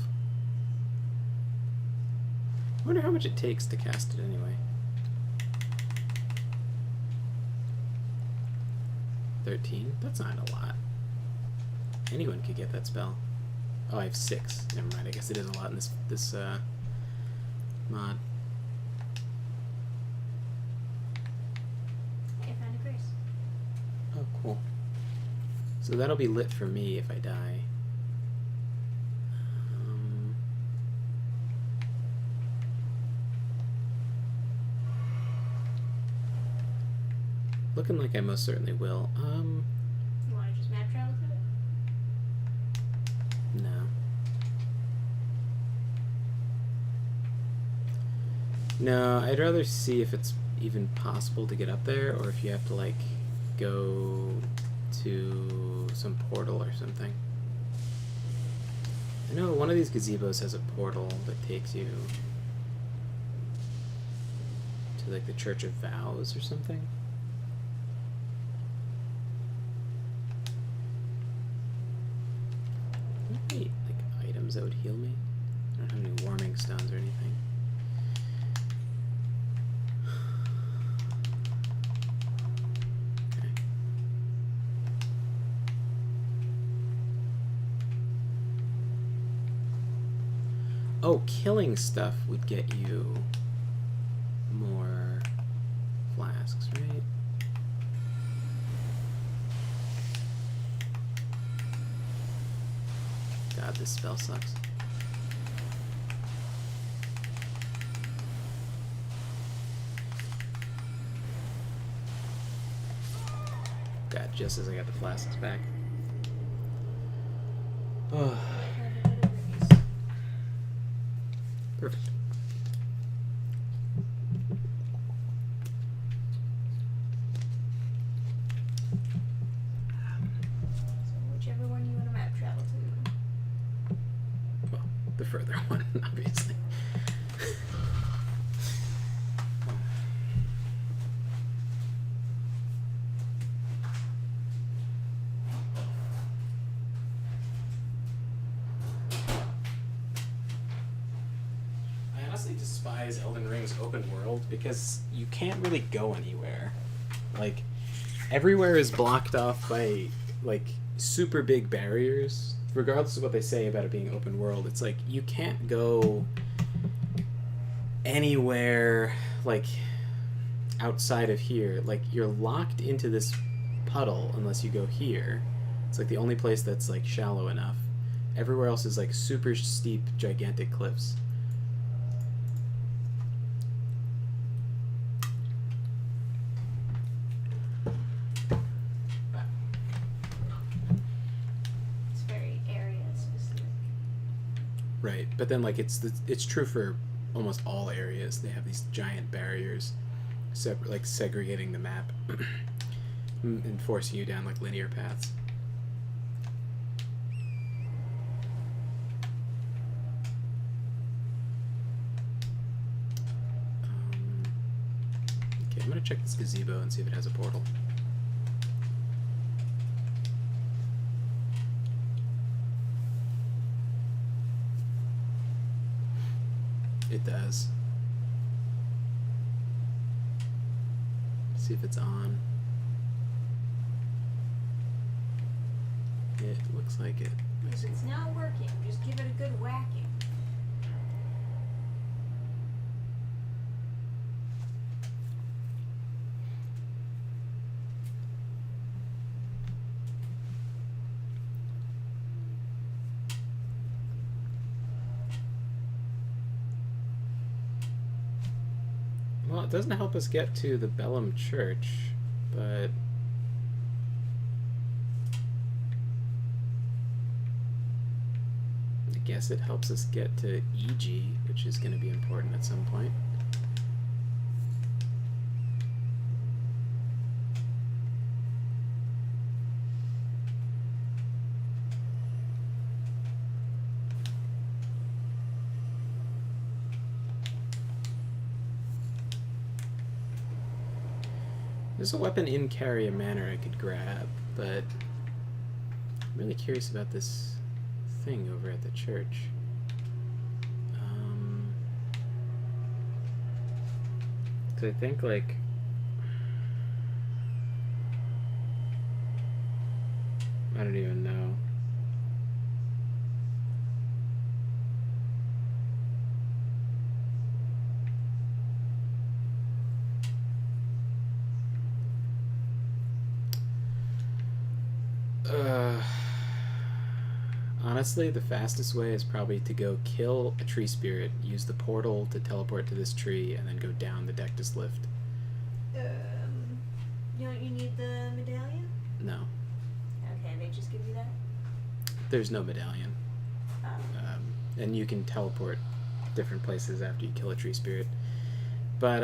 I wonder how much it takes to cast it anyway. 13? That's not a lot. Anyone could get that spell. Oh, I have 6. Never mind, I guess it is a lot in this mod. I found a grace. Oh, cool. So that'll be lit for me if I die. Looking like I most certainly will. You want to just map travel to it? No. No, I'd rather see if it's even possible to get up there, or if you have to, like, go to some portal or something. I know one of these gazebos has a portal that takes you to, like, the Church of Vows or something. Any, like, items that would heal me? I don't have any warming stones or anything. Okay. Oh, killing stuff would get you more flasks, right? God, this spell sucks. God, just as I got the flasks back. Oh, perfect. So whichever one you want to map travel to. Well, the further one, obviously. I honestly despise Elden Ring's open world because you can't really go anywhere. Like, everywhere is blocked off by, like, super big barriers. Regardless of what they say about it being open world, it's like you can't go anywhere, like, outside of here. Like, you're locked into this puddle unless you go here. It's like the only place that's, like, shallow enough. Everywhere else is, like, super steep, gigantic cliffs. It's very area specific. Right, but then, like, it's true for almost all areas. They have these giant barriers, like, segregating the map and forcing you down, like, linear paths. Okay, I'm gonna check this gazebo and see if it has a portal. It does. See if it's on. It looks like it. If it's not working, just give it a good whacking. Well, it doesn't help us get to the Bellum Church, but I guess it helps us get to EG, which is going to be important at some point. There's a weapon in Carrier Manor I could grab, but I'm really curious about this thing over at the church. Cause I think, like, I don't even know. Honestly, the fastest way is probably to go kill a tree spirit, use the portal to teleport to this tree, and then go down the Dectus lift. You know what you there's no medallion. And you can teleport different places after you kill a tree spirit. But,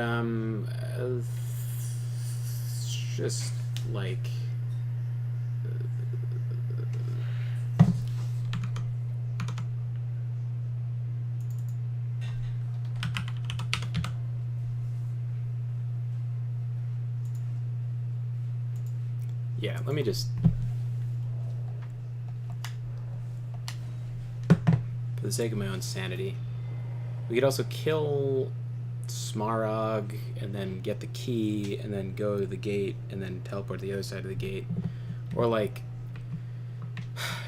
just like. Yeah, let me just. For the sake of my own sanity. We could also kill Smaragd and then get the key and then go to the gate and then teleport to the other side of the gate. Or like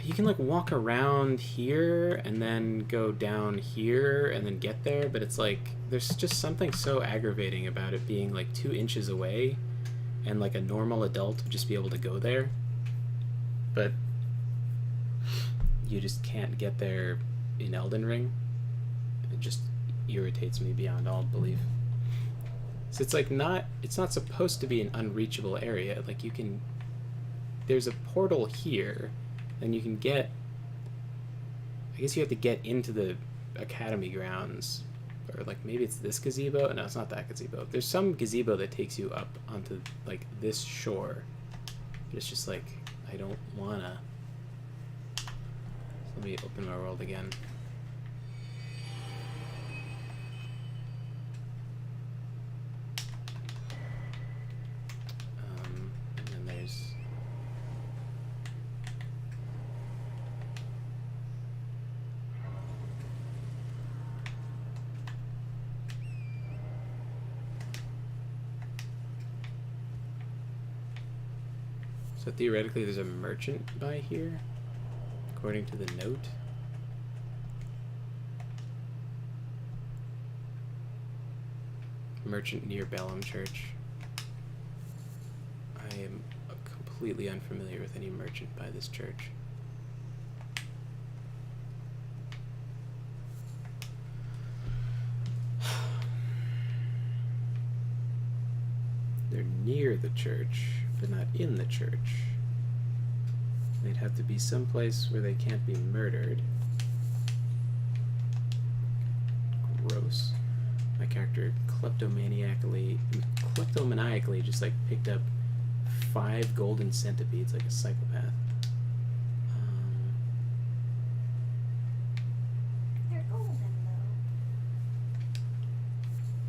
you can like walk around here and then go down here and then get there, but it's like there's just something so aggravating about it being like 2 inches away and like a normal adult would just be able to go there. But you just can't get there in Elden Ring. It just irritates me beyond all belief. So it's like it's not supposed to be an unreachable area. Like you can, there's a portal here, and you can get, I guess you have to get into the academy grounds, or like maybe it's this gazebo. No, it's not that gazebo. There's some gazebo that takes you up onto like this shore. But it's just like, I don't wanna. So let me open my world again. So theoretically there's a merchant by here, according to the note. Merchant near Bellum Church. I am completely unfamiliar with any merchant by this church. They're near the church, but not in the church. They'd have to be someplace where they can't be murdered. Gross. My character kleptomaniacally just like picked up 5 golden centipedes like a psychopath. They're golden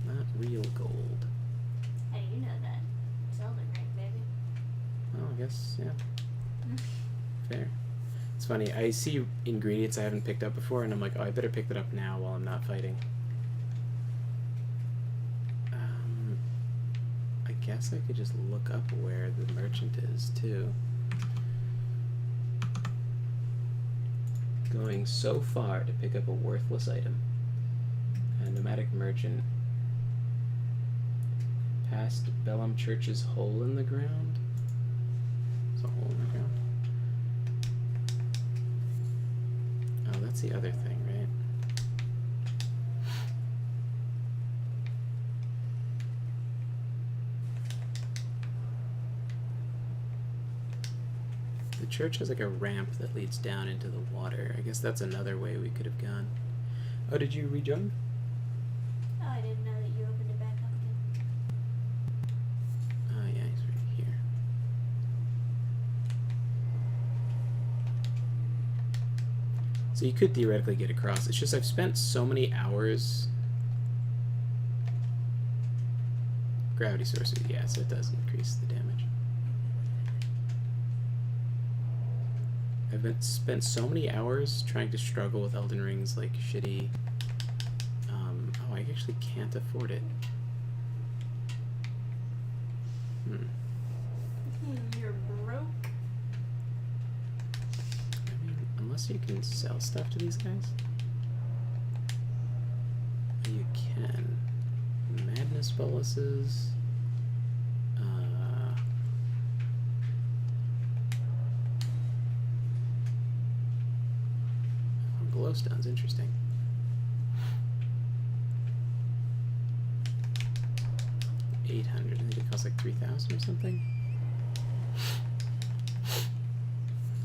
though. Not real gold. Hey, you know that. It's Elden Ring, baby. Oh, I guess, yeah. Fair. It's funny, I see ingredients I haven't picked up before, and I'm like, oh, I better pick that up now while I'm not fighting. I guess I could just look up where the merchant is, too. Going so far to pick up a worthless item. A nomadic merchant. Past Bellum Church's hole in the ground. There's a hole in the ground. Oh, that's the other thing, right? The church has like a ramp that leads down into the water. I guess that's another way we could have gone. Oh, did you rejoin? Oh, I didn't know that you opened it back up again. Oh, yeah, he's right here. So you could theoretically get across. It's just I've spent so many hours. Gravity sources, yeah, so it does increase the damage. I've spent so many hours trying to struggle with Elden Ring's like shitty. Oh, I actually can't afford it. You're broke. I mean, unless you can sell stuff to these guys. You can. Madness boluses. Glowstone's interesting. 800. I think it costs like 3,000 or something.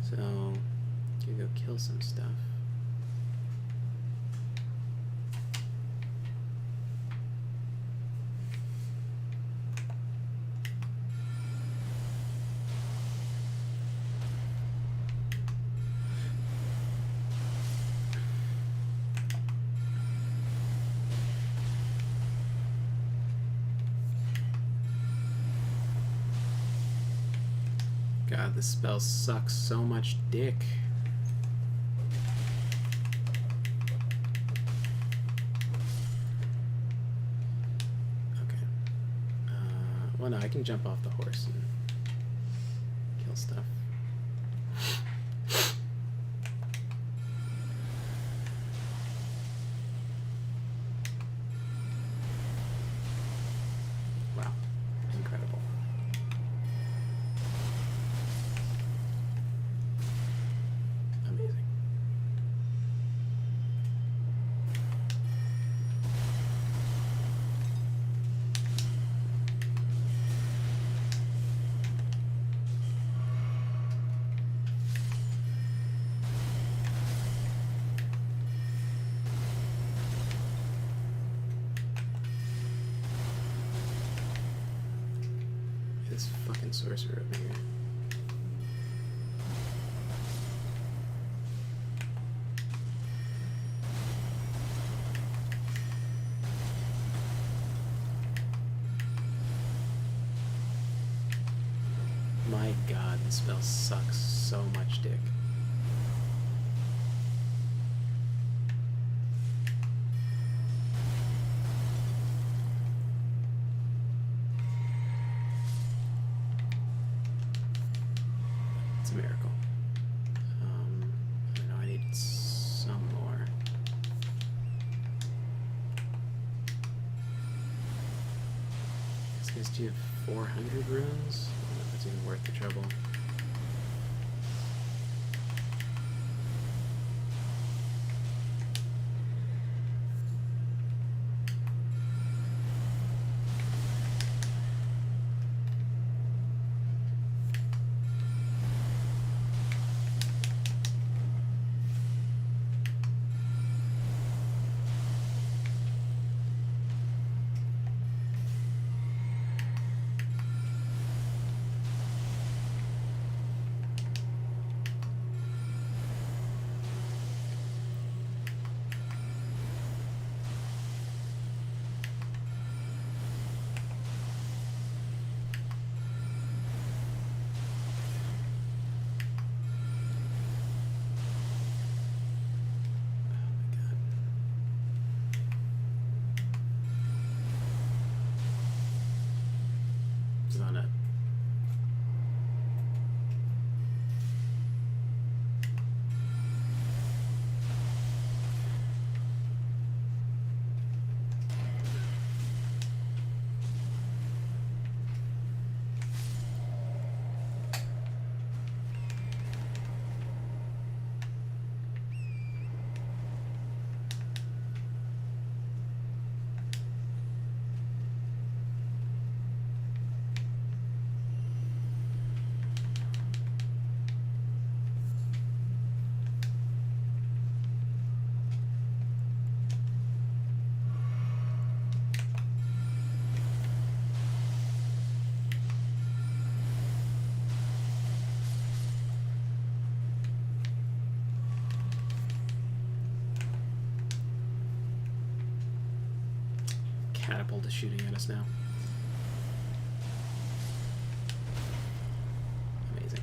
So, you go kill kill some stuff. God, this spell sucks so much dick. Okay. Well, no, I can jump off the horse and kill stuff. Wow. Incredible. Amazing. This fucking sorcerer over here. My god, this spell sucks so much dick. It's a miracle. I know I need some more. These guys do have 400 runes? I don't know if it's even worth the trouble. On it. Catapult is shooting at us now. Amazing.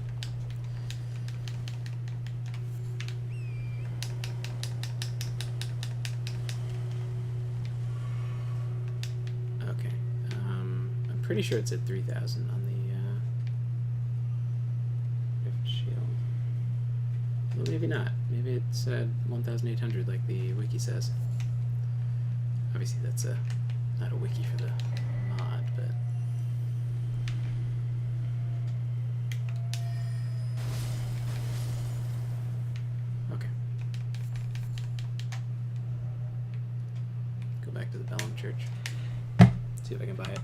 Okay. I'm pretty sure it's at 3,000 on the Rift Shield. Well, maybe not. Maybe it's at 1,800 like the wiki says. Obviously that's not a wiki for the mod, but okay. Go back to the Bellum Church. See if I can buy it.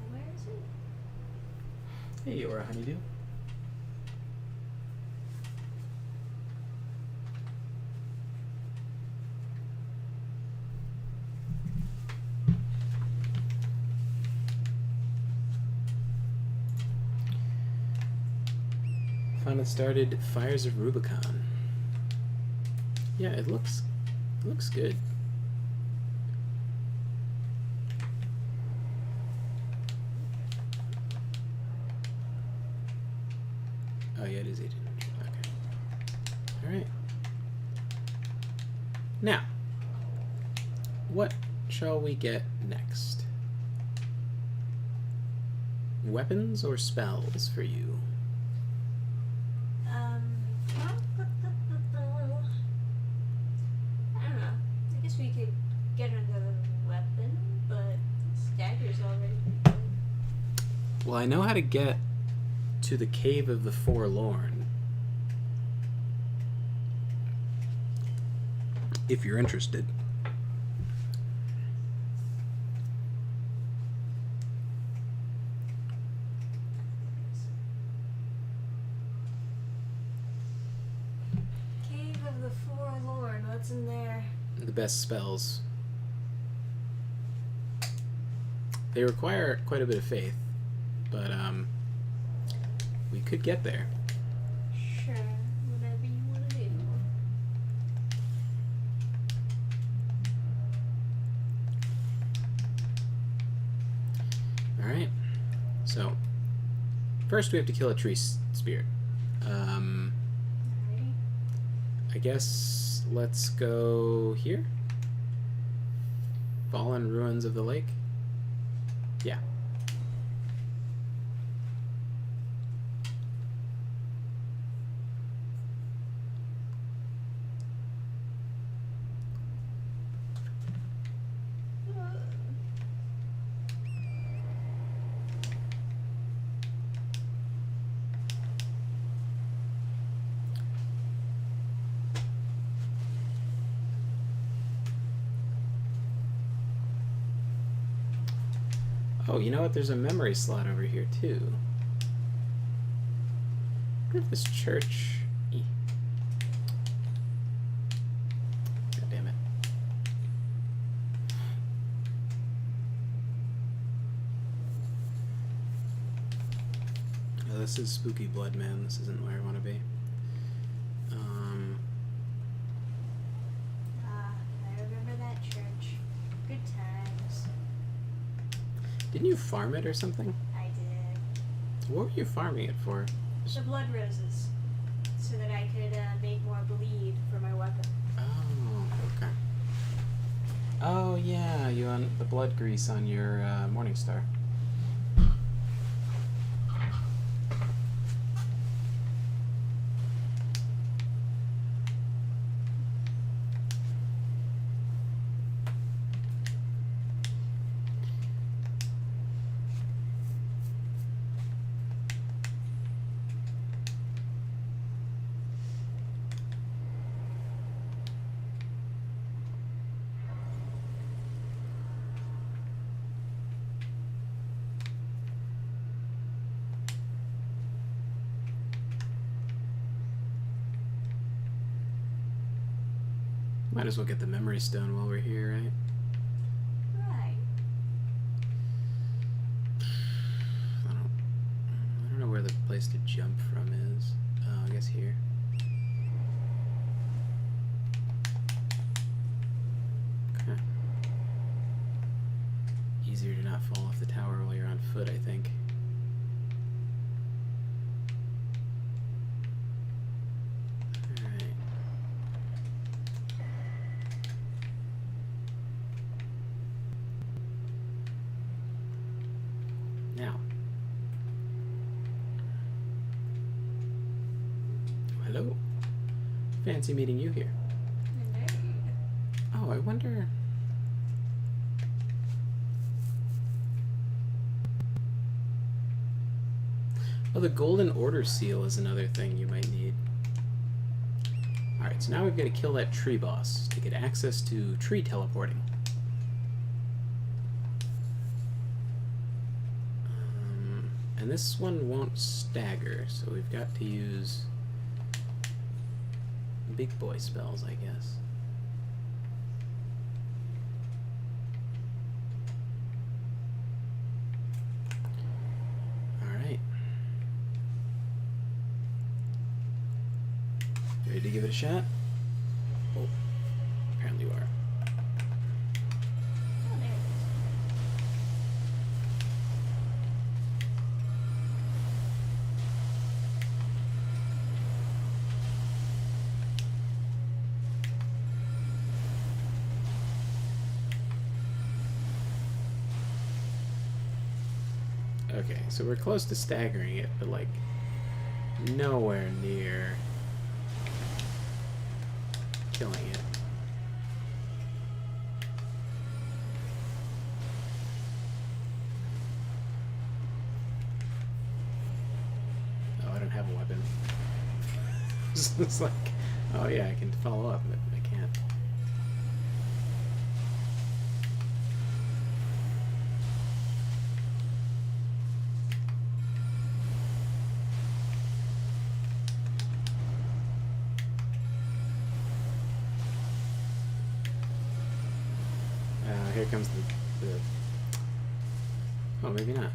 Where is it? Hey, you're a honeydew. Finally started Fires of Rubicon. Yeah, it looks good. Oh yeah, it is 1800. Okay. All right. Now, what shall we get next? Weapons or spells for you? I don't know. I guess we could get another weapon, but stagger's already pretty good. Well, I know how to get to the Cave of the Forlorn. If you're interested. Cave of the Forlorn, what's in there? The best spells. They require quite a bit of faith, but we could get there. Sure, whatever you want to do. Alright. So, first we have to kill a tree spirit. Alrighty. I guess let's go here. Fallen Ruins of the Lake. Yeah. Oh, you know what? There's a memory slot over here, too. I wonder if this church... God damn it. Oh, this is spooky blood, man. This isn't where I want to be. I remember that church. Good times. Didn't you farm it or something? I did. What were you farming it for? The blood roses. So that I could make more bleed for my weapon. Oh, okay. Oh, yeah, you want the blood grease on your Morningstar. Might as well get the memory stone while we're here, right? Right. I don't know where the place to jump from is. Oh, I guess here. Okay. Easier to not fall off the tower while you're on foot, I think. Alright. Now. Hello. Fancy meeting you here. Oh, I wonder... Oh, the Golden Order Seal is another thing you might need. Alright, so now we've got to kill that tree boss to get access to tree teleporting. And this one won't stagger, so we've got to use big boy spells, I guess. Alright. Ready to give it a shot? Oh, apparently you are. Oh, there it Okay, so we're close to staggering it, but like nowhere near killing it. Oh, I don't have a weapon. It's like, oh yeah, I can follow up, but I can't. Here comes the... Oh, maybe not.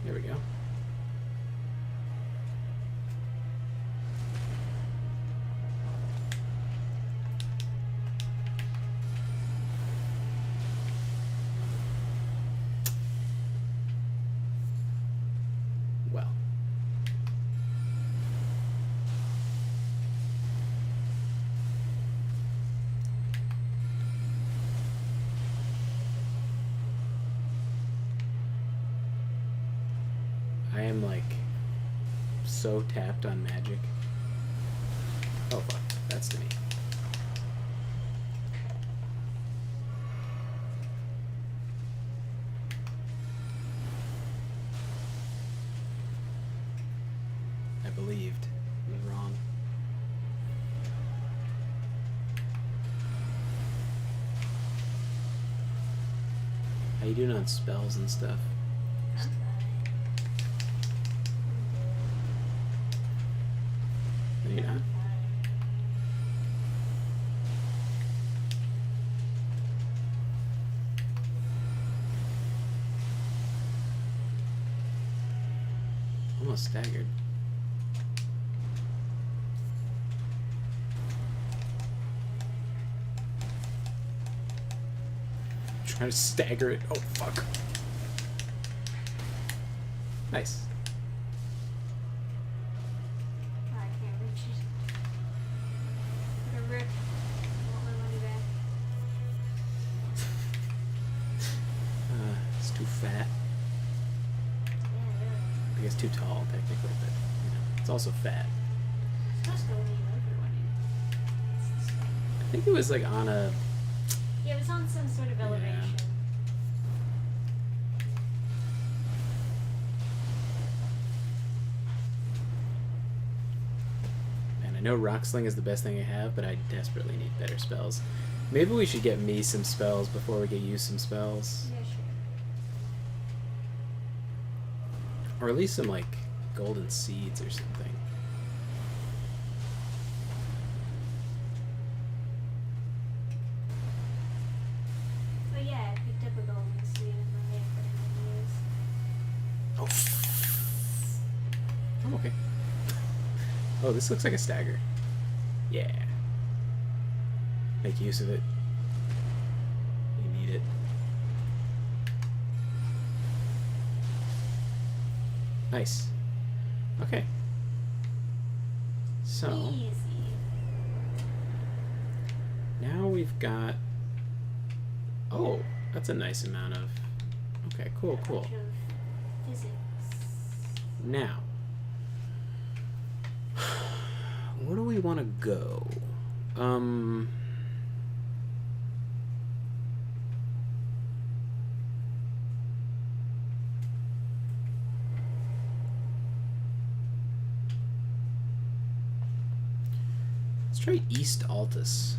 There we go. Well. I am like so tapped on magic. Oh fuck, that's to me. I believed. I was wrong. How you doing on spells and stuff? is. I'm fine. No, you're not. Almost staggered. Trying to stagger it. Oh fuck. Nice. I can't reach it. What a rip. I want my money back. It's too fat. Yeah, really. I guess too tall, technically, but you know, it's also fat. It's supposed to only over one inch. It's the same. I think it was like on a. Yeah, it was on some sort of elevation. Man, I know Rock Sling is the best thing I have, but I desperately need better spells. Maybe we should get me some spells before we get you some spells. Yeah, sure. Or at least some, like, golden seeds or something. But yeah, I picked up a golden seed in my hand for him to use. Oh. I'm okay. Oh, this looks like a stagger. Yeah. Make use of it. You need it. Nice. Okay. So, Easy. now we've got... Oh, that's a nice amount of... Okay, cool, cool. Bunch of physics. Now, where do we want to go? Let's try East Altus.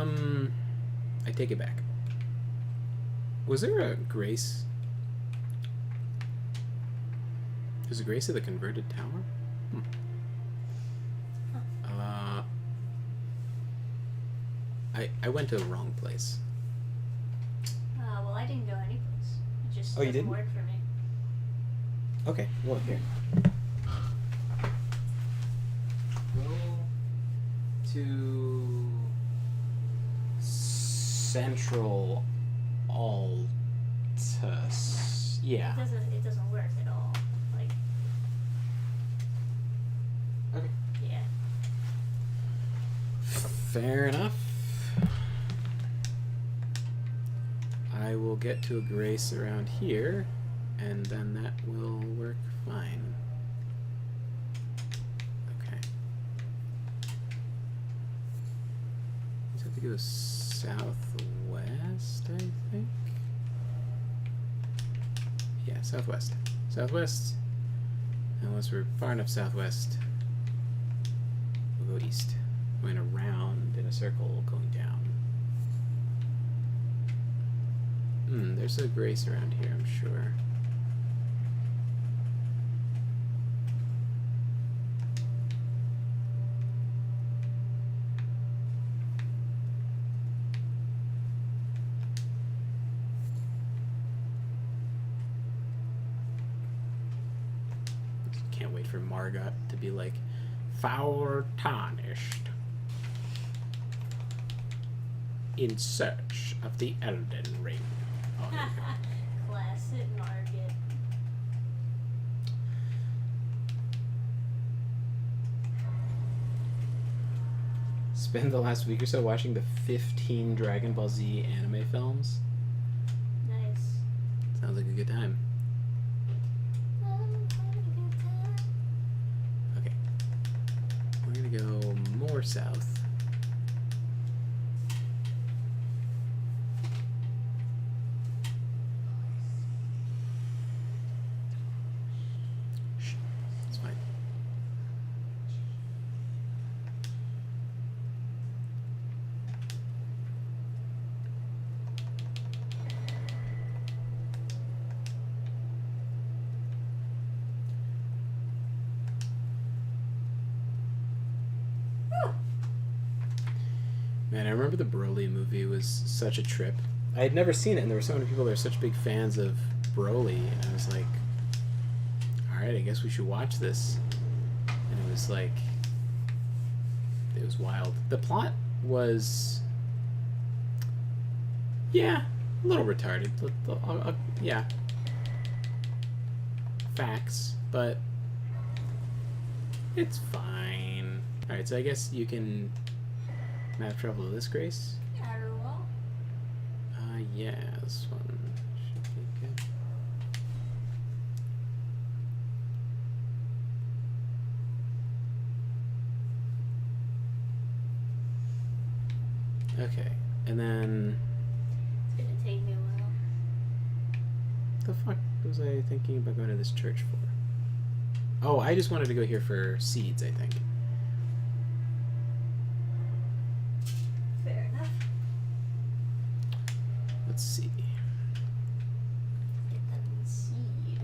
I take it back. Was there a Grace? There's a Grace of the Converted Tower? I went to the wrong place. Well, I didn't go any place. It just Oh, you doesn't didn't? work for me. Okay, well, here. Go to Central Altus. Yeah. It doesn't work at all. Like, Okay. yeah. Fair enough. I will get to a Grace around here, and then that will work fine. Okay. Just have to go southwest, I think. Yeah, southwest. Southwest. And once we're far enough southwest, we'll go east. Going around in a circle, going down. There's a Grace around here, I'm sure. Can't wait for Margot to be like, foul tarnished. In search of the Elden Ring. Oh, there we go. Classic Market. Spend the last week or so watching the 15 Dragon Ball Z anime films. Nice. Sounds like a good time. Okay. We're gonna go more south. Shh, it's fine. Man, I remember the Broly movie was such a trip. I had never seen it, and there were so many people that were such big fans of Broly, and I was like, alright, I guess we should watch this. And it was like, it was wild. The plot was, yeah, a little retarded. Yeah. Facts, but it's fine. Alright, so I guess you can map travel to this Grace? Arrow. Yeah, this one should be good. Okay, and then It's gonna take me a while. the fuck was I thinking about going to this church for? Oh, I just wanted to go here for seeds, I think. Fair enough. Let's see. Get them seed.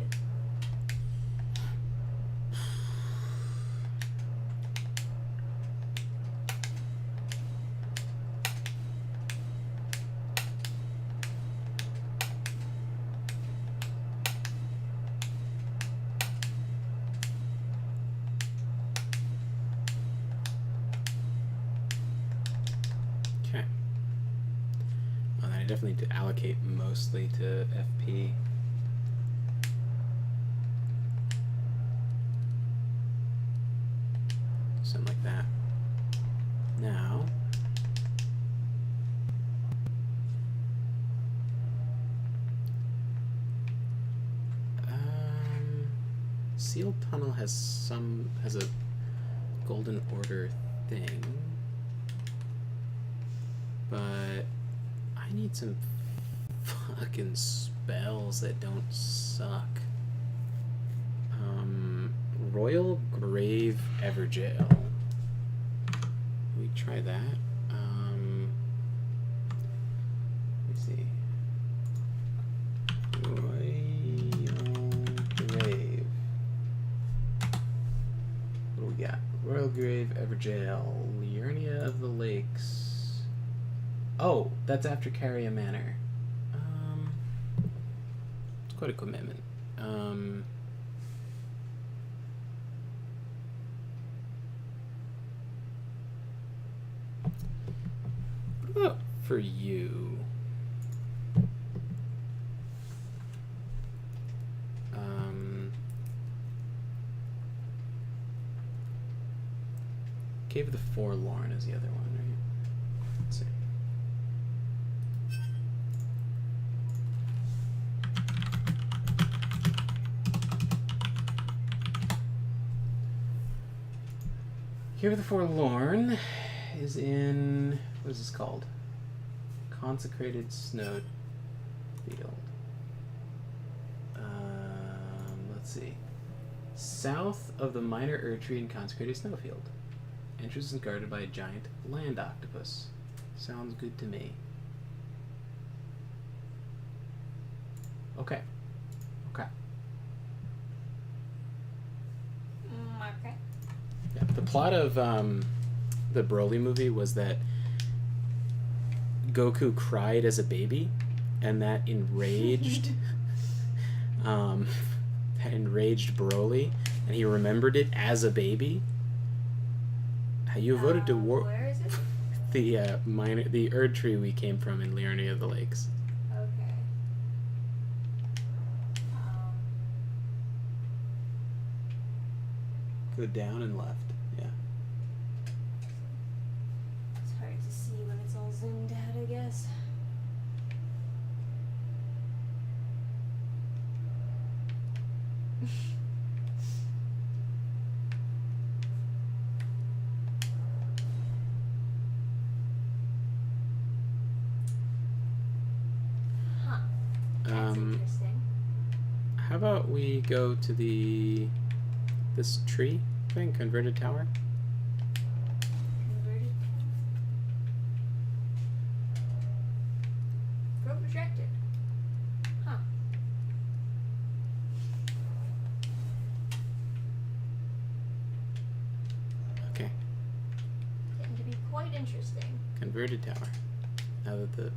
Okay. Well, then I definitely need to allocate mostly to FP. Something like that. Now, Sealed Tunnel has a Golden Order thing, but I need some fucking spells that don't suck. Royal Grave Everjail. We try that. Seagrave, Everjail, Liurnia of the Lakes. Oh, that's after Carria Manor. It's quite a commitment. What about for you? Cave of the Forlorn is the other one, right? Let's see. Cave of the Forlorn is in, what is this called? Consecrated Snow Field. Let's see. South of the minor Erdtree and Consecrated Snowfield. Entrance is guarded by a giant land octopus. Sounds good to me. Okay. Okay. Okay. Yeah. The plot of the Broly movie was that Goku cried as a baby, and that enraged Broly, and he remembered it as a baby. You voted to war. Where is it? The Erdtree we came from in Liurnia of the Lakes. Okay. Go down and left. Yeah. It's hard to see when it's all zoomed out, I guess. Interesting. How about we go to this tree thing, converted tower? Converted. Probe rejected. Huh. Okay. Getting to be quite interesting. Converted tower. Now that the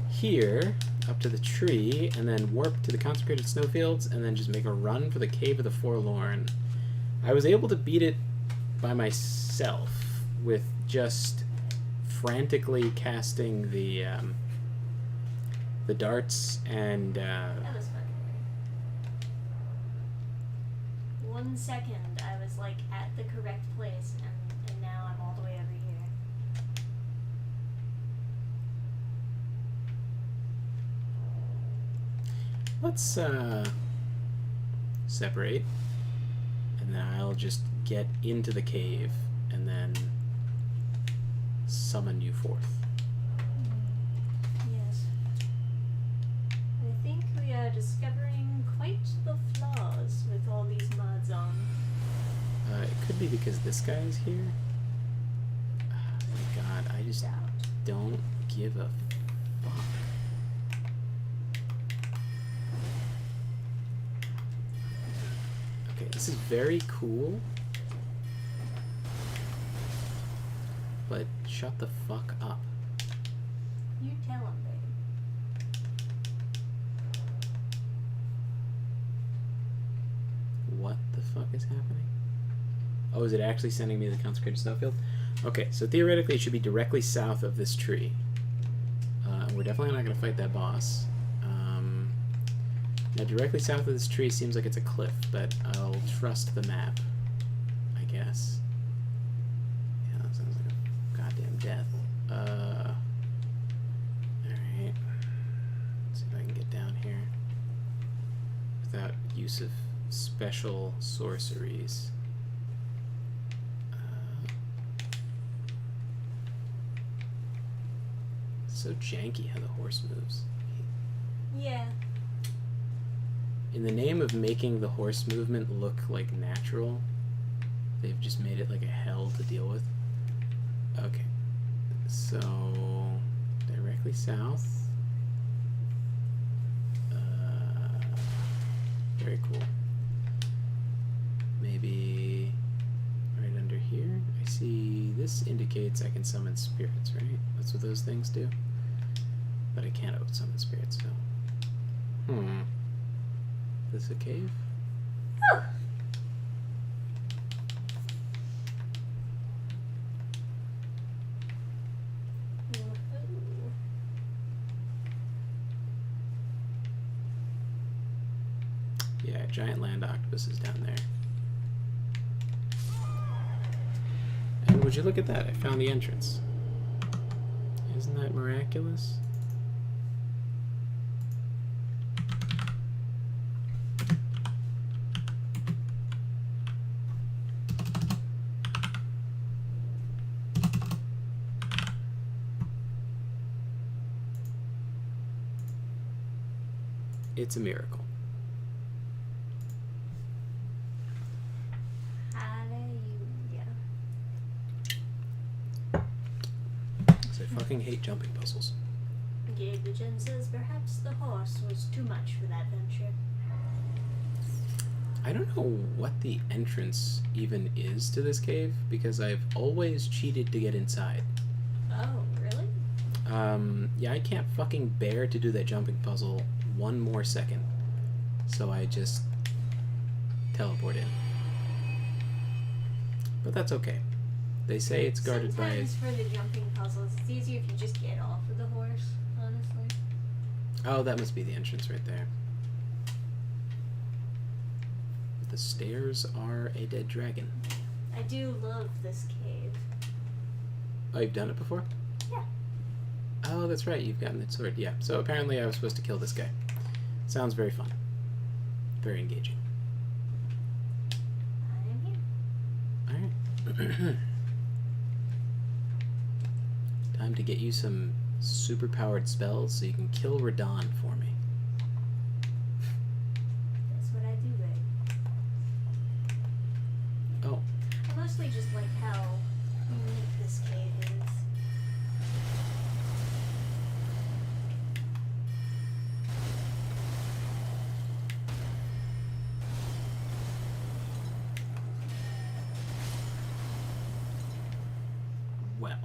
here up to the tree and then warp to the consecrated snowfields and then just make a run for the Cave of the Forlorn. I was able to beat it by myself with just frantically casting the darts and That was fucking weird. 1 second I was like at the correct place and now I'm all the way over here. let's separate, and then I'll just get into the cave and then summon you forth. Yes. I think we are discovering quite the flaws with all these mods on. It could be because this guy is here. Oh my god, I just don't give a fuck. Okay, this is very cool. But shut the fuck up. You tell him, babe. What the fuck is happening? Oh, is it actually sending me to the consecrated snowfield? Okay, so theoretically it should be directly south of this tree. We're definitely not going to fight that boss. Now, directly south of this tree seems like it's a cliff, but I'll trust the map, I guess. Yeah, that sounds like a goddamn death. Alright. Let's see if I can get down here without use of special sorceries. So janky how the horse moves. Yeah. In the name of making the horse movement look like natural, they've just made it like a hell to deal with. Okay, so directly south. Very cool. Maybe right under here. I see this indicates I can summon spirits, right? That's what those things do. But I can't summon spirits, so. Is this a cave? Oh. Yeah, giant land octopus is down there. And would you look at that? I found the entrance. Isn't that miraculous? It's a miracle. Hallelujah. Because I fucking hate jumping puzzles. Gabriel says perhaps the horse was too much for that venture. I don't know what the entrance even is to this cave, because I've always cheated to get inside. Oh, really? Yeah, I can't fucking bear to do that jumping puzzle one more second. So I just teleport in. But that's okay. They say it's guarded Sometimes for the jumping puzzles, it's easier if you just get off of the horse, honestly. Oh, that must be the entrance right there. The stairs are a dead dragon. I do love this cave. Oh, you've done it before? Yeah. Oh, that's right. You've gotten the sword. Yeah. So apparently I was supposed to kill this guy. Sounds very fun. Very engaging. I am here. Alright. Time to get you some super powered spells so you can kill Radon for me. That's what I do, babe. Oh. I mostly just like how unique this cave is. Well.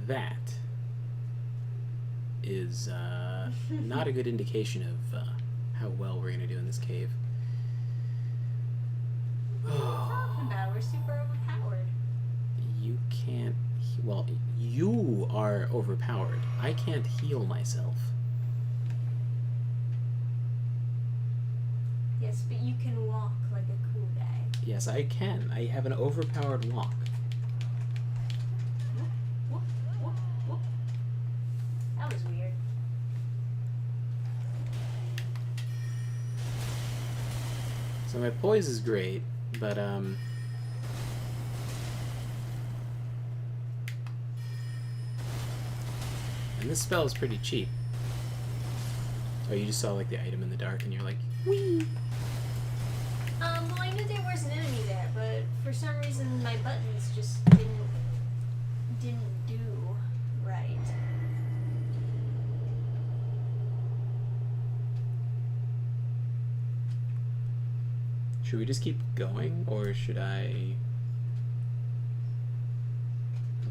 That is not a good indication of how well we're going to do in this cave. What are you talking about? We're super overpowered. You can't... Well, you are overpowered. I can't heal myself. Yes, but you can walk like a cool guy. Yes, I can. I have an overpowered walk. Whoop, whoop, whoop. That was weird. So my poise is great, but and this spell is pretty cheap. Oh, you just saw like the item in the dark and you're like, whee! Well, I knew there was an enemy there, but for some reason my buttons just didn't do right. Should we just keep going, or should I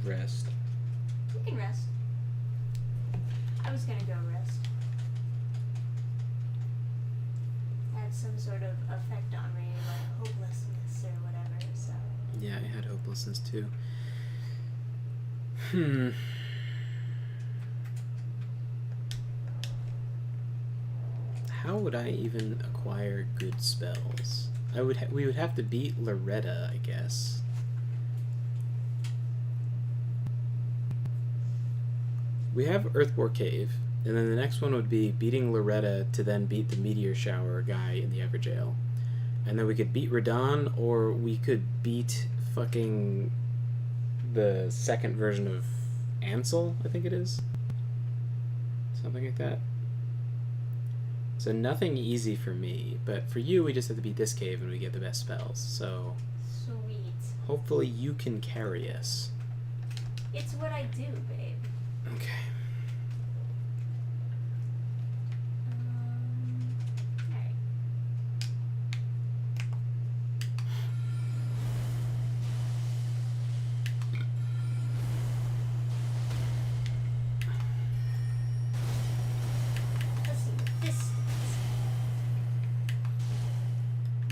rest? You can rest. I was gonna go rest. Had some sort of effect on me, like hopelessness or whatever, so. Yeah, I had hopelessness too. How would I even acquire good spells? We would have to beat Loretta, I guess. We have Earthbore Cave, and then the next one would be beating Loretta to then beat the Meteor Shower guy in the Everjail. And then we could beat Radon, or we could beat fucking the second version of Ansel, I think it is. Something like that. So nothing easy for me, but for you we just have to beat this cave and we get the best spells. So Sweet. hopefully you can carry us. It's what I do, babe. Okay. Alright. Let's see what this is.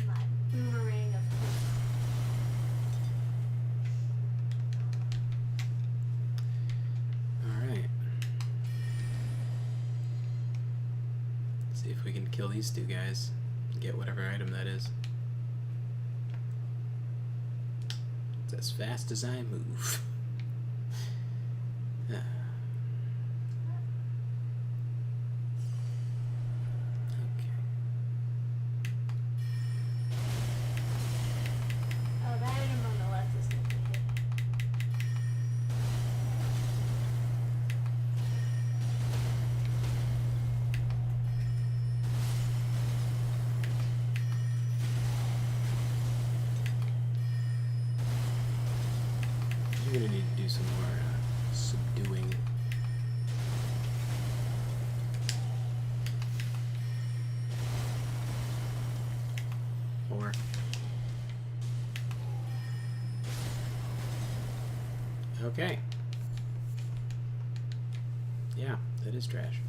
My boomerang of hope. Alright. See if we can kill these two guys and get whatever item that is. It's as fast as I move. Ah. Okay. Oh, that item on the left is not good. You're gonna need to do some more subduing. Or okay. Yeah, that is trash.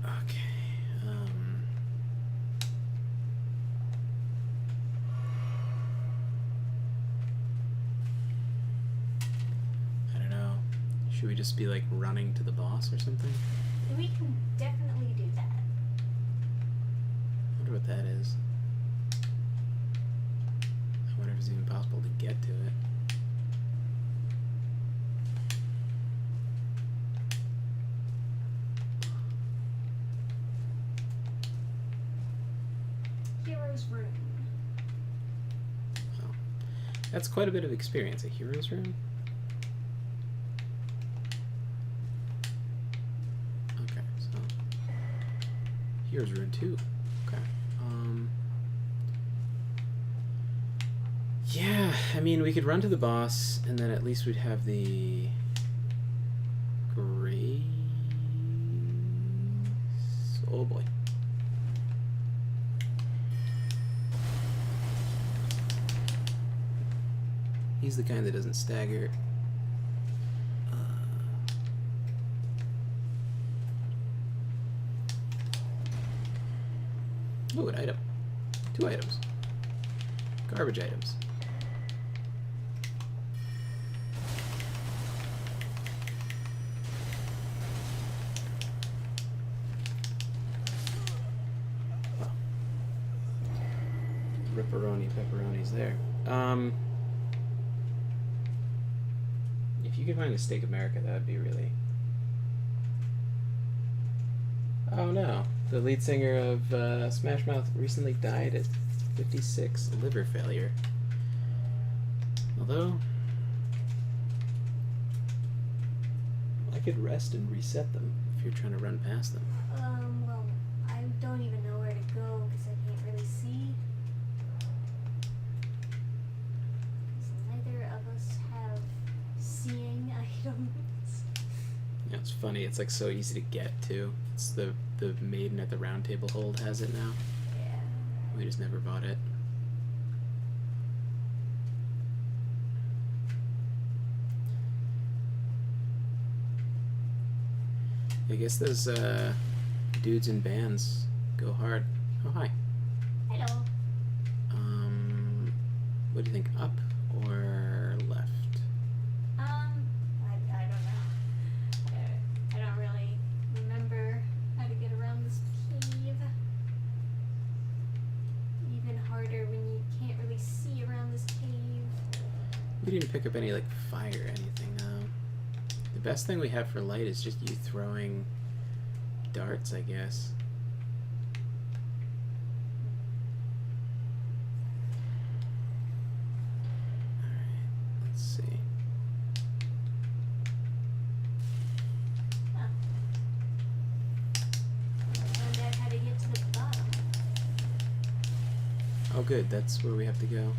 Okay. I don't know. Should we just be like running to the boss or something? We can definitely do that. I wonder what that is. I wonder if it's even possible to get to it. Hero's Room. Oh. That's quite a bit of experience. A hero's room? Okay, so hero's room 2. Okay. Yeah, I mean, we could run to the boss, and then at least we'd have the grace. Oh boy. He's the kind that doesn't stagger. Oh, an item. 2 items. Garbage items. Wow. Ripperoni pepperonis there. If you could find a Steak America, that would be really... Oh no. The lead singer of Smash Mouth recently died at 56, liver failure. Although, I could rest and reset them if you're trying to run past them. Well, I don't even know where to go because I can't really see. Because neither of us have seeing items. Yeah, it's funny. It's like so easy to get to. It's the maiden at the round table hold has it now. Yeah. We just never bought it. I guess those dudes in bands go hard. Oh hi. Hello. What do you think? Up or left? I don't know. I don't really remember how to get around this cave. Even harder when you can't really see around this cave. We didn't pick up any like fire or anything though. The best thing we have for light is just you throwing darts, I guess. Alright, let's see. Huh. Oh, good. That's where we have to go.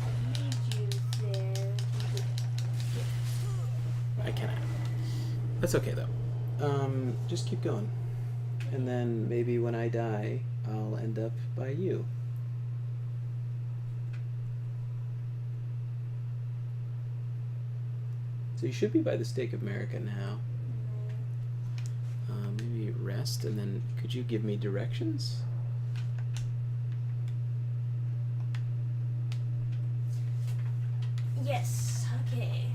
I need you there. I cannot. That's okay, though. Just keep going. And then maybe when I die, I'll end up by you. So you should be by the Stake of America now. Maybe rest, and then could you give me directions? Yes, okay.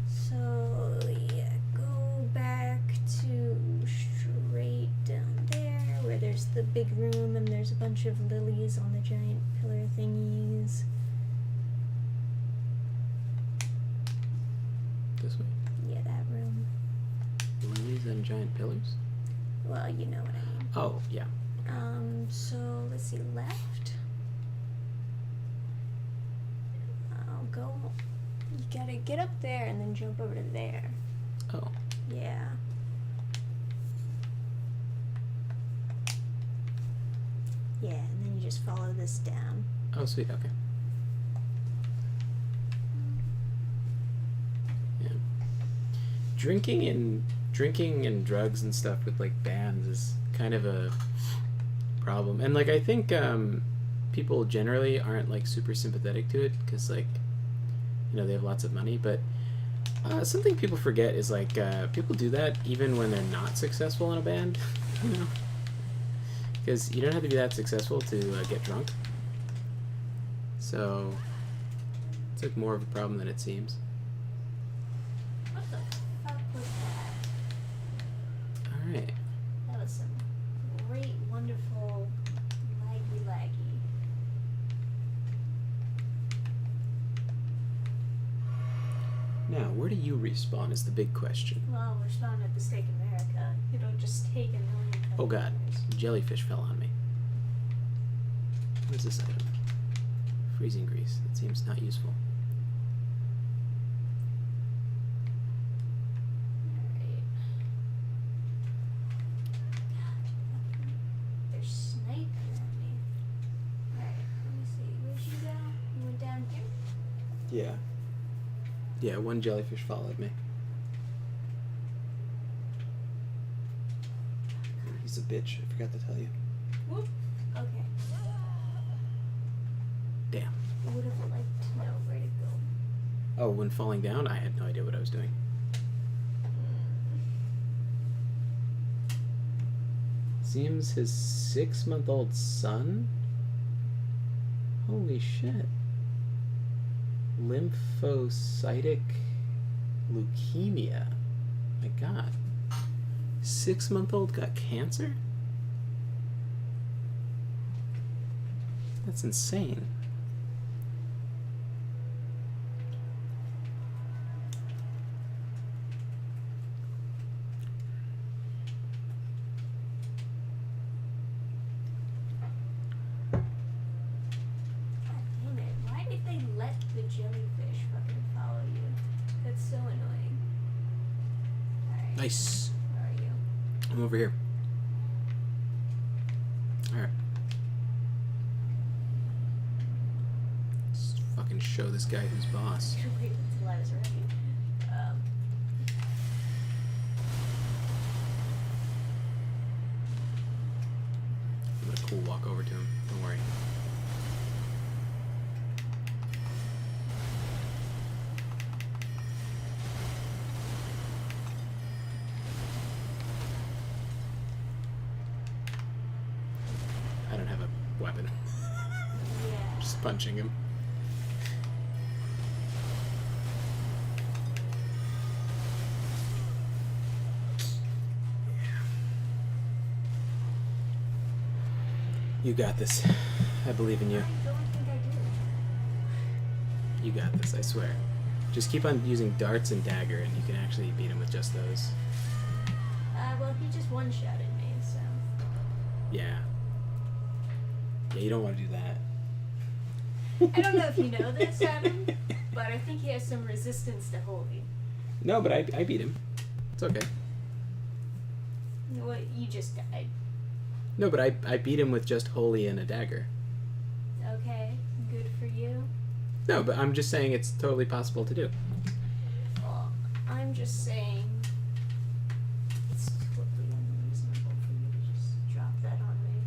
So, yeah, go back to straight down there where there's the big room and there's a bunch of lilies on the giant pillar thingies. This way? Yeah, that room. Lilies and giant pillars? Well, you know what I mean. Oh, yeah. So let's see, left. I'll go. You gotta get up there and then jump over to there. Oh. Yeah. Yeah, and then you just follow this down. Oh, sweet. Okay. Yeah. Drinking and drugs and stuff with like bands is kind of a problem, and like I think people generally aren't like super sympathetic to it because like they have lots of money, but something people forget is like people do that even when they're not successful in a band, because you don't have to be that successful to get drunk. So it's like more of a problem than it seems. What the fuck was that? All right. That was some great, wonderful, laggy. Now, where do you respawn is the big question. Well, we're spawning at the Stake of America. It'll just take a million. Oh god, jellyfish fell on me. What is this item? Freezing grease. That seems not useful. Alright. God, they're sniping at me. Alright, let me see. Where'd you go? You went down here? Yeah. Yeah, one jellyfish followed me. He's a bitch. I forgot to tell you. Whoop. Okay. Damn. I would have liked to know where to go. Oh, when falling down, I had no idea what I was doing. Seems his 6-month-old son? Holy shit. Lymphocytic leukemia. My god. 6-month-old got cancer? That's insane. Jellyfish fucking follow you. That's so annoying. Alright. Nice. Where are you? I'm over here. Alright. Let's fucking show this guy who's boss. Wait until I was ready. I'm gonna cool walk over to him. Don't worry. I don't have a weapon. Yeah. Just punching him. You got this. I believe in you. I don't think I do. You got this, I swear. Just keep on using darts and dagger and you can actually beat him with just those. Well, he just one-shotted me, so... Yeah. Yeah, you don't want to do that. I don't know if you know this, Adam, but I think he has some resistance to holy. No, but I beat him. It's okay. just died. No, but I beat him with just holy and a dagger. Okay, good for you. No, but I'm just saying it's totally possible to do. Well, I'm just saying it's totally unreasonable for you to just drop that on me.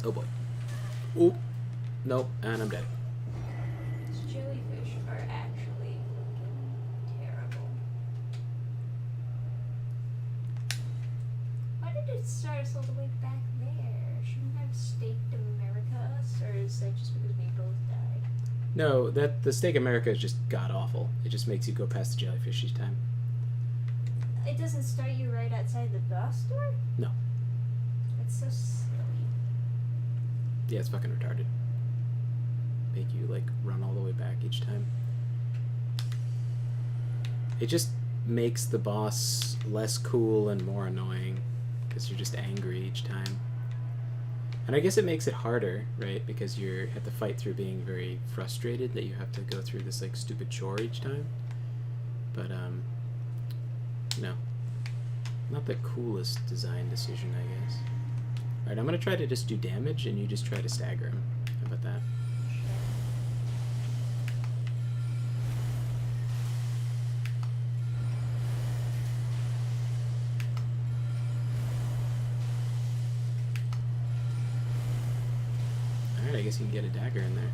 Oh boy. Oop. Nope, and I'm dead. These jellyfish are actually looking terrible. Why did it start us all the way back there? Shouldn't I have staked America? Or is that just because we both died? No, the Steak America is just god awful. It just makes you go past the jellyfish each time. It doesn't start you right outside the boss door? No. That's so silly. Yeah, it's fucking retarded. Make you like run all the way back each time. It just makes the boss less cool and more annoying because you're just angry each time. And I guess it makes it harder, right? Because you have to fight through being very frustrated that you have to go through this like stupid chore each time. But no, not the coolest design decision, I guess. All right, I'm gonna try to just do damage, and you just try to stagger him. How about that? Alright, I guess you can get a dagger in there.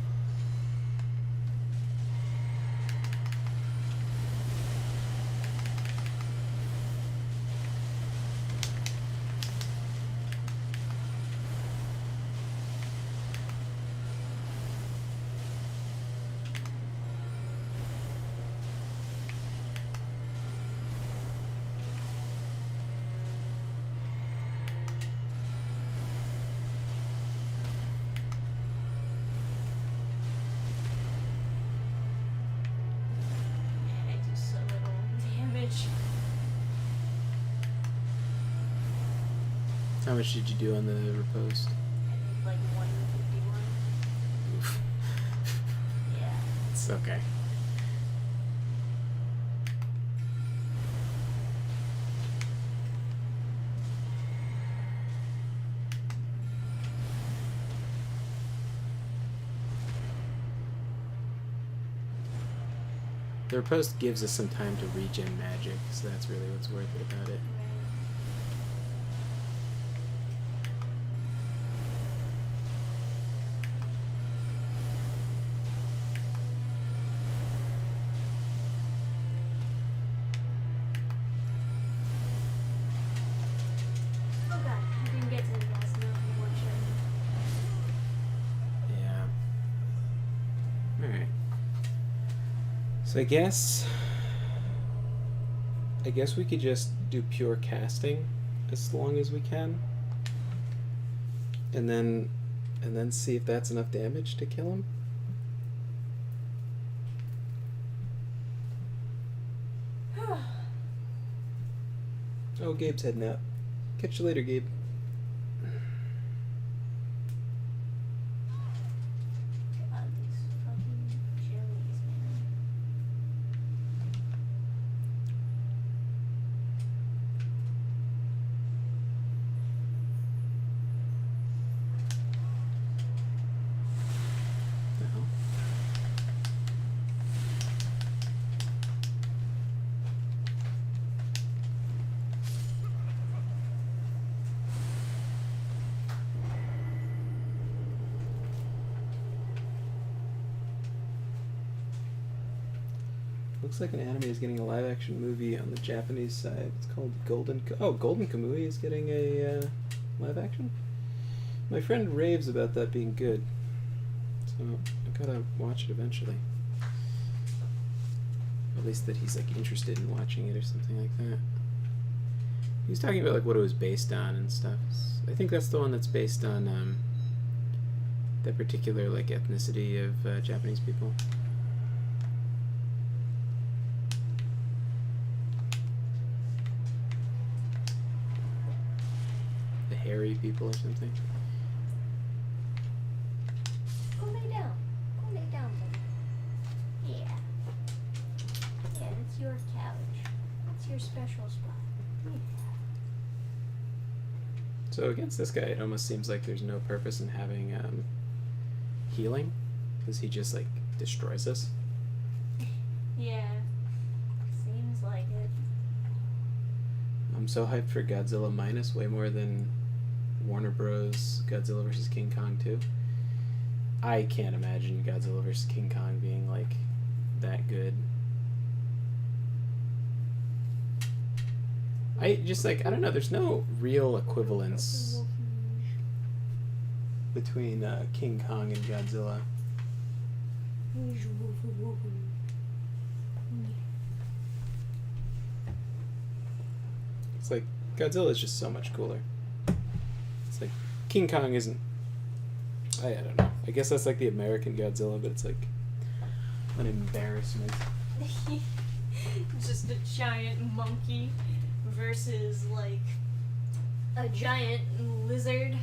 Man, I do so little damage. How much did you do on the riposte? I did like 151. Oof. Yeah. It's okay. The riposte gives us some time to regen magic, so that's really what's worth it about it. Oh god, I didn't get to the boss now, unfortunately. Yeah. Alright. So I guess we could just do pure casting as long as we can. And then see if that's enough damage to kill him. Oh, Gabe's heading out. Catch you later, Gabe. God, these fucking jellies, man. The hell? Looks like an anime is getting a live-action movie on the Japanese side. It's called Golden Kamuy is getting a live-action? My friend raves about that being good. So I gotta watch it eventually. At least that he's like interested in watching it or something like that. He's talking about like what it was based on and stuff. I think that's the one that's based on that particular like ethnicity of Japanese people. hairy people or something. Go lay down. Go lay down, buddy. Yeah. Yeah, that's your couch. That's your special spot. Yeah. So against this guy, it almost seems like there's no purpose in having healing, because he just like destroys us. Yeah. Seems like it. I'm so hyped for Godzilla Minus, way more than Warner Bros. Godzilla vs. King Kong 2. I can't imagine Godzilla vs. King Kong being like that good. I don't know, there's no real equivalence between King Kong and Godzilla. It's like Godzilla is just so much cooler. It's like King Kong isn't. I don't know. I guess that's like the American Godzilla, but it's like an embarrassment. Just a giant monkey versus like a giant lizard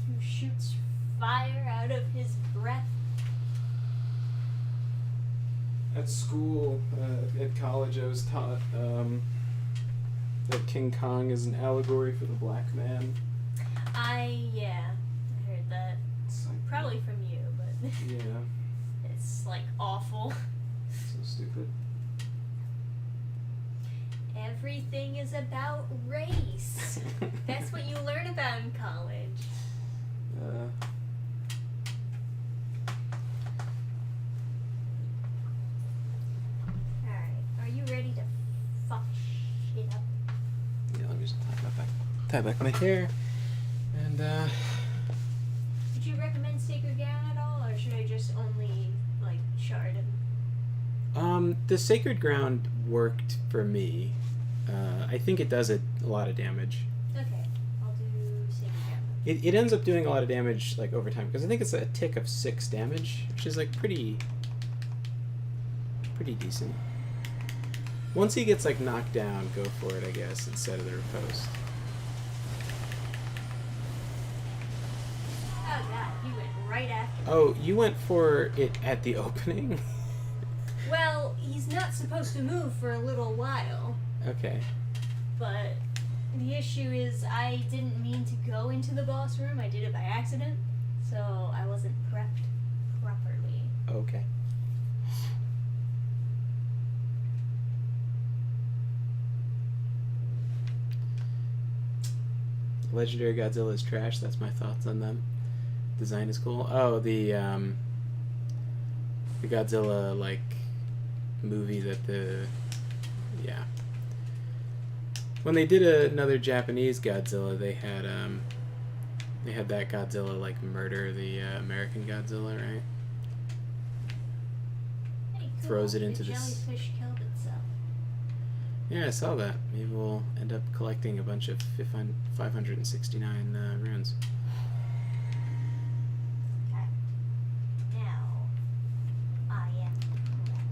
who shoots fire out of his breath. At school, at college, I was taught that King Kong is an allegory for the black man. I heard that. It's like, Probably from you, but yeah, it's like awful. so stupid. Everything is about race. That's what you learn about in college. Alright, are you ready to fuck shit up? Yeah, let me just tie back my hair, and Would you recommend Sacred Gown at all, or should I just only, like, shard him? the Sacred Ground worked for me. I think it does a lot of damage. Okay, I'll do Sacred Gown. It ends up doing a lot of damage like over time, because I think it's a tick of 6 damage, which is like pretty decent. Once he gets like knocked down, go for it, I guess, instead of the riposte. Oh god, you went right after me. Oh, you went for it at the opening? Well, he's not supposed to move for a little while. Okay. But the issue is I didn't mean to go into the boss room. I did it by accident. So I wasn't prepped properly. Okay. Legendary Godzilla is trash. That's my thoughts on them. Design is cool. Oh, the Godzilla like movie that yeah. When they did another Japanese Godzilla, they had that Godzilla like murder the American Godzilla, right? Hey, cool. Throws it into the this. jellyfish killed itself. Yeah, I saw that. Maybe we'll end up collecting a bunch of 569 runes. Okay. Now, I am correct.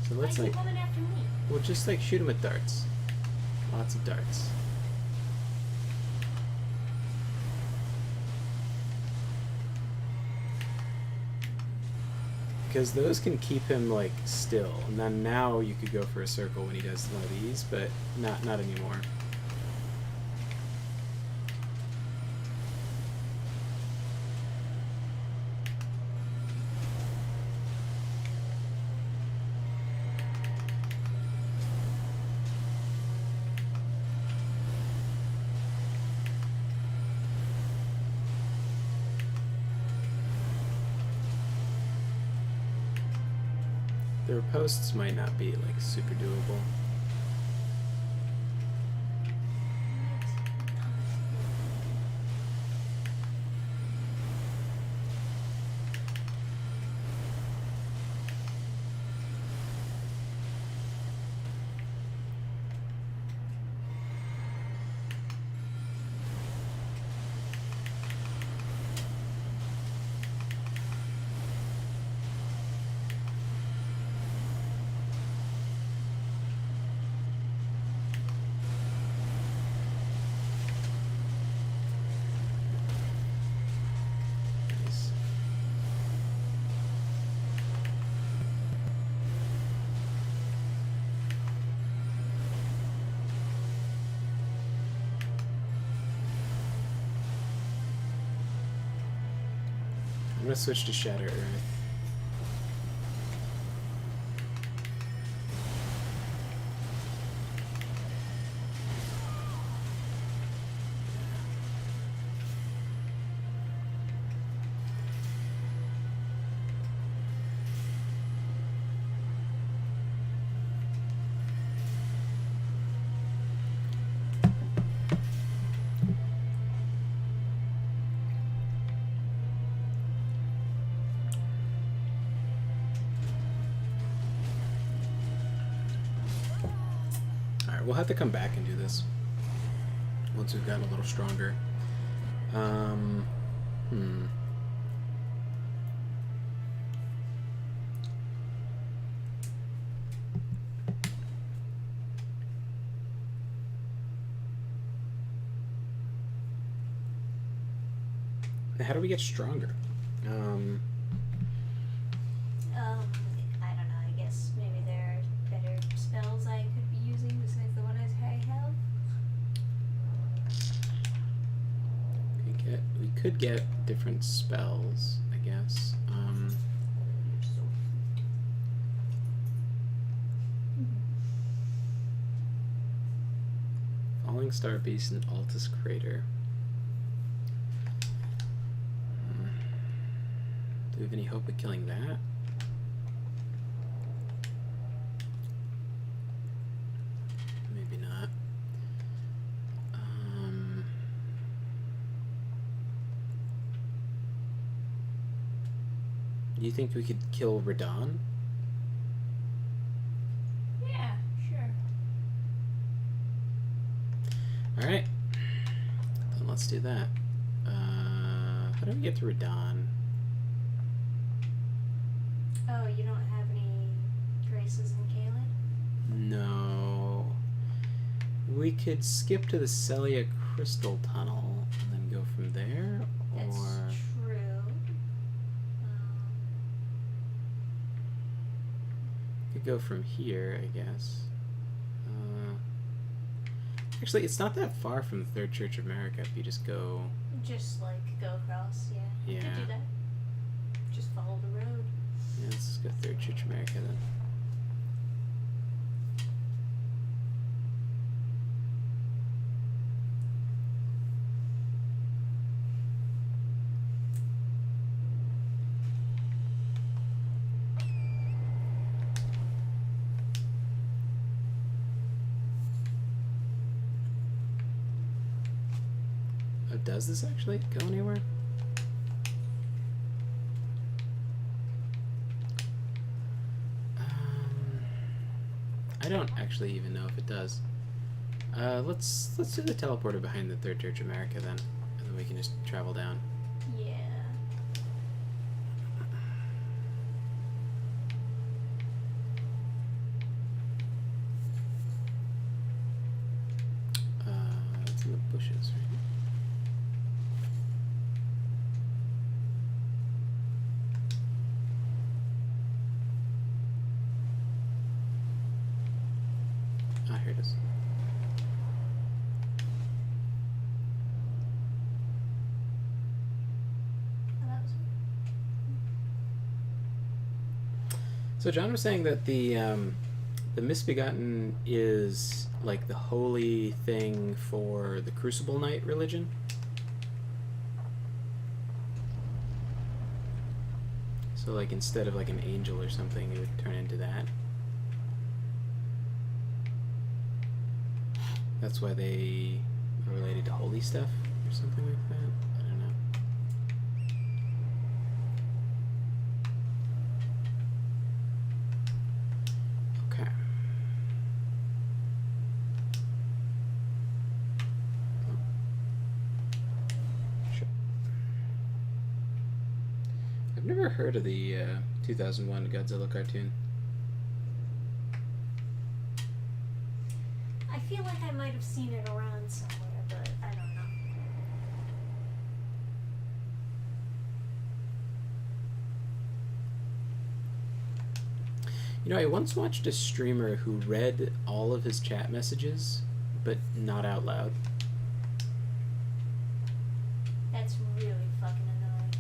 So Why let's are you like, coming after me? we'll just like shoot him with darts. Lots of darts. Because those can keep him like still, and then now you could go for a circle when he does one of these, but not anymore. The riposts might not be like super doable. gonna switch to Shatter Earth. We'll have to come back and do this once we've gotten a little stronger. How do we get stronger? I don't know. I guess maybe there are better spells I could be using besides the one I have. We could get different spells, I guess. Falling Star Beast and Altus Crater. Do we have any hope of killing that? Maybe not. Do you think we could kill Radon? Yeah, sure. Alright. Then let's do that. How do we get to Radon? Oh, you don't have any graces in Caelid? No. We could skip to the Celia Crystal Tunnel and then go from there, That's or true. could go from here, I guess. Actually, it's not that far from the Third Church of America if you just go. Just like go across, yeah. You could Yeah. do that. Just follow the road. Yeah, let's just go Third Church of America then. Oh, does this actually go anywhere? I don't actually even know if it does. Let's do the teleporter behind the Third Church of America then, and then we can just travel down. Yeah. It's in the bushes, right? Ah, here it is. Oh, that was So John was saying that the Misbegotten is like the holy thing for the Crucible Knight religion. So like instead of like an angel or something, it would turn into that. That's why they are related to holy stuff or something like that. I don't know. Okay. Oh. Sure. I've never heard of the 2001 Godzilla cartoon. I feel like I might have seen it around somewhere, but I don't know. You know, I once watched a streamer who read all of his chat messages, but not out loud. That's really fucking annoying.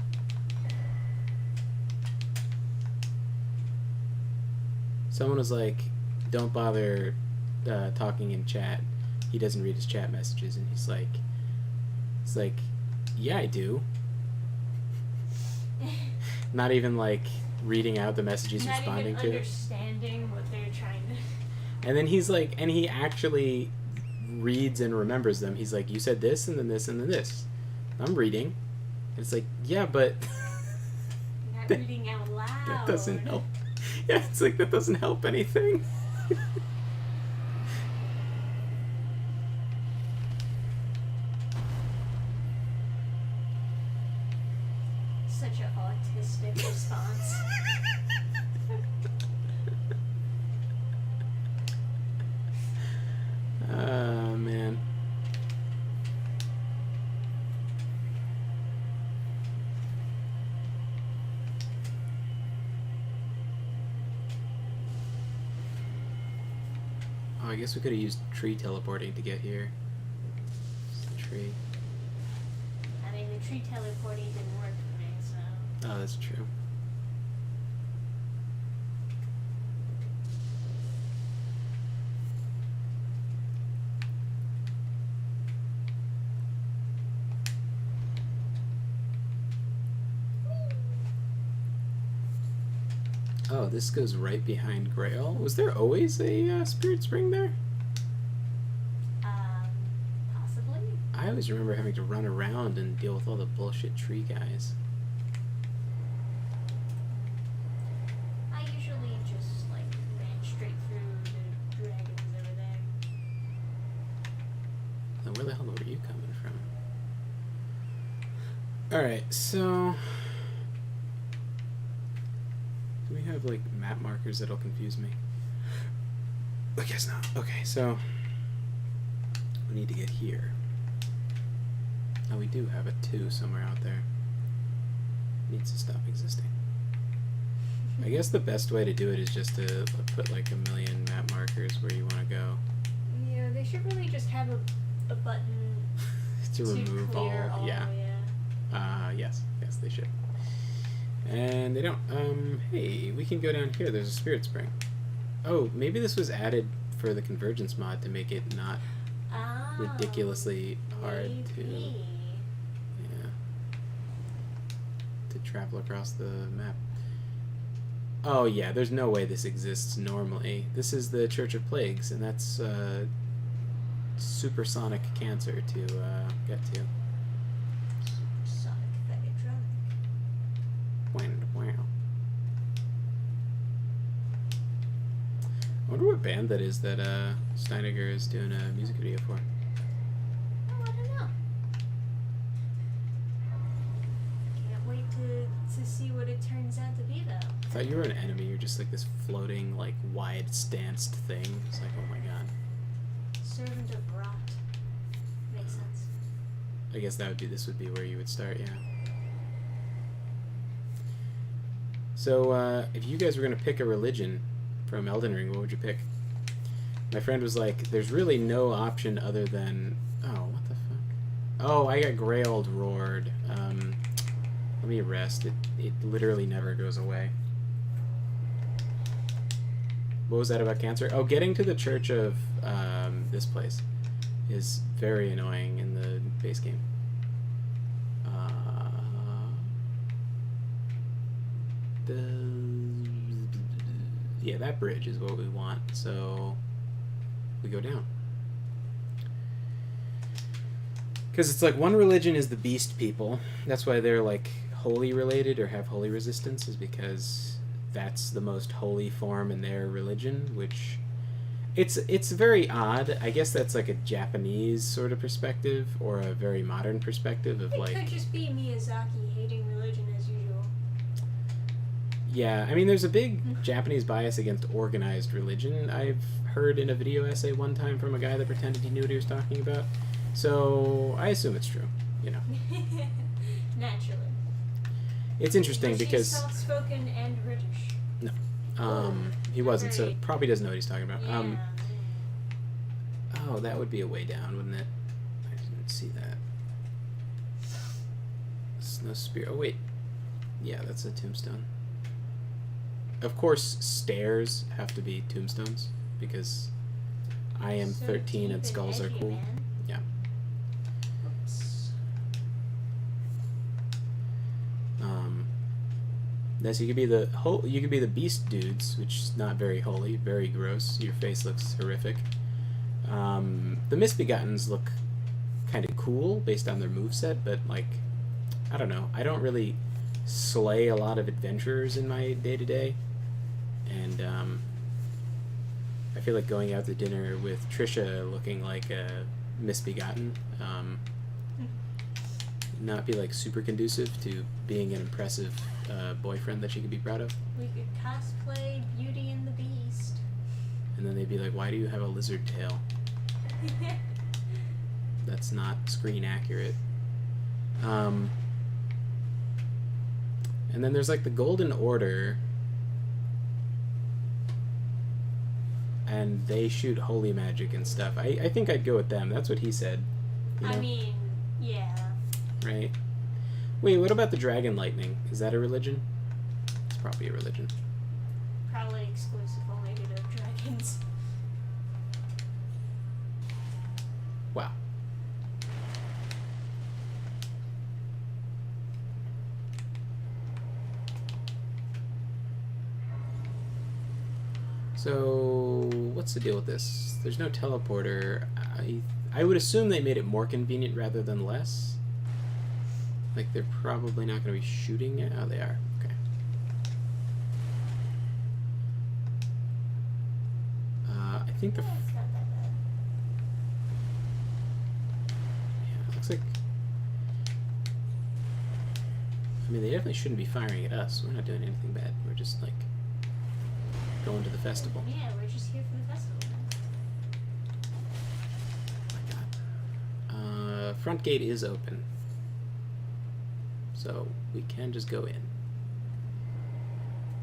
Someone was like, "Don't bother talking in chat. He doesn't read his chat messages," and he's like, "Yeah, I do." Not even like reading out the message he's responding Not to. even understanding what they're trying to. And then he's like, and he actually reads and remembers them. He's like, "You said this, and then this, and then this." I'm reading. And it's like, yeah, but Not reading out loud. that doesn't help. Yeah, it's like that doesn't help anything. Such an autistic response. Oh, man. Oh, I guess we could have used tree teleporting to get here. Tree. I mean, the tree teleporting didn't work for me, so. Oh, that's true. Oh, this goes right behind Grail. Was there always a spirit spring there? Possibly. I always remember having to run around and deal with all the bullshit tree guys. I usually just, like, ran straight through the dragons over there. Now, where the hell were you coming from? Alright, so... do we have, like, map markers that'll confuse me? I guess not. Okay, so... we need to get here. Oh, we do have a 2 somewhere out there. Needs to stop existing. I guess the best way to do it is just to put, like, a million map markers where you want to go. Yeah, they should really just have a button to remove clear all... yeah. Yes, they should. And they don't, hey, we can go down here. There's a spirit spring. Oh, maybe this was added for the Convergence mod to make it not ridiculously hard to, yeah, to travel across the map. Oh, yeah, there's no way this exists normally. This is the Church of Plagues, and that's, supersonic cancer to, get to. Wow. I wonder what band that is that Steiniger is doing a music video for. Oh, I don't know. Can't wait to see what it turns out to be, though. I thought you were an enemy. You're just like this floating, like, wide-stanced thing. It's like, oh my god. Servant of Rot. Makes sense. I guess this would be where you would start, yeah. So, if you guys were going to pick a religion from Elden Ring, what would you pick? My friend was like, there's really no option other than... oh, what the fuck? Oh, I got Grailed roared. Let me rest. It literally never goes away. What was that about cancer? Oh, getting to the church of this place is very annoying in the base game. Yeah, that bridge is what we want, so we go down. Because it's like one religion is the beast people. That's why they're like holy related or have holy resistance, is because that's the most holy form in their religion, which it's very odd. I guess that's like a Japanese sort of perspective or a very modern perspective of like... It could just be Miyazaki hating religion as usual. Yeah, I mean, there's a big Japanese bias against organized religion. I've heard in a video essay one time from a guy that pretended he knew what he was talking about. So I assume it's true, you know. Naturally. It's interesting Was because... he's soft-spoken and British. No. He wasn't, so probably doesn't know what he's talking about. Yeah. Oh, that would be a way down, wouldn't it? I didn't see that. Snow Spear. Oh, wait. Yeah, that's a tombstone. of course, stairs have to be tombstones because I am So 13 and deep skulls are edgy, cool. man. Yeah. Oops. Yes, you could be you could be the beast dudes, which is not very holy, very gross. Your face looks horrific. The misbegottens look kind of cool based on their moveset, but like, I don't know. I don't really slay a lot of adventurers in my day to day, and I feel like going out to dinner with Trisha looking like a misbegotten. Not be like super conducive to being an impressive boyfriend that she could be proud of. We could cosplay Beauty and the Beast. And then they'd be like, "Why do you have a lizard tail? That's not screen accurate." And then there's like the Golden Order, and they shoot holy magic and stuff. I think I'd go with them. That's what he said. You know? I mean, yeah. Right. Wait, what about the Dragon Lightning? Is that a religion? It's probably a religion. Probably exclusive only to dragons. Wow. So, what's the deal with this? There's no teleporter. I would assume they made it more convenient rather than less. Like, they're probably not going to be shooting it. Oh, they are. Okay. I think the... Yeah, it's not that bad. Yeah, it looks like... I mean, they definitely shouldn't be firing at us. We're not doing anything bad. We're just, like, going to the festival. Yeah, we're just here for the festival. Oh my god. Front gate is open. So we can just go in.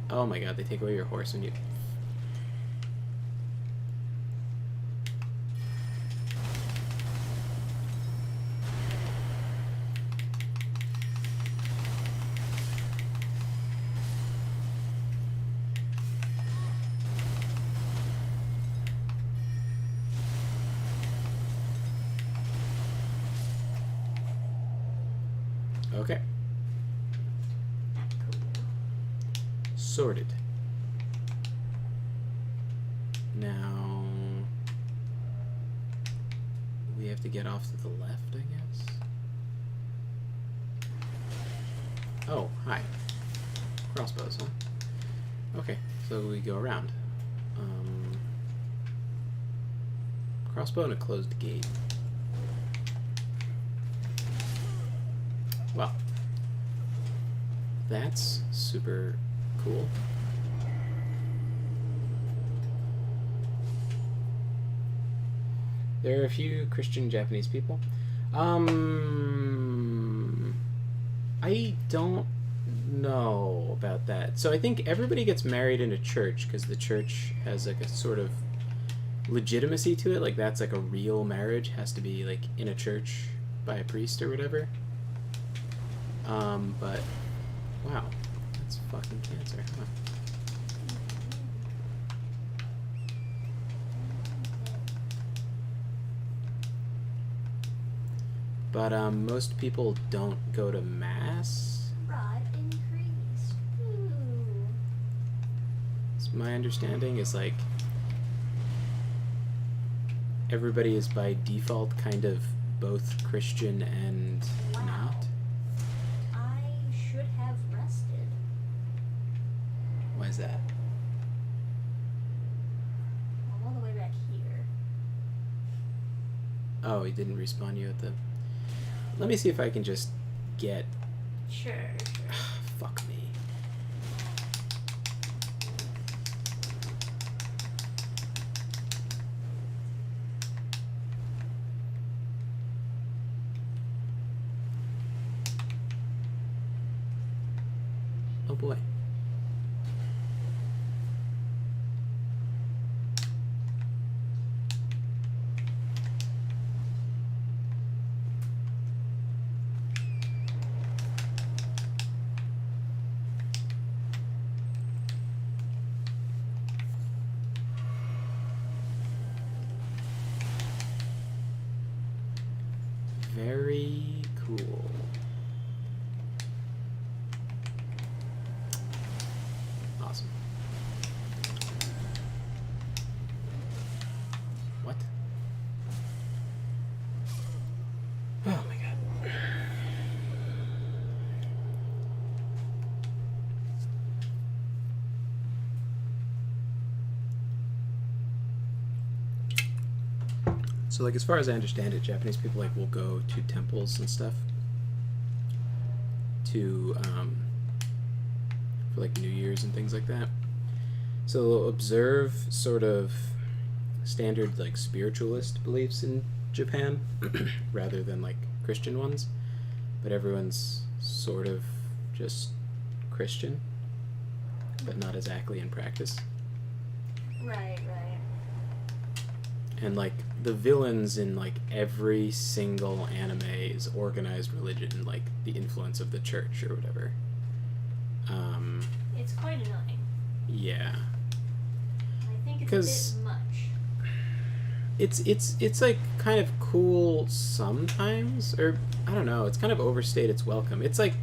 Oh my god, they take away your horse when you... Okay. Cool. Sorted. Now... we have to get off to the left, I guess? Oh, hi. Crossbows, huh? Okay, so we go around. Crossbow and a closed gate. Well, that's super cool. There are a few Christian Japanese people. I don't know about that. So I think everybody gets married in a church because the church has like a sort of legitimacy to it. Like that's like a real marriage, has to be like in a church by a priest or whatever. But wow, that's fucking cancer, huh? But most people don't go to mass. Rod increased. Ooh. So my understanding is like everybody is by default kind of both Christian and Wow. not. I should have rested. Why is that? I'm all the way back here. Oh, he didn't respawn you at the... Let me see if I can just get... Sure. Fuck me. Oh boy. Cool. Awesome. What? Oh my god. So, like, as far as I understand it, Japanese people, like, will go to temples and stuff to, for, like, New Year's and things like that. So they'll observe sort of standard, like, spiritualist beliefs in Japan rather than, like, Christian ones. But everyone's sort of just Christian, but not exactly in practice. Right. And, like, the villains in, like, every single anime is organized religion, like the influence of the church or whatever. It's quite annoying. Yeah. I think it's 'Cause a bit much. It's like kind of cool sometimes, or I don't know. It's kind of overstayed its welcome. It's like,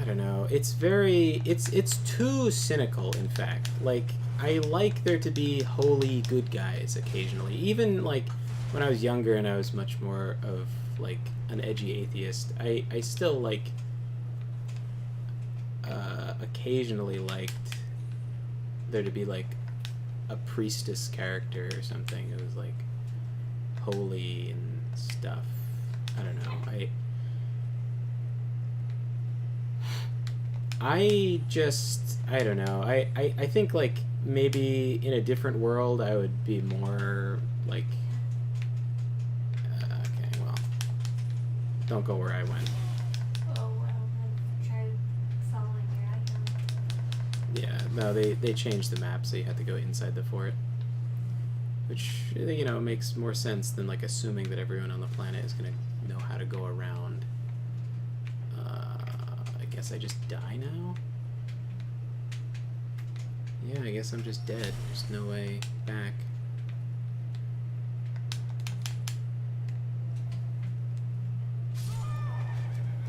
I don't know. It's too cynical. In fact, like, I like there to be wholly good guys occasionally. Even, like, when I was younger and I was much more of, like, an edgy atheist, I still, like, occasionally liked there to be, like, a priestess character or something. It was, like, holy and stuff. I don't know. I don't know. I think, like, maybe in a different world I would be more, like, okay, well, don't go where I went. Oh, well, I tried following your icon. Yeah, no, they changed the map, so you have to go inside the fort. Which, you know, makes more sense than, like, assuming that everyone on the planet is going to know how to go around. I guess I just die now? Yeah, I guess I'm just dead. There's no way back.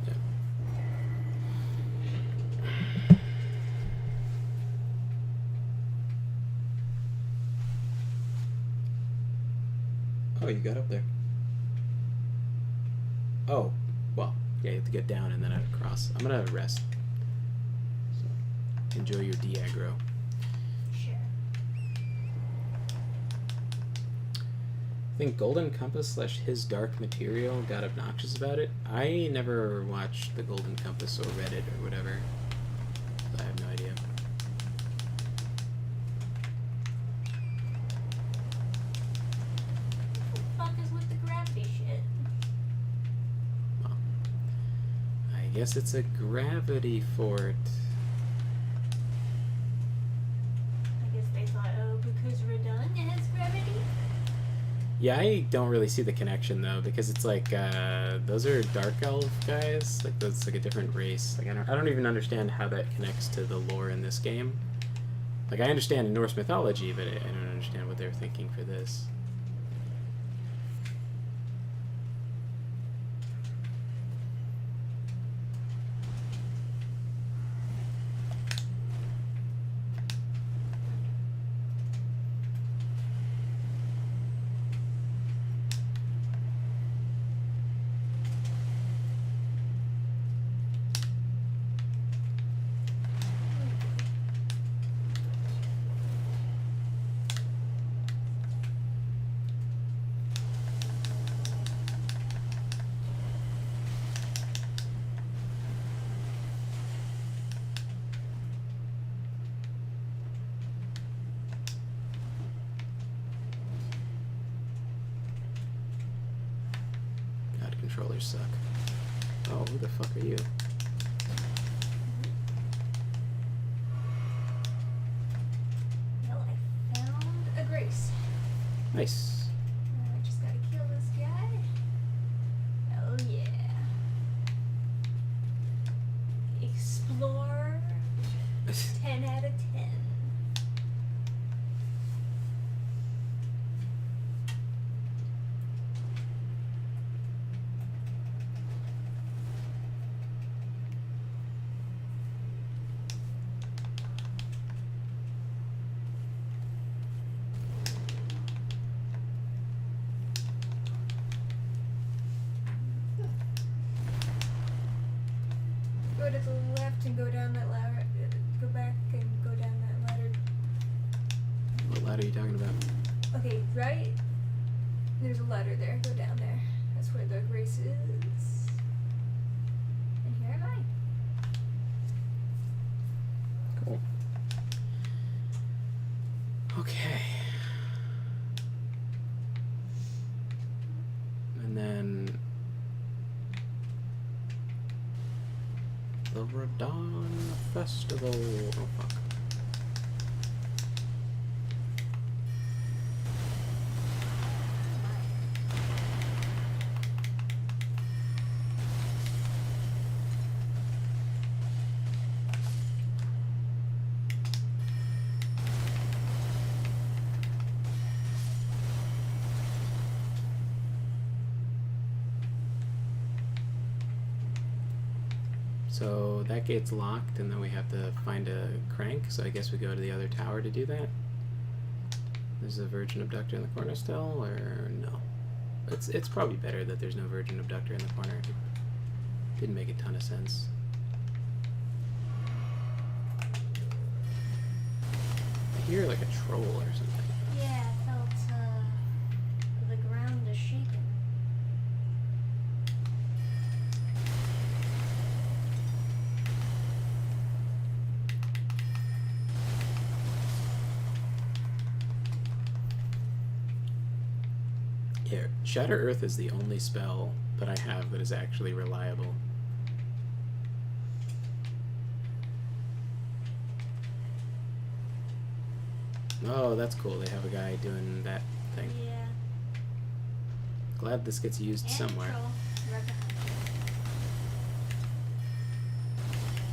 Yep. Oh, you got up there. Oh, well, yeah, you have to get down and then across. I'm gonna rest. So, enjoy your de-aggro. Sure. I think Golden Compass / His Dark Material got obnoxious about it. I never watched the Golden Compass or read it or whatever. So I have no idea. What the fuck is with the gravity shit? Well, I guess it's a gravity fort. I guess they thought, oh, because Radon has gravity? Yeah, I don't really see the connection though, because it's like those are dark elf guys. Like, that's like a different race. Like, I don't even understand how that connects to the lore in this game. Like, I understand in Norse mythology, but I don't understand what they're thinking for this. God, controllers suck. Oh, who the fuck are you? Well, I found a grace. Nice. Now I just gotta kill this guy. Oh yeah. Explore. 10 out of 10. go to the left and go down that ladder. Go back and go down that ladder. What ladder are you talking about? Okay, right. There's a ladder there. Go down there. That's where the grace is. And here am I. Cool. Okay. And then the Radon Festival. Oh fuck. So that gate's locked, and then we have to find a crank, so I guess we go to the other tower to do that. There's a virgin abductor in the corner still, or no? It's probably better that there's no virgin abductor in the corner. It didn't make a ton of sense. I hear like a troll or something. Yeah, I felt the ground is shaking. Yeah, Shatter Earth is the only spell that I have that is actually reliable. Oh, that's cool. They have a guy doing that thing. Yeah. Glad this gets used And somewhere. troll. Right behind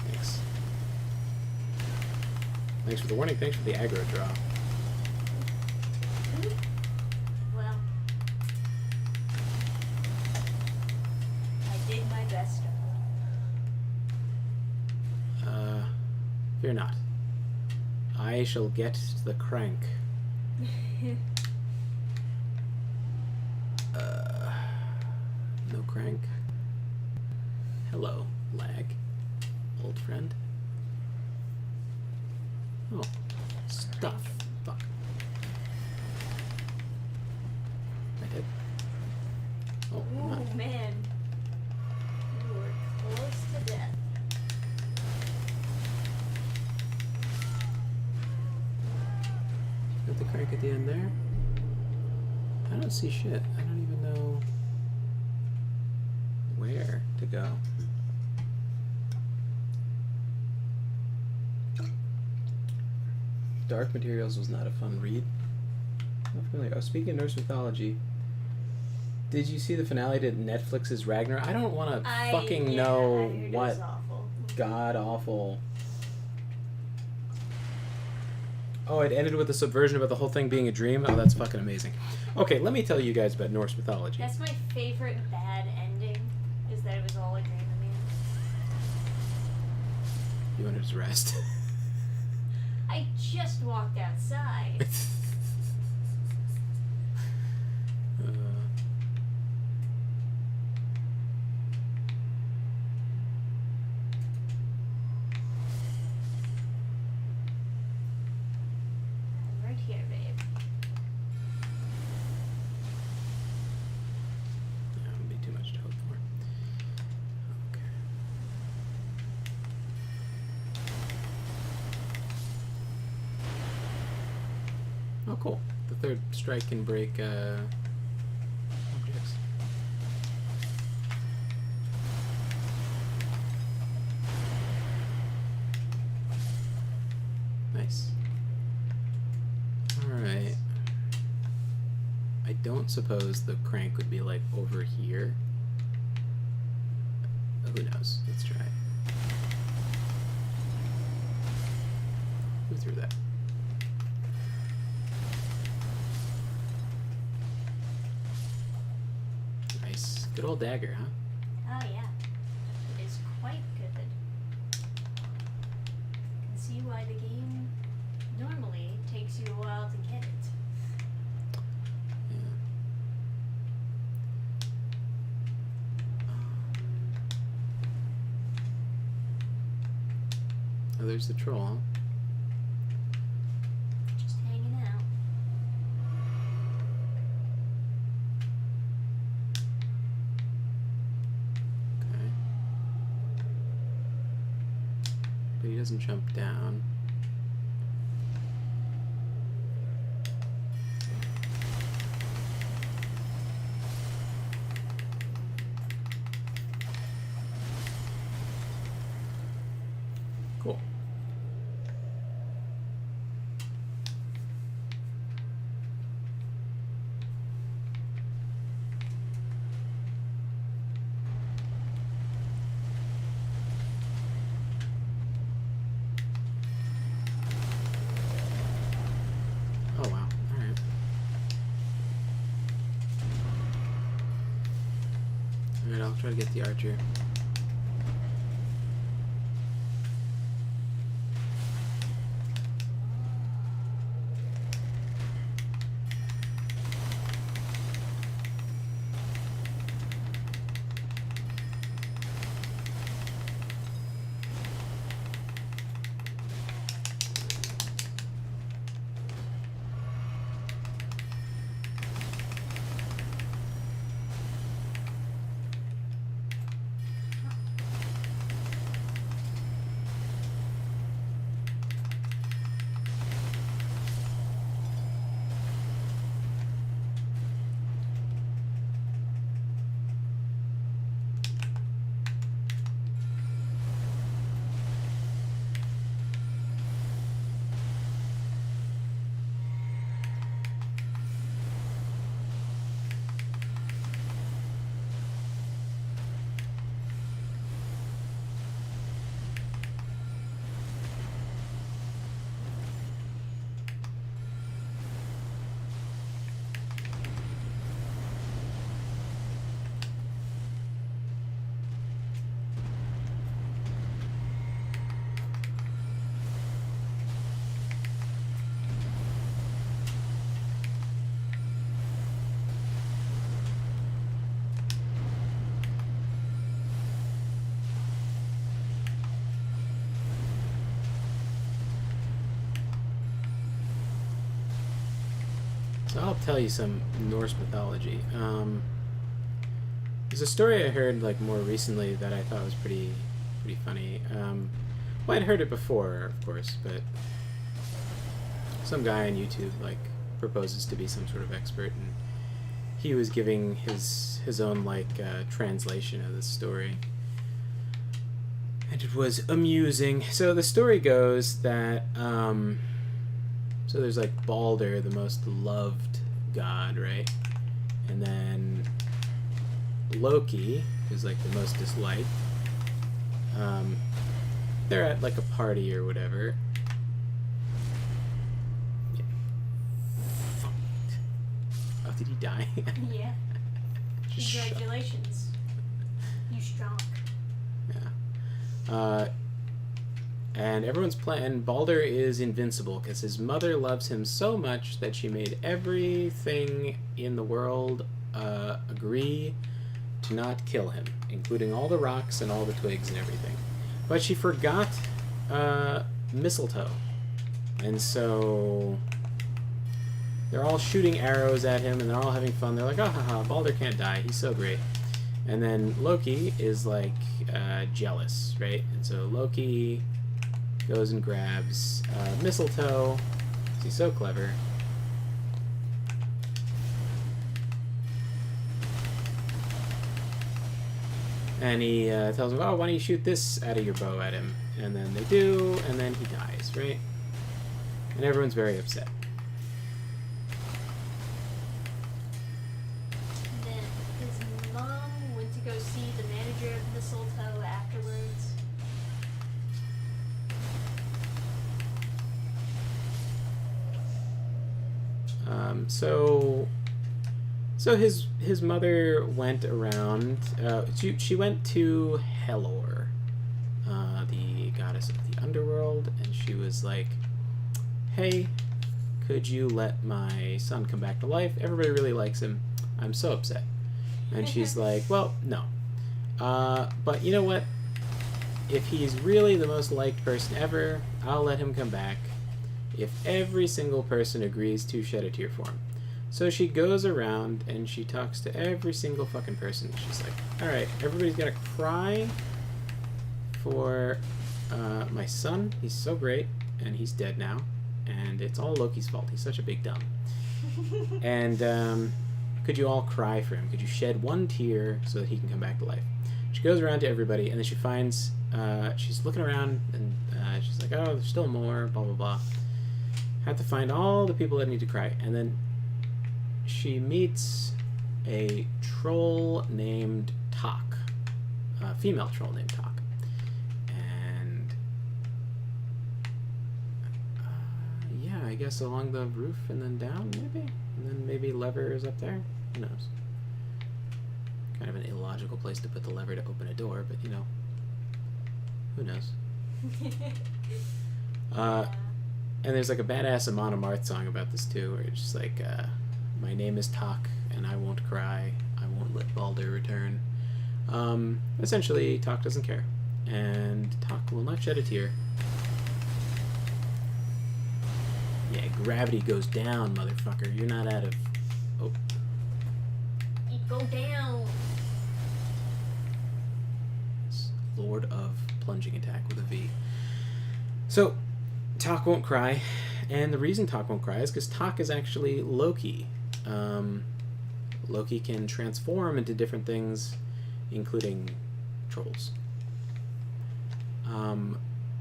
you. Thanks. Thanks for the warning. Thanks for the aggro draw. Well, I did my best. Fear not. I shall get the crank. No crank. Hello, lag. Old friend. Oh, stuff. Fuck. I did. Oh, come on. Ooh, man. You were close to death. Got the crank at the end there. I don't see shit. I don't even know where to go. Dark Materials was not a fun read. Not familiar. Oh, speaking of Norse mythology, did you see the finale to Netflix's Ragnar? I don't want to fucking know I heard it what was awful. god awful. Oh, it ended with a subversion about the whole thing being a dream. Oh, that's fucking amazing. Okay, let me tell you guys about Norse mythology. That's my favorite bad ending, is that it was all a dream in the end. You wanted to rest. I just walked outside. I'm right here, babe. That would be too much to hope for. Okay. Oh, cool. The third strike can break objects. Nice. Alright. I don't suppose the crank would be like over here. Who knows? Let's try. Who threw that? Nice. Good old dagger, huh? Oh yeah, it is quite good. Can see why the game normally takes you a while to get it. Yeah. Oh, there's the troll, huh? Just hanging out. Okay. But he doesn't jump down. Cool. Oh wow. Alright. Alright, I'll try to get the archer. So I'll tell you some Norse mythology. There's a story I heard like more recently that I thought was pretty funny. Well, I'd heard it before, of course, but some guy on YouTube like proposes to be some sort of expert, and he was giving his own like translation of the story, and it was amusing. So the story goes that so there's like Balder, the most loved god, right? And then Loki, who's like the most disliked. They're at like a party or whatever. Yeah. Fuck. Oh, did he die? Yeah. Congratulations. You strong. Yeah. And everyone's and Balder is invincible because his mother loves him so much that she made everything in the world agree to not kill him, including all the rocks and all the twigs and everything. But she forgot mistletoe. And so they're all shooting arrows at him and they're all having fun. They're like, oh, haha, Balder can't die. He's so great. And then Loki is like jealous, right? And so Loki goes and grabs mistletoe. He's so clever. And he tells him, oh, why don't you shoot this out of your bow at him? And then they do, and then he dies, right? And everyone's very upset. And then his mom went to go see the manager of Mistletoe afterwards. So his mother went around. She went to Helor, the goddess of the underworld, and she was like, "Hey, could you let my son come back to life? Everybody really likes him. I'm so upset." And she's like, "Well, no. But you know what? if he's really the most liked person ever, I'll let him come back. If every single person agrees to shed a tear for him. So she goes around and she talks to every single fucking person. She's like, alright, everybody's gotta cry for my son. He's so great, and he's dead now. And it's all Loki's fault. He's such a big dumb. And could you all cry for him? Could you shed one tear so that he can come back to life? She goes around to everybody, and then she finds, she's looking around, and she's like, oh, there's still more, blah, blah, blah. Have to find all the people that need to cry. And then she meets a troll named Tak. A female troll named Tak. And, yeah, I guess along the roof and then down, maybe? And then maybe lever is up there? Who knows? Kind of an illogical place to put the lever to open a door, but, you know, who knows? And there's like a badass Amon Amarth song about this too, where it's just like, my name is Tak, and I won't cry. I won't let Baldur return. Essentially, Tak doesn't care, and Tak will not shed a tear. Yeah, gravity goes down, motherfucker. You're not out of... Oh. It go down. Lord of plunging attack with a V. So, Tak won't cry, and the reason Tak won't cry is because Tak is actually Loki. Loki can transform into different things, including trolls.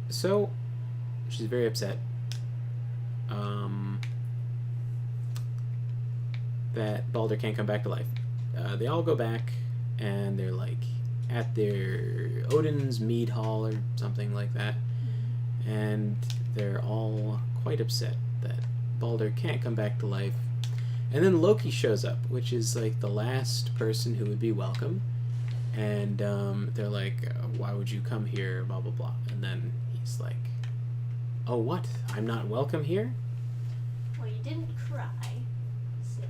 So, she's very upset that Baldur can't come back to life. They all go back, and they're like at their Odin's mead hall or something like that, and they're all quite upset that Baldur can't come back to life. And then Loki shows up, which is like the last person who would be welcome, and they're like, why would you come here, blah blah blah. And then he's like, oh, what, I'm not welcome here? Well, you didn't cry, so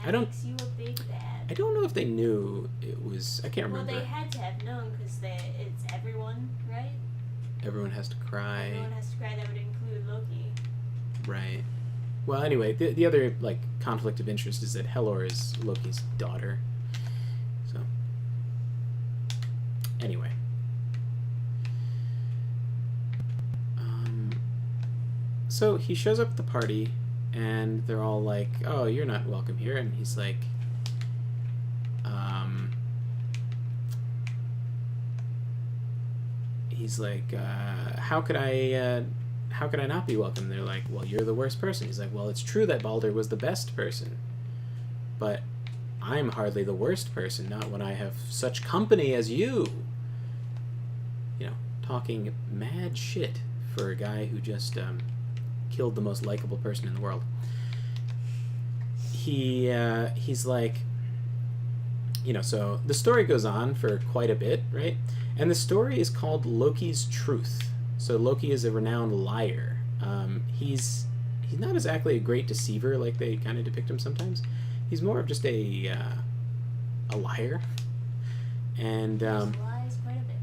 I don't makes you a big bad. I don't know if they knew it was, I can't remember. Well, they had to have known, because it's everyone, right? Everyone has to cry. Everyone has to cry. That would include Loki. Right. Well, anyway, the other like conflict of interest is that Helor is Loki's daughter. So, anyway, so he shows up at the party, and they're all like, "Oh, you're not welcome here," and he's like, how could I not be welcome? They're like, well, you're the worst person. He's like, well, it's true that Baldur was the best person, but I'm hardly the worst person, not when I have such company as you. You know, talking mad shit for a guy who just killed the most likable person in the world. He's like, you know, so the story goes on for quite a bit, right? And the story is called Loki's Truth. So Loki is a renowned liar. He's not exactly a great deceiver like they kind of depict him sometimes. He's more of just a liar. And lies quite a bit.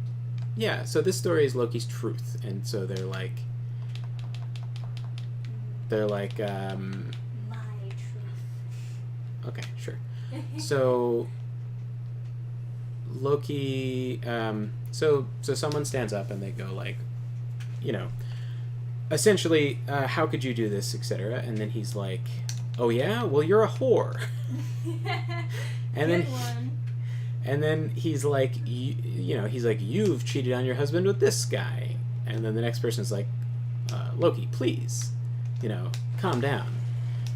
yeah, so this story is Loki's Truth, and so they're like My truth. okay, sure. So Loki, so someone stands up and they go like, you know, essentially, how could you do this, etc. And then he's like, oh yeah, well, you're a whore. And then he's like, he's like, you've cheated on your husband with this guy. And then the next person's like, Loki, please, calm down.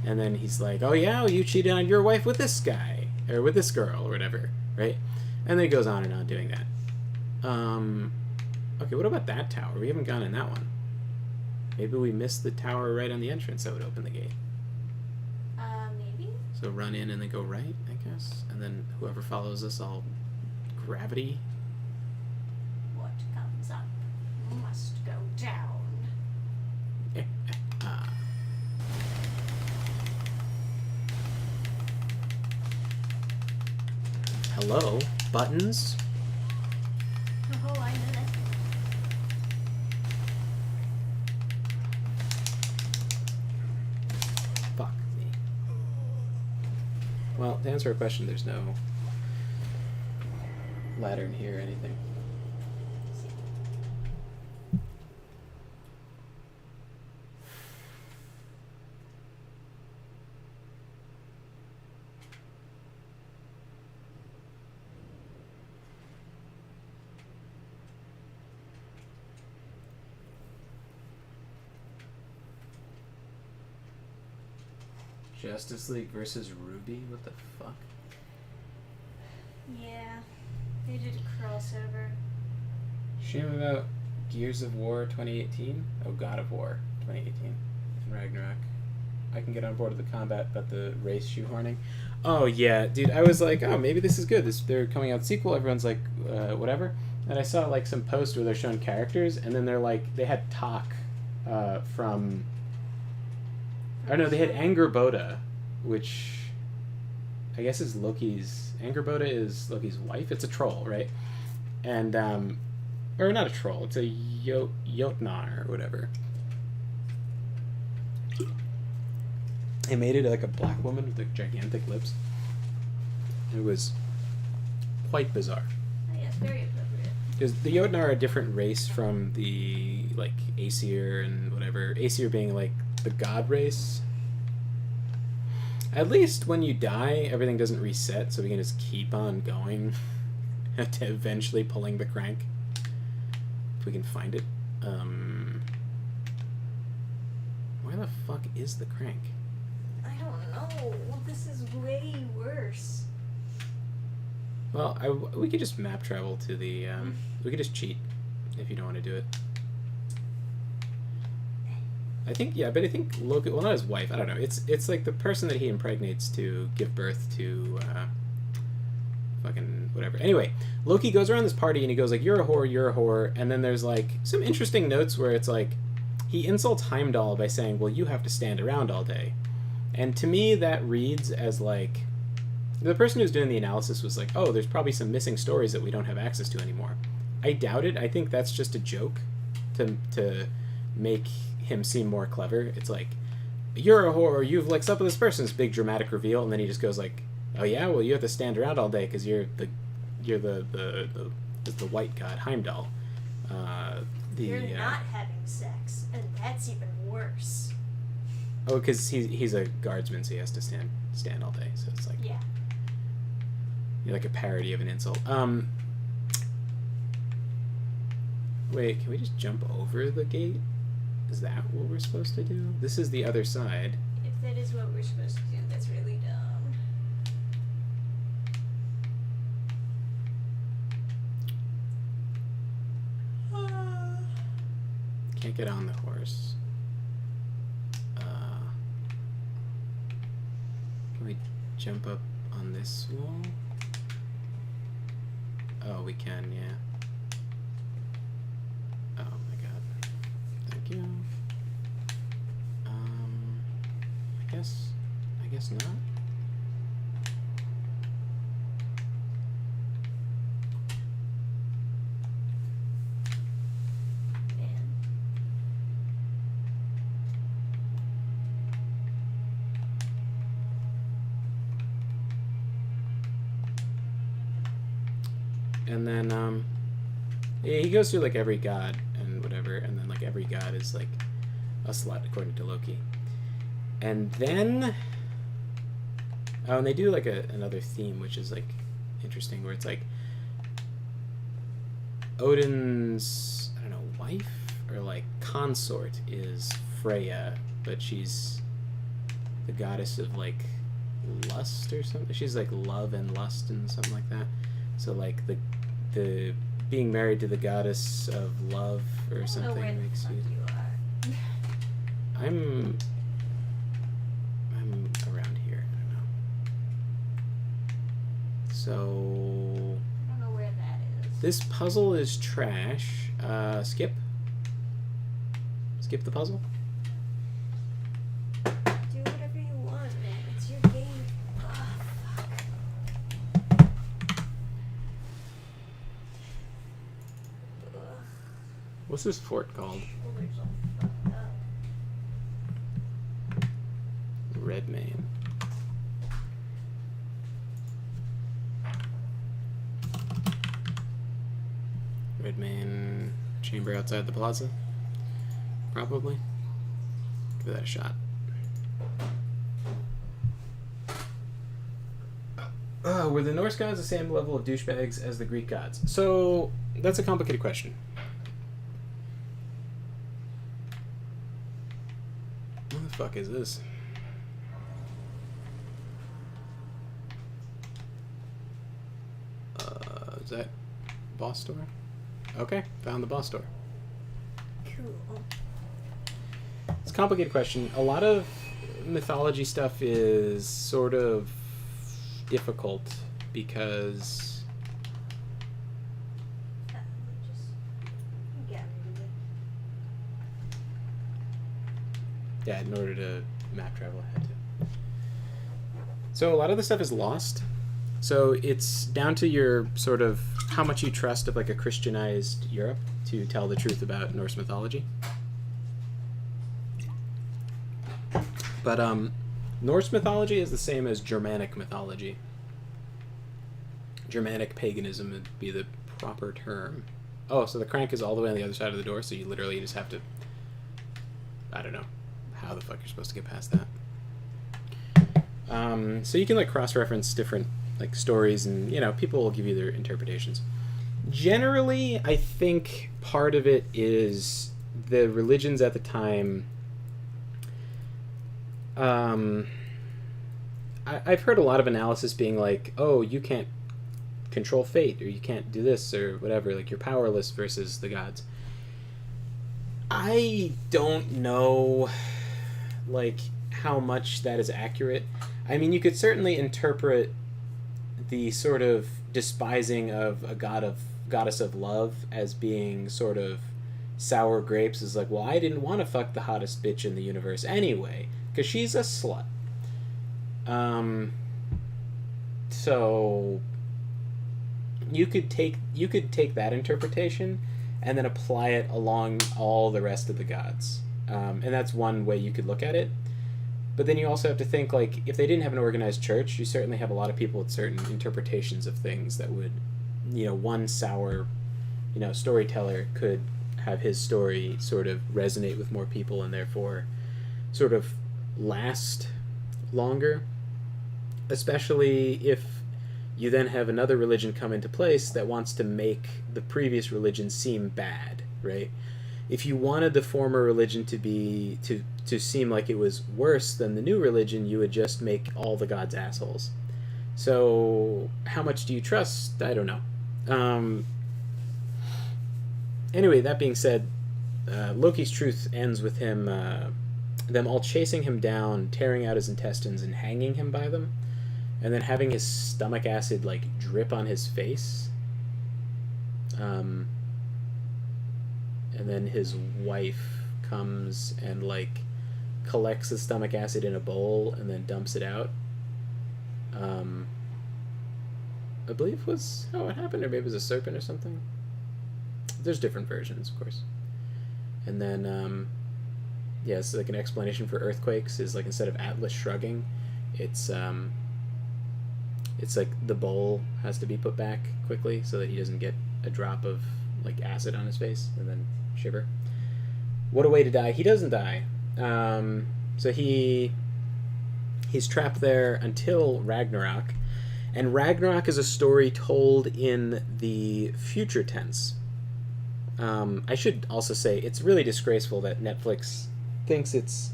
And then he's like, oh yeah, well, you cheated on your wife with this guy, or with this girl, or whatever, right? And then he goes on and on doing that. Okay, what about that tower? We haven't gone in that one. Maybe we missed the tower right on the entrance that would open the gate. Maybe? So run in and then go right, I guess. And then whoever follows us, all gravity. What comes up must go down. Hello, buttons. Oh, I know. Well, to answer a question, there's no ladder in here or anything. Justice League versus Ruby? What the fuck? Yeah, they did a crossover. Shame about Gears of War 2018? Oh, God of War 2018 and Ragnarok. I can get on board with the combat, but the race shoehorning. Oh, yeah, dude, I was like, oh, maybe this is good. They're coming out sequel. Everyone's like, whatever. And I saw, like, some post where they're showing characters, and then they're like, they had talk from... Or no, they had Angerboda, which I guess is Loki's... Angerboda is Loki's wife. It's a troll, right? And, or not a troll. It's a Jotnar or whatever. They made it like a black woman with like gigantic lips. It was quite bizarre. Oh, yeah, very appropriate. Because the Jotnar are a different race from the like Aesir and whatever. Aesir being like the god race. At least when you die, everything doesn't reset, so we can just keep on going to eventually pulling the crank. If we can find it. Where the fuck is the crank? I don't know. This is way worse. Well, we could just map travel to the... we could just cheat if you don't want to do it. I think, yeah, but I think Loki... Well, not his wife. I don't know. It's like the person that he impregnates to give birth to... fucking whatever. Anyway, Loki goes around this party and he goes like, you're a whore, and then there's like some interesting notes where it's like he insults Heimdall by saying, well, you have to stand around all day. And to me that reads as like the person who's doing the analysis was like, oh, there's probably some missing stories that we don't have access to anymore. I doubt it. I think that's just a joke to make him seem more clever. It's like, you're a whore, you've like slept with this person's big dramatic reveal, and then he just goes like, oh yeah, well you have to stand around all day because you're the white god Heimdall. You're not having sex, and that's even worse. Oh, because he's a guardsman, so he has to stand all day. So it's like, yeah, you're like a parody of an insult. Wait, can we just jump over the gate? Is that what we're supposed to do? This is the other side. If that is what we're supposed to do, that's really dumb. Can't get on the horse. Can we jump up on this wall? Oh, we can, yeah. Oh my god. Thank you. I guess not. And then, yeah, he goes through, like, every god and whatever, and then, like, every god is, like, a slut, according to Loki. And then... Oh, and they do, like, another theme, which is, like, interesting, where it's, like, Odin's, I don't know, wife? Or, like, consort is Freya, but she's the goddess of, like, lust or something. She's, like, love and lust and something like that. So, like, the being married to the goddess of love or something makes you... I'm around here. I don't know. So... I don't know where that is. This puzzle is trash. Skip. Skip the puzzle. Do whatever you want, man. It's your game. What's this fort called? Redmayne. Red Man chamber outside the plaza. Probably. Give that a shot. Were the Norse gods the same level of douchebags as the Greek gods? So, that's a complicated question. What the fuck is this? Is that boss door? Okay, found the boss door. Cool. It's a complicated question. A lot of mythology stuff is sort of difficult because yeah, in order to map travel I had to. So a lot of the stuff is lost. So it's down to your sort of how much you trust of like a Christianized Europe to tell the truth about Norse mythology. But Norse mythology is the same as Germanic mythology. Germanic paganism would be the proper term. Oh, so the crank is all the way on the other side of the door, so you literally just have to... I don't know how the fuck you're supposed to get past that. So you can like cross-reference different like stories, and you know, people will give you their interpretations. Generally, I think part of it is the religions at the time. I've heard a lot of analysis being like, oh, you can't control fate, or you can't do this, or whatever, like you're powerless versus the gods. I don't know like how much that is accurate. I mean, you could certainly interpret the sort of despising of a goddess of love as being sort of sour grapes, is like, well, I didn't want to fuck the hottest bitch in the universe anyway, because she's a slut. So you could take that interpretation and then apply it along all the rest of the gods. And that's one way you could look at it. But then you also have to think, like, if they didn't have an organized church, you certainly have a lot of people with certain interpretations of things that would, you know, one sour, you know, storyteller could have his story sort of resonate with more people and therefore sort of last longer. Especially if you then have another religion come into place that wants to make the previous religion seem bad, right? If you wanted the former religion to seem like it was worse than the new religion, you would just make all the gods assholes. So how much do you trust? I don't know. Anyway, that being said, Loki's truth ends with him, them all chasing him down, tearing out his intestines, and hanging him by them, and then having his stomach acid like drip on his face. And then his wife comes and like collects the stomach acid in a bowl and then dumps it out. I believe was how it happened, or maybe it was a serpent or something. There's different versions, of course. And then yeah, it's like an explanation for earthquakes is like instead of Atlas shrugging, it's like the bowl has to be put back quickly so that he doesn't get a drop of like acid on his face and then shiver. What a way to die. He doesn't die. So he's trapped there until Ragnarok. And Ragnarok is a story told in the future tense. I should also say it's really disgraceful that Netflix thinks it's...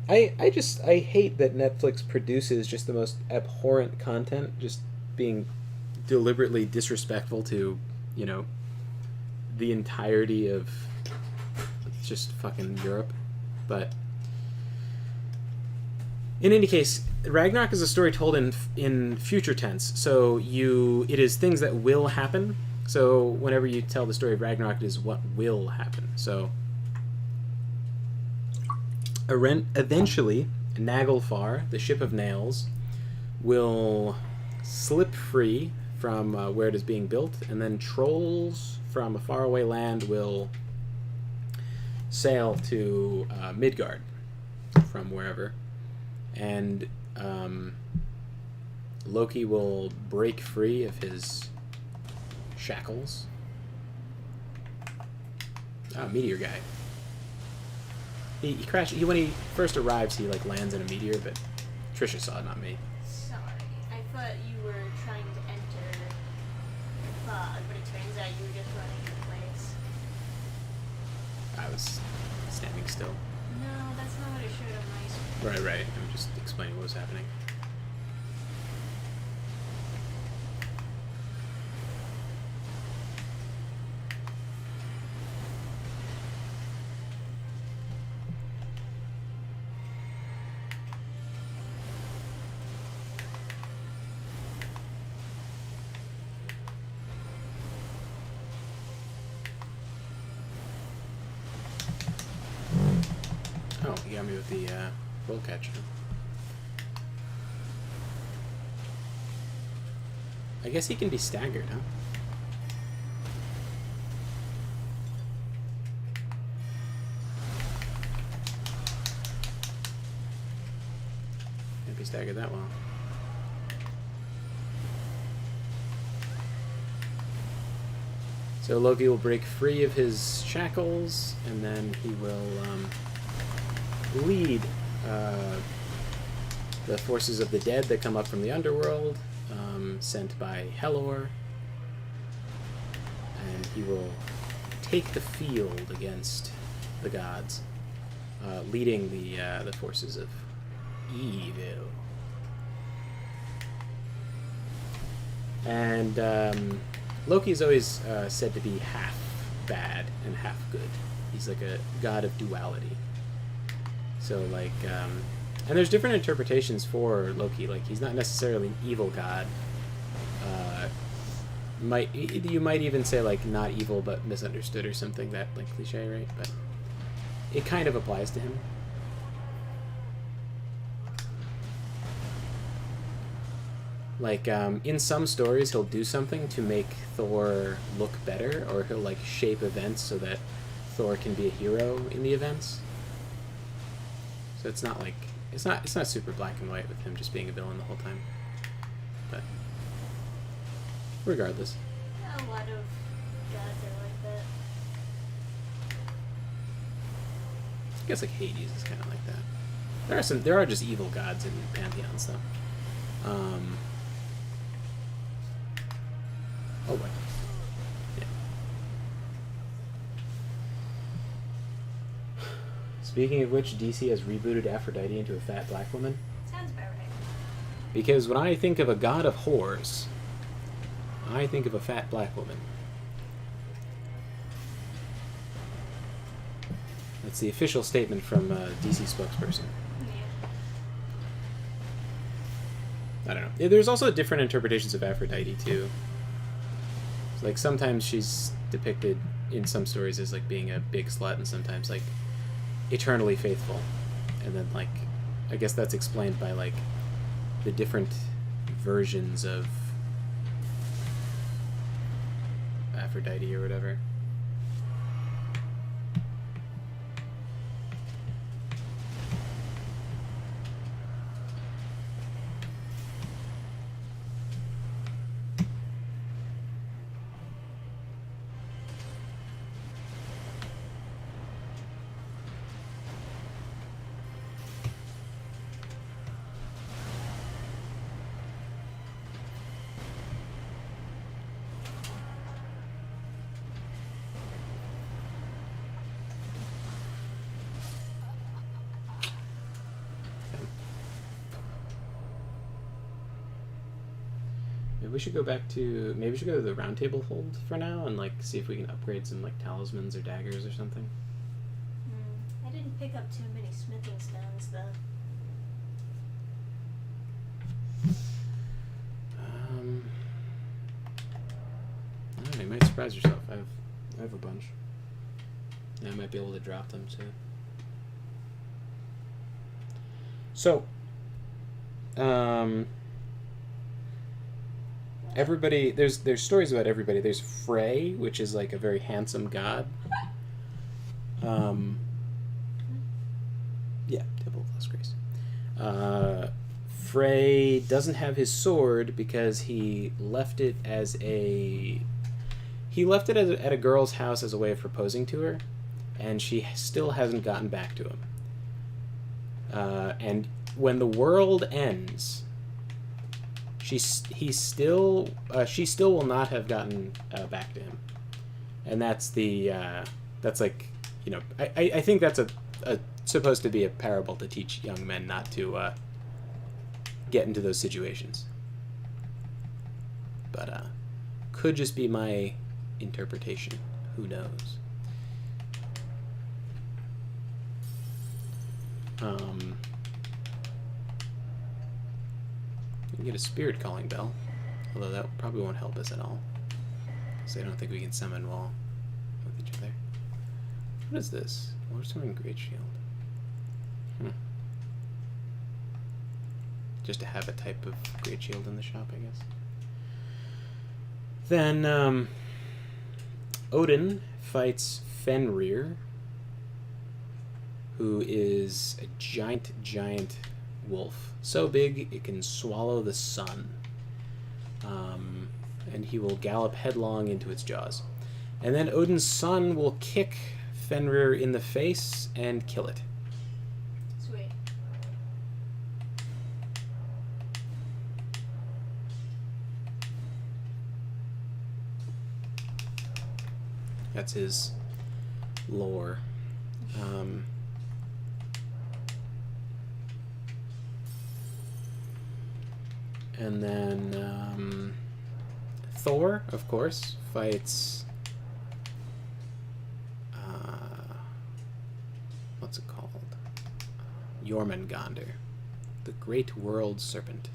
I hate that Netflix produces just the most abhorrent content, just being deliberately disrespectful to, you know, the entirety of just fucking Europe. But in any case, Ragnarok is a story told in future tense. So it is things that will happen. So whenever you tell the story of Ragnarok, it is what will happen. So eventually, Naglfar, the ship of nails, will slip free from where it is being built, and then trolls from a faraway land will sail to Midgard from wherever, and Loki will break free of his shackles Meteor guy. He crashed. When he first arrives, he like lands in a meteor, but Trisha saw it, not me. Sorry, I thought you were trying to enter the pod, but it turns out you were just running in place. I was standing still. No, that's not what it showed on my screen. Right. I'm just explaining what was happening. Oh, he got me with the roll catcher. I guess he can be staggered, huh? Can't be staggered that well. So Loki will break free of his shackles, and then he will lead the forces of the dead that come up from the underworld, sent by Helor, and he will take the field against the gods, leading the forces of evil. And Loki is always said to be half bad and half good. He's like a god of duality. So, like, and there's different interpretations for Loki. Like, he's not necessarily an evil god. You might even say, like, not evil but misunderstood or something, that, like, cliche, right? But it kind of applies to him. Like, in some stories, he'll do something to make Thor look better, or he'll, like, shape events so that Thor can be a hero in the events. So it's not like it's not super black and white with him just being a villain the whole time. But regardless, A lot of gods are like that. I guess like Hades is kind of like that. There are just evil gods in pantheons though. Oh boy. Yeah. Speaking of which, DC has rebooted Aphrodite into a fat black woman. Sounds about right. Because when I think of a god of whores, I think of a fat black woman. That's the official statement from a DC spokesperson. Yeah. I don't know. There's also different interpretations of Aphrodite, too. Like, sometimes she's depicted in some stories as, like, being a big slut, and sometimes, like, eternally faithful. And then, like, I guess that's explained by, like, the different versions of Aphrodite or whatever. We should go back to maybe we should go to the round table hold for now and like see if we can upgrade some like talismans or daggers or something. I didn't pick up too many smithing stones though. I don't know, you might surprise yourself. I have a bunch. And I might be able to drop them too. So everybody, there's stories about everybody. There's Frey, which is like a very handsome god. Yeah, Temple of Lost Grace. Frey doesn't have his sword because he left it at a girl's house as a way of proposing to her, and she still hasn't gotten back to him. And when the world ends, she still will not have gotten back to him. And that's like, you know, I think that's a supposed to be a parable to teach young men not to get into those situations. But could just be my interpretation. Who knows? We can get a spirit calling bell, although that probably won't help us at all, because I don't think we can summon while with each other. What is this? Where's someone Great Shield? Just to have a type of Great Shield in the shop, I guess. Then Odin fights Fenrir, who is a giant wolf. So big it can swallow the sun. And he will gallop headlong into its jaws. And then Odin's son will kick Fenrir in the face and kill it. Sweet. That's his lore. And then Thor, of course, fights what's it called? Jormungandr, the great world serpent.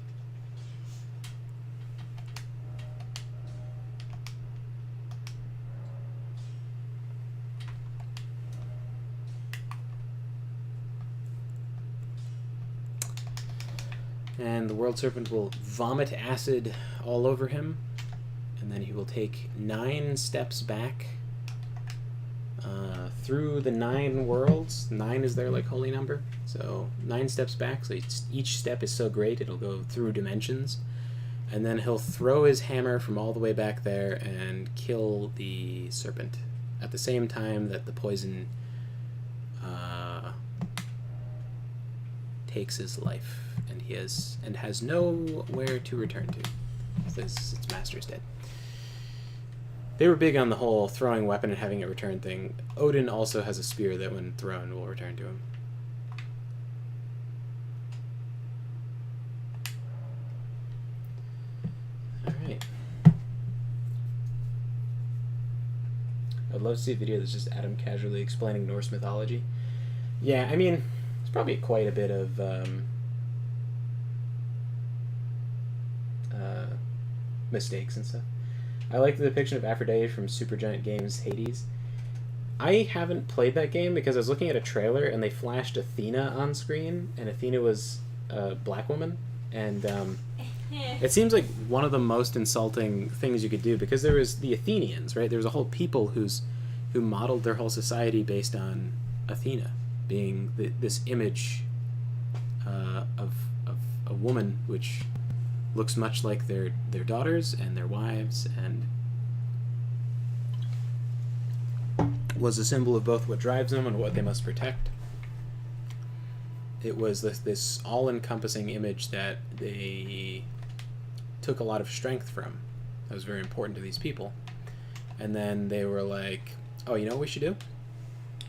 And the world serpent will vomit acid all over him, and then he will take 9 steps back through the 9 worlds. 9 is their like holy number, so 9 steps back. So each step is so great it'll go through dimensions, and then he'll throw his hammer from all the way back there and kill the serpent at the same time that the poison takes his life. And he has nowhere to return to. Its master's dead. They were big on the whole throwing weapon and having it return thing. Odin also has a spear that when thrown will return to him. Alright. I'd love to see a video that's just Adam casually explaining Norse mythology. Yeah, I mean, it's probably quite a bit of mistakes and stuff. I like the depiction of Aphrodite from Supergiant Games Hades. I haven't played that game because I was looking at a trailer and they flashed Athena on screen, and Athena was a black woman, and it seems like one of the most insulting things you could do, because there was the Athenians, right? There was a whole people who modeled their whole society based on Athena being this image of a woman which looks much like their daughters and their wives, and was a symbol of both what drives them and what they must protect. It was this all-encompassing image that they took a lot of strength from. That was very important to these people. And then they were like, oh, you know what we should do?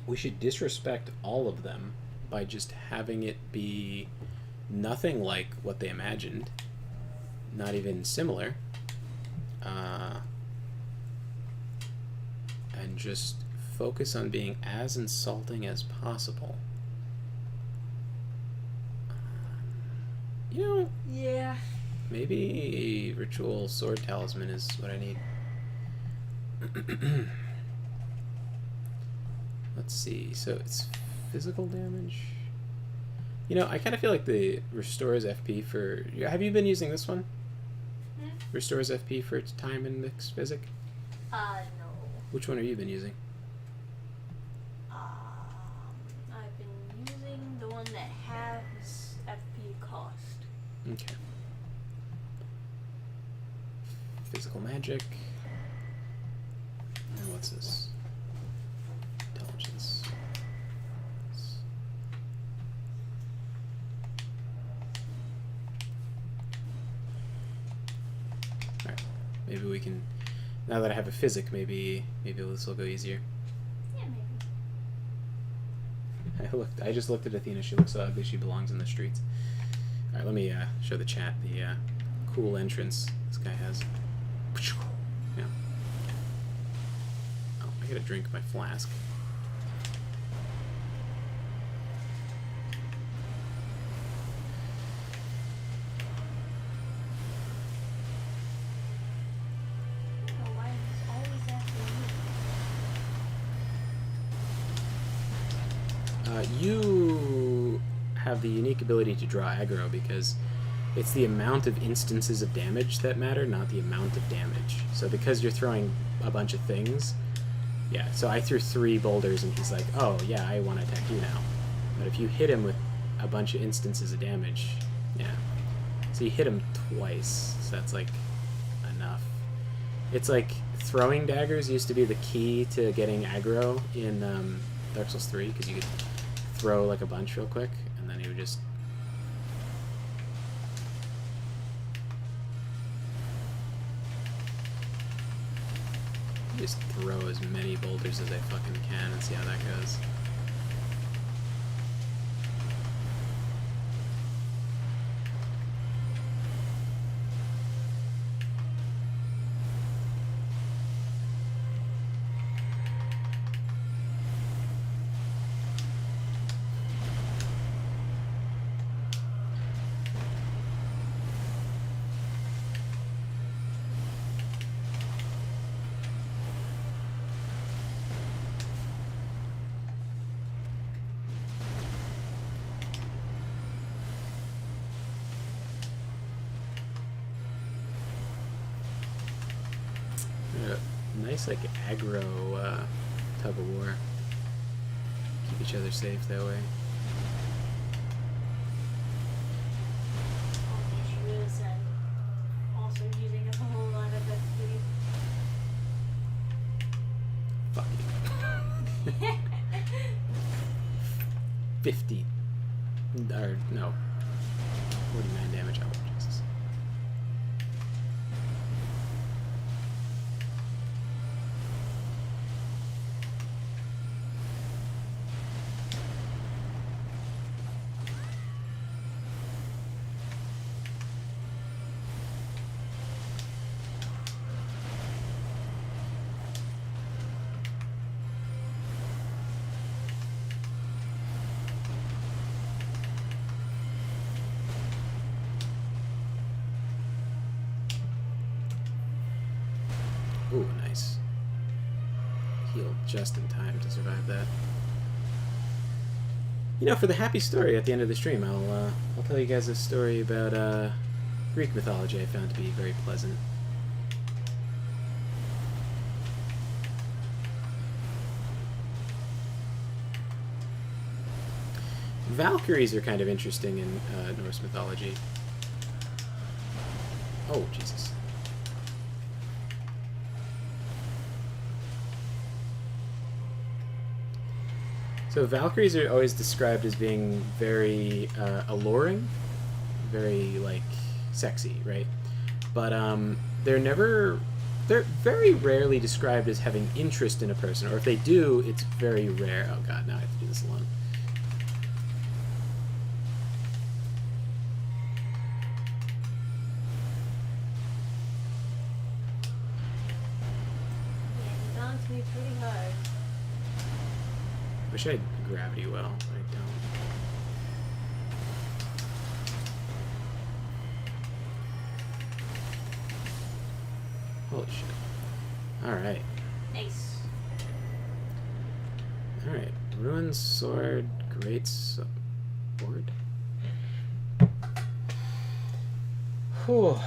We should disrespect all of them by just having it be nothing like what they imagined, not even similar, and just focus on being as insulting as possible. You know, yeah, maybe a ritual sword talisman is what I need. Let's see, so it's physical damage. You know, I kind of feel like the restores FP for... Have you been using this one? Restores FP for its time and mix physic? No. Which one have you been using? I've been using the one that has FP cost. Okay. Physical magic. And what's this? Intelligence. maybe we can. Now that I have a physic, maybe this will go easier. Yeah, maybe. I just looked at Athena. She looks so ugly. She belongs in the streets. All right, let me show the chat the cool entrance this guy has. Yeah. Oh, I gotta drink my flask. Oh, why is this always after me? You have the unique ability to draw aggro because it's the amount of instances of damage that matter, not the amount of damage. So because you're throwing a bunch of things, yeah, so I threw 3 boulders and he's like, oh yeah, I want to attack you now. But if you hit him with a bunch of instances of damage, yeah. So you hit him twice, so that's like enough. It's like throwing daggers used to be the key to getting aggro in Dark Souls 3, because you could throw like a bunch real quick, and then he would just... Just throw as many boulders as I fucking can and see how that goes. Nice, like, aggro tug of war. Keep each other safe that way. All the issue is also using a whole lot of XP. Fuck you. 50. Or, no. 49 damage. Oh, Jesus. Ooh, nice. Healed just in time to survive that. You know, for the happy story at the end of the stream, I'll tell you guys a story about Greek mythology I found to be very pleasant. Valkyries are kind of interesting in Norse mythology. Oh, Jesus. So Valkyries are always described as being very alluring, very, like, sexy, right? But they're very rarely described as having interest in a person, or if they do, it's very rare. Oh god, now I have to do this alone. Yeah, he bonked me pretty hard. Wish I had gravity well, but I don't. Holy shit. Alright. Nice. Alright. Ruined sword, great sword. Whew.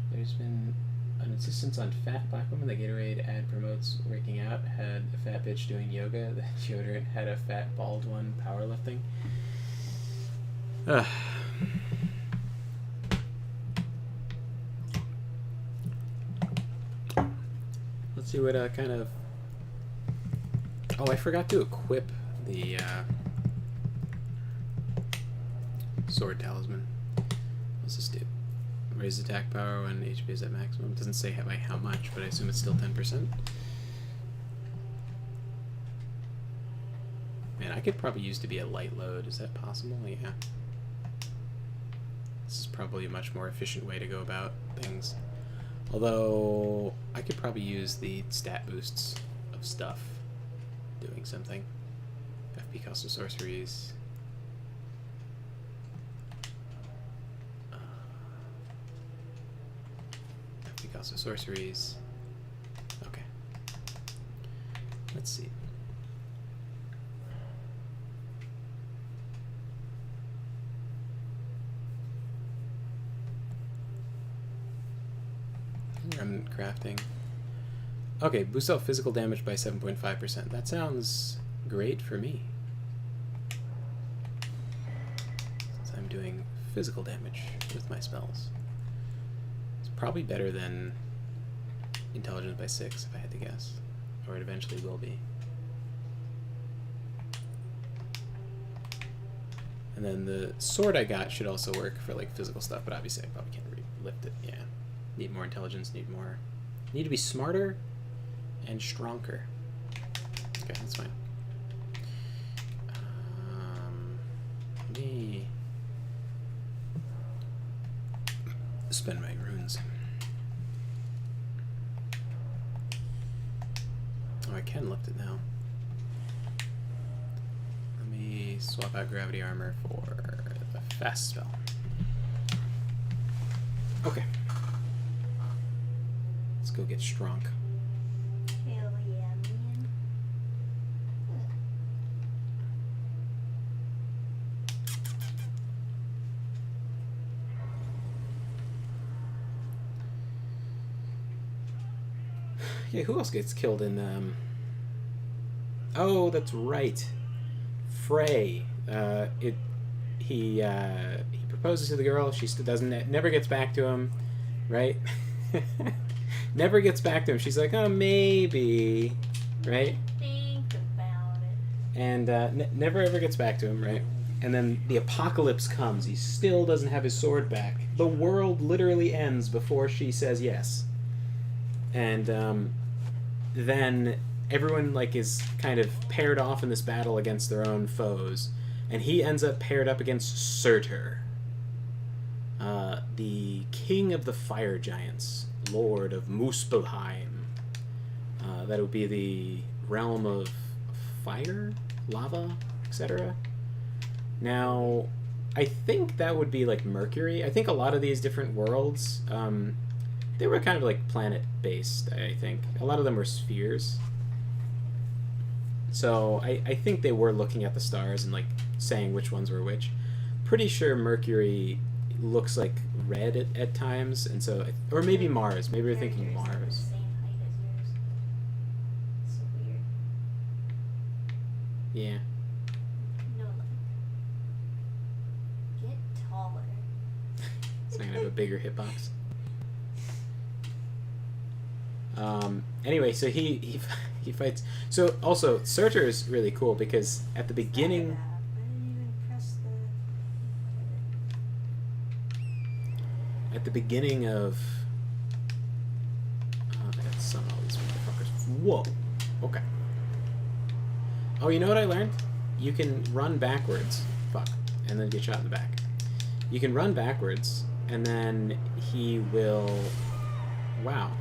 There's been an insistence on fat black women. The Gatorade ad promotes working out. Had a fat bitch doing yoga. The deodorant had a fat bald one powerlifting. See what kind of... Oh, I forgot to equip the sword talisman. What's this do? Raise attack power when HP is at maximum. It doesn't say by how much, but I assume it's still 10%. Man, I could probably use to be a light load. Is that possible? Yeah. This is probably a much more efficient way to go about things. Although, I could probably use the stat boosts of stuff doing something. FP cost of sorceries. FP cost of sorceries. Okay. Let's see. Remnant crafting. Okay, boost out physical damage by 7.5%. That sounds great for me. Since I'm doing physical damage with my spells. It's probably better than intelligence by 6, if I had to guess. Or it eventually will be. And then the sword I got should also work for like physical stuff, but obviously I probably can't lift it. Yeah. Need more intelligence, need to be smarter and stronger. Okay, that's fine. Let me spend my runes. Oh, I can lift it now. Let me swap out gravity armor for the fast spell. Okay. Let's go get strong. Hell yeah, man. Yeah, who else gets killed in Oh, that's right. Frey. He proposes to the girl. She still doesn't. Never gets back to him, right? Never gets back to him. She's like, oh, maybe, right? Think about it. And never ever gets back to him, right? And then the apocalypse comes. He still doesn't have his sword back. The world literally ends before she says yes. And then everyone like is kind of paired off in this battle against their own foes. And he ends up paired up against Surtur, the king of the fire giants, lord of Muspelheim. That would be the realm of fire, lava, etc. Now, I think that would be like Mercury. I think a lot of these different worlds, they were kind of like planet-based, I think. A lot of them were spheres. So I think they were looking at the stars and like saying which ones were which. Pretty sure Mercury looks like red at times, and so, or maybe Mars. Maybe we're thinking Mars. Same height as yours. So weird. Yeah. No, like, get taller. So I'm gonna have a bigger hitbox. Anyway, so he fights. So also Surtur is really cool because at the beginning. I didn't even press the. At the beginning of. I got some of all these motherfuckers. Whoa. Okay. Oh, you know what I learned? You can run backwards. Fuck. And then get shot in the back. You can run backwards, and then he will. Wow.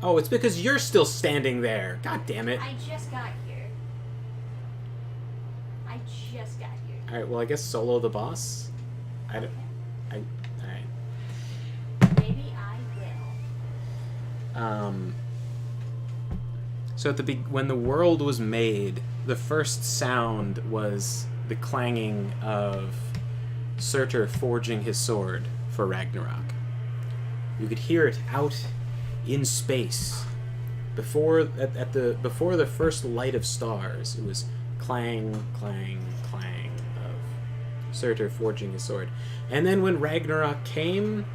Oh, it's because you're still standing there. God damn it. I just got here. Alright, well, I guess solo the boss? Alright. Maybe I will. So when the world was made, the first sound was the clanging of Surtur forging his sword for Ragnarok. You could hear it out in space. Before the first light of stars, it was clang, clang, clang of Surtur forging his sword. And then when Ragnarok came,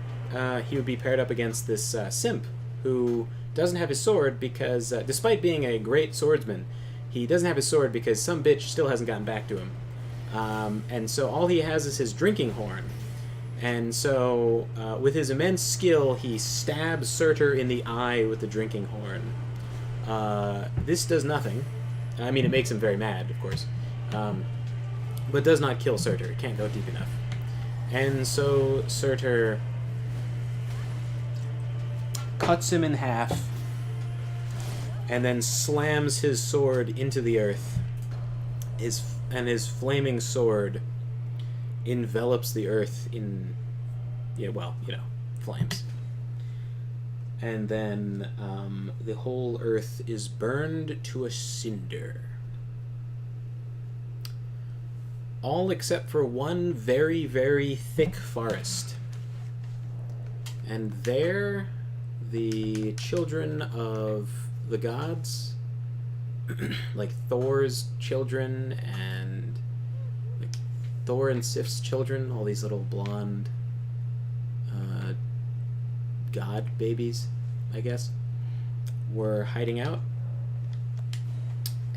he would be paired up against this simp who doesn't have his sword because, despite being a great swordsman, he doesn't have his sword because some bitch still hasn't gotten back to him. And so all he has is his drinking horn. And so, with his immense skill, he stabs Surtur in the eye with the drinking horn. This does nothing. I mean, it makes him very mad, of course. But does not kill Surtur. It can't go deep enough. And so Surtur cuts him in half and then slams his sword into the earth. His flaming sword envelops the earth in, flames. And then the whole earth is burned to a cinder. All except for one very, very thick forest. And there, the children of the gods, like Thor's children and like Thor and Sif's children, all these little blonde god babies, I guess, were hiding out.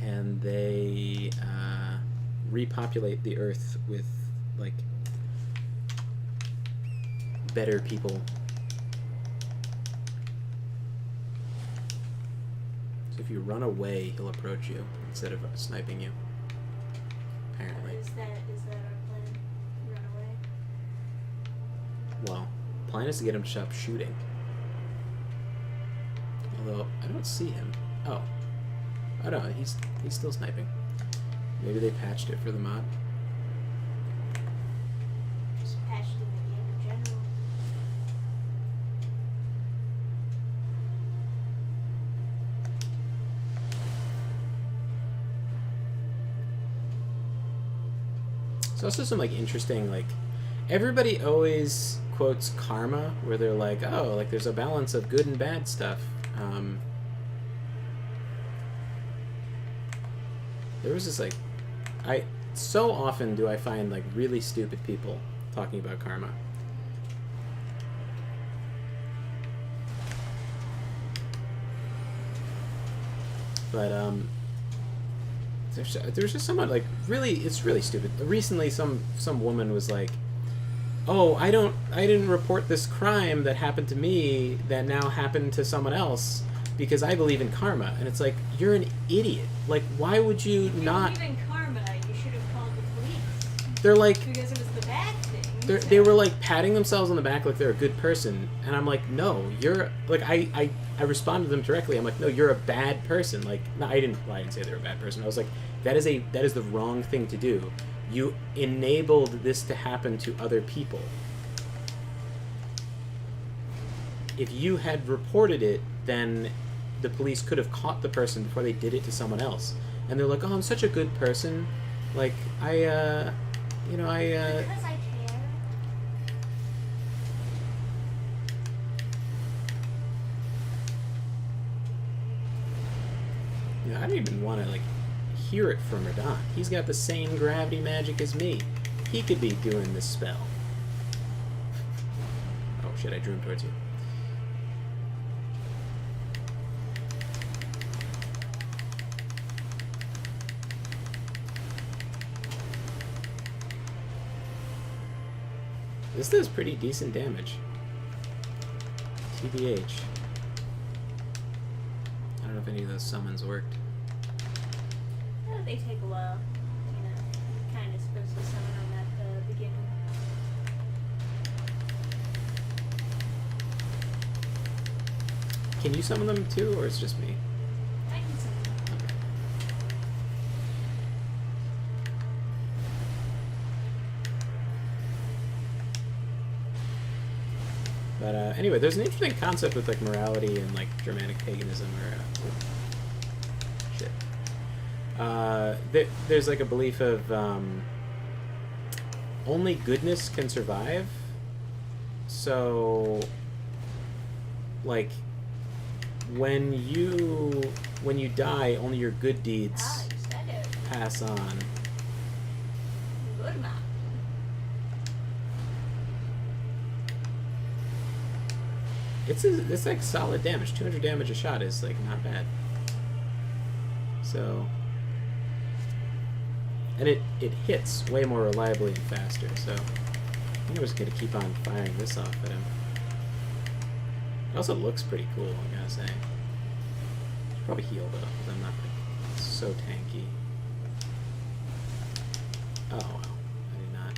And they repopulate the earth with, like, better people. So if you run away, he'll approach you instead of sniping you. Apparently. Is that our plan? Run away? Well, plan is to get him to stop shooting. Although, I don't see him. Oh. Oh no, he's still sniping. Maybe they patched it for the mod. Just patched in the game in general. There's also some, like, interesting, like, everybody always quotes karma, where they're like, oh, like, there's a balance of good and bad stuff. There was this, like, so often do I find, like, really stupid people talking about karma. But, there's just someone, like, it's really stupid. Recently, some woman was like, oh, I didn't report this crime that happened to me that now happened to someone else because I believe in karma. And it's like, you're an idiot. Like, why would you not... If you believe in karma, you should have called the police. They're like... Because it was the bad thing. They were, like, patting themselves on the back like they're a good person. And I'm like, no, you're... Like, I responded to them directly. I'm like, no, you're a bad person. Like, no, I didn't say they were a bad person. I was like, that is the wrong thing to do. You enabled this to happen to other people. If you had reported it, then the police could have caught the person before they did it to someone else. And they're like, oh, I'm such a good person. Like, Because I care. I don't even want to, like, hear it from Radon. He's got the same gravity magic as me. He could be doing this spell. Oh shit, I drew him towards you. This does pretty decent damage. TBH. I don't know if any of those summons worked. They take a while. Kind of supposed to summon on that beginning. Can you summon them too, or it's just me? I can summon them. Okay. But anyway, there's an interesting concept with, like, morality and, like, Germanic paganism, or shit. There's, like, a belief of only goodness can survive. So, like, when you die, only your good deeds You said it. pass on. Good man. it's like solid damage. 200 damage a shot is like not bad. So, and it hits way more reliably and faster. So I think I'm just gonna keep on firing this off at him. It also looks pretty cool, I gotta say. Should probably heal though, because I'm not like so tanky. Oh well, I did not.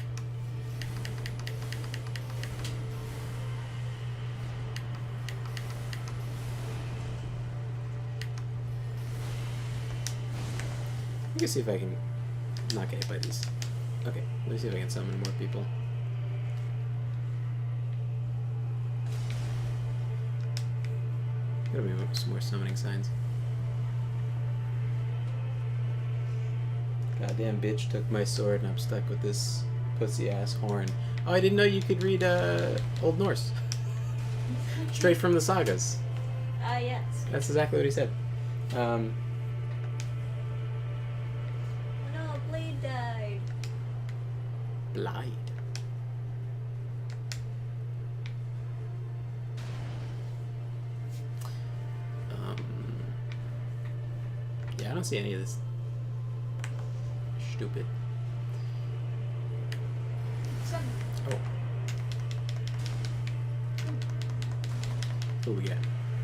Let me see if I can not get hit by these. Okay, let me see if I can summon more people. Gotta be some more summoning signs. Goddamn bitch took my sword and I'm stuck with this pussy ass horn. Oh, I didn't know you could read Old Norse. Straight from the sagas. Yes. That's exactly what he said. No, Blade died. Blade. Yeah, I don't see any of this. Stupid. Oh. Who we got?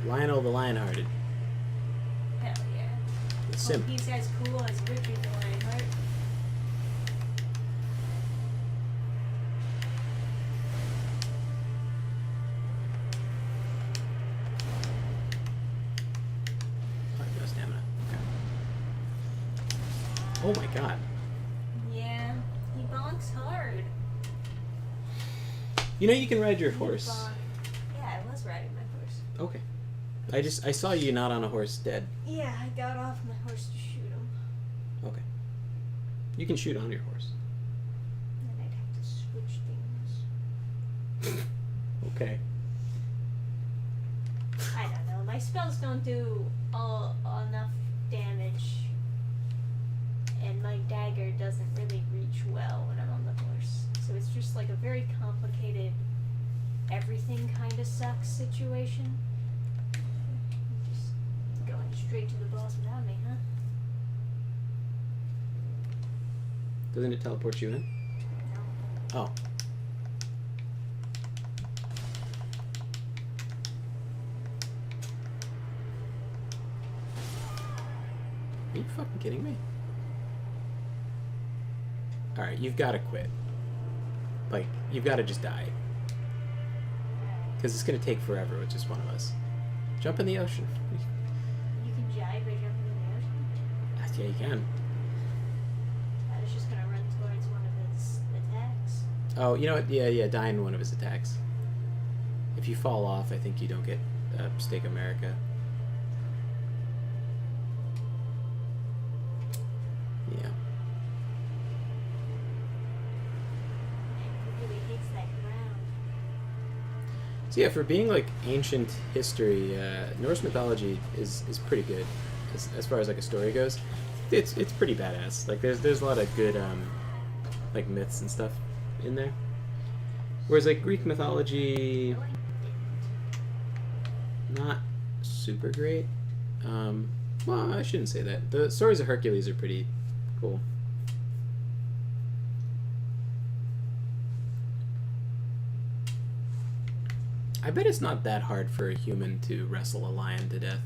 Lionel the Lionhearted. Hell yeah. The Sim. He's as cool as Richard the Lionheart. Oh, no stamina. Okay. Oh my god. Yeah, he bonks hard. You know you can ride your horse. Yeah, I was riding my horse. Okay. I saw you not on a horse dead. Yeah, I got off my horse to shoot him. Okay. You can shoot on your horse. Then I'd have to switch things. Okay. I don't know. My spells don't do enough damage. And my dagger doesn't really reach well when I'm on the horse. So it's just like a very complicated, everything kind of sucks situation. Just going straight to the boss without me, huh? Doesn't it teleport you in? No. Oh. Are you fucking kidding me? Alright, you've got to quit. Like, you've got to just die. Because it's going to take forever with just one of us. Jump in the ocean. You can jive by jumping in the ocean? Yeah, you can. I was just gonna run towards one of his attacks. Oh, you know what? Yeah, die in one of his attacks. If you fall off, I think you don't get Stake America. Yeah. He really hates that ground. So yeah, for being like ancient history, Norse mythology is pretty good as far as like a story goes. It's pretty badass. Like there's a lot of good like myths and stuff in there. Whereas like Greek mythology, not super great. Well, I shouldn't say that. The stories of Hercules are pretty cool. I bet it's not that hard for a human to wrestle a lion to death.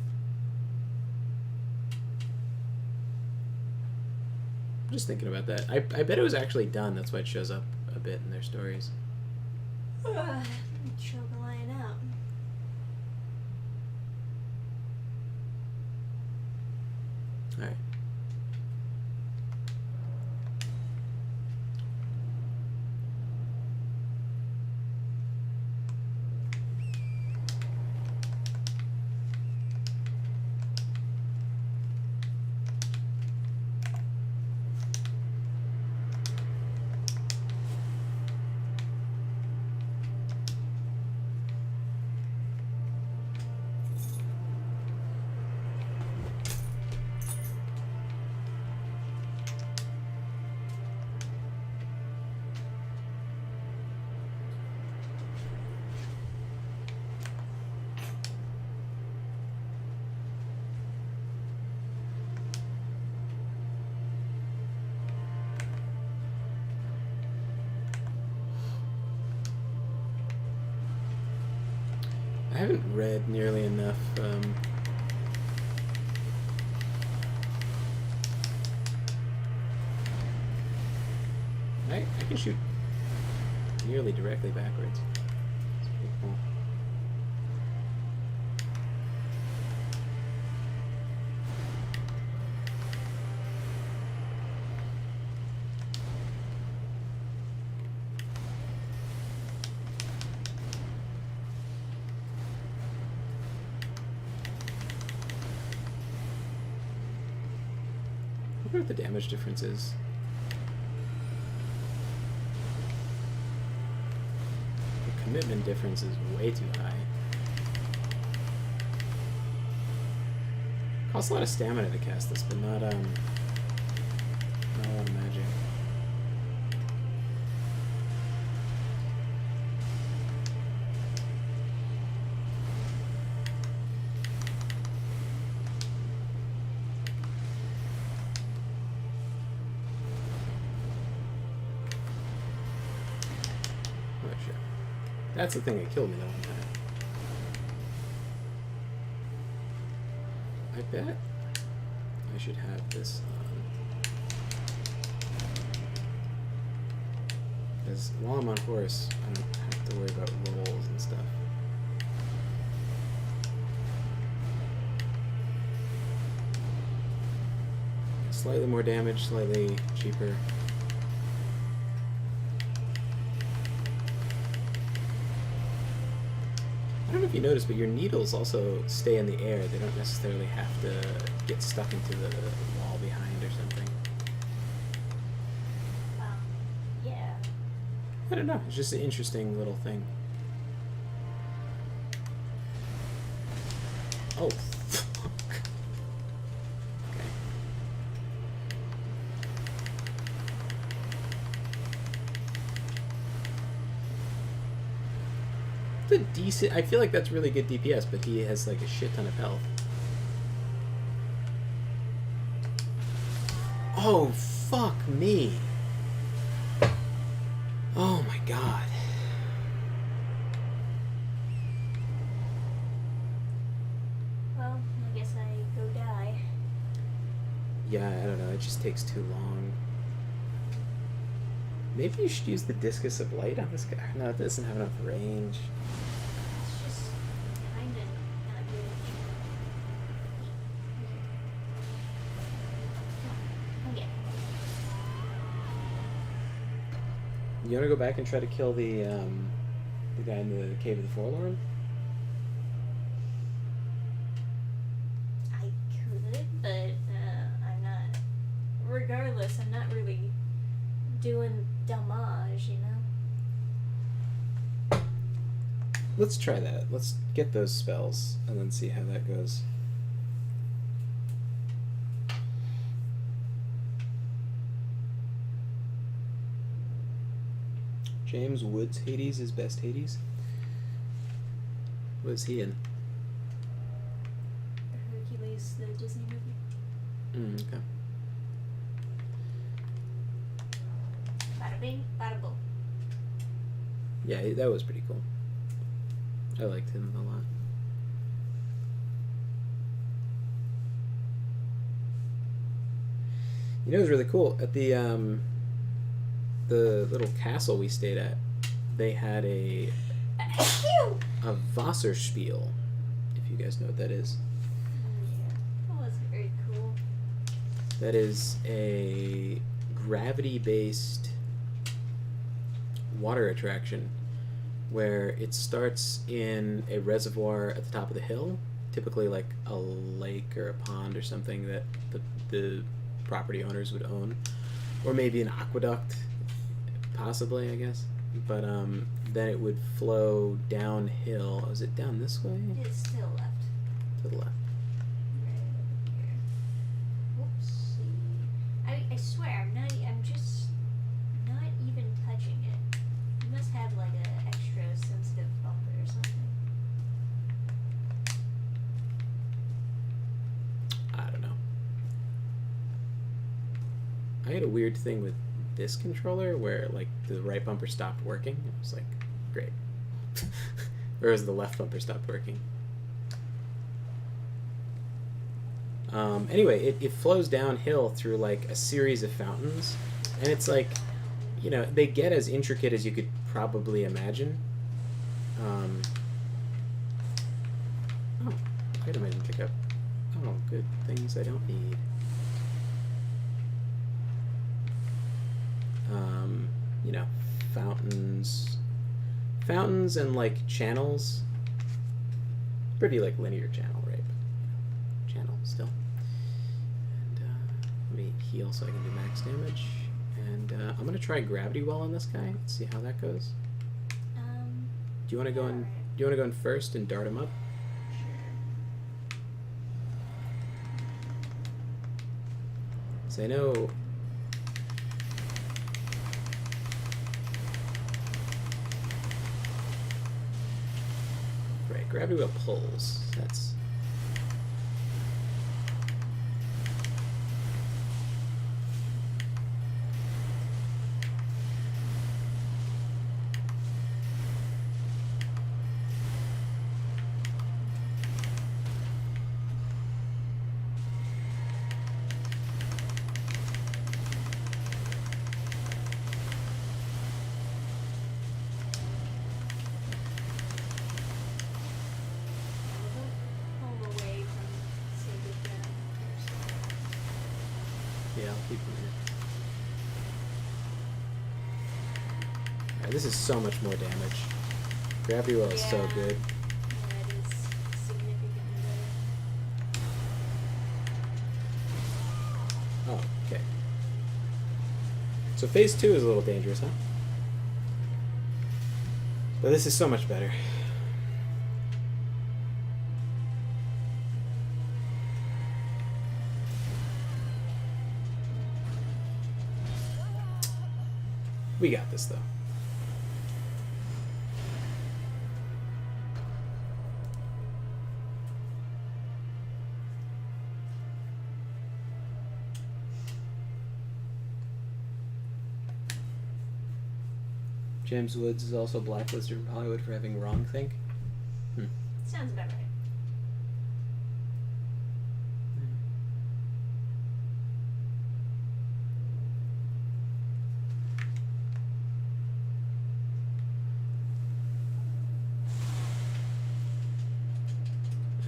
I'm just thinking about that. I bet it was actually done. That's why it shows up a bit in their stories. Choke a lion out. Alright. haven't read nearly enough. I can shoot nearly directly backwards. It's pretty cool. I wonder what the damage difference is. The commitment difference is way too high. Costs a lot of stamina to cast this, but not a lot of magic. Oh shit. That's the thing that killed me that one time. I bet I should have this on. Because while I'm on horse, I don't have to worry about rolls and stuff. Slightly more damage, slightly cheaper. I don't know if you noticed, but your needles also stay in the air. They don't necessarily have to get stuck into the wall behind or something. Yeah. I don't know. It's just an interesting little thing. Oh, fuck. Okay. The decent. I feel like that's really good DPS, but he has like a shit ton of health. Oh, fuck me. Oh my god. Well, I guess I go die. Yeah, I don't know. It just takes too long. Maybe you should use the Discus of Light on this guy. No, it doesn't have enough range. It's just kinda not good. Okay. You want to go back and try to kill the guy in the Cave of the Forlorn? I could, but I'm not. Regardless, I'm not really doing damage, you know? Let's try that. Let's get those spells and then see how that goes. James Woods Hades is best Hades. What is he in? Hercules, the Disney movie. Okay. Bada bing, bada boom. Yeah, that was pretty cool. I liked him a lot. You know, it was really cool at the little castle we stayed at. They had a Wasserspiel, if you guys know what that is. Yeah, that was very cool. That is a gravity-based water attraction where it starts in a reservoir at the top of the hill, typically like a lake or a pond or something that the property owners would own, or maybe an aqueduct, possibly, I guess. But then it would flow downhill. Was it down this way? It's still left. To the left. Right over here. Whoopsie. I swear, I'm just not even touching it. You must have like an extra sensitive bumper or something. I don't know. I had a weird thing with this controller where like the right bumper stopped working. It was like, great. Or has the left bumper stopped working? Anyway, it flows downhill through like a series of fountains, and it's like, you know, they get as intricate as you could probably imagine. Oh, item I didn't pick up. Oh, good things I don't need. You know, fountains and like channels. Pretty like linear channel, right? Channel still. And let me heal so I can do max damage. And I'm gonna try gravity well on this guy. Let's see how that goes. Do you want to go in? Do you want to go in first and dart him up? So I know. Right, gravity well pulls. That's. Yeah, I'll keep him here. Alright, this is so much more damage. Gravity well is so good. Yeah, it is significantly better. Oh, okay. So phase 2 is a little dangerous, huh? But this is so much better. We got this, though. James Woods is also blacklisted from Hollywood for having wrong think. Sounds about right.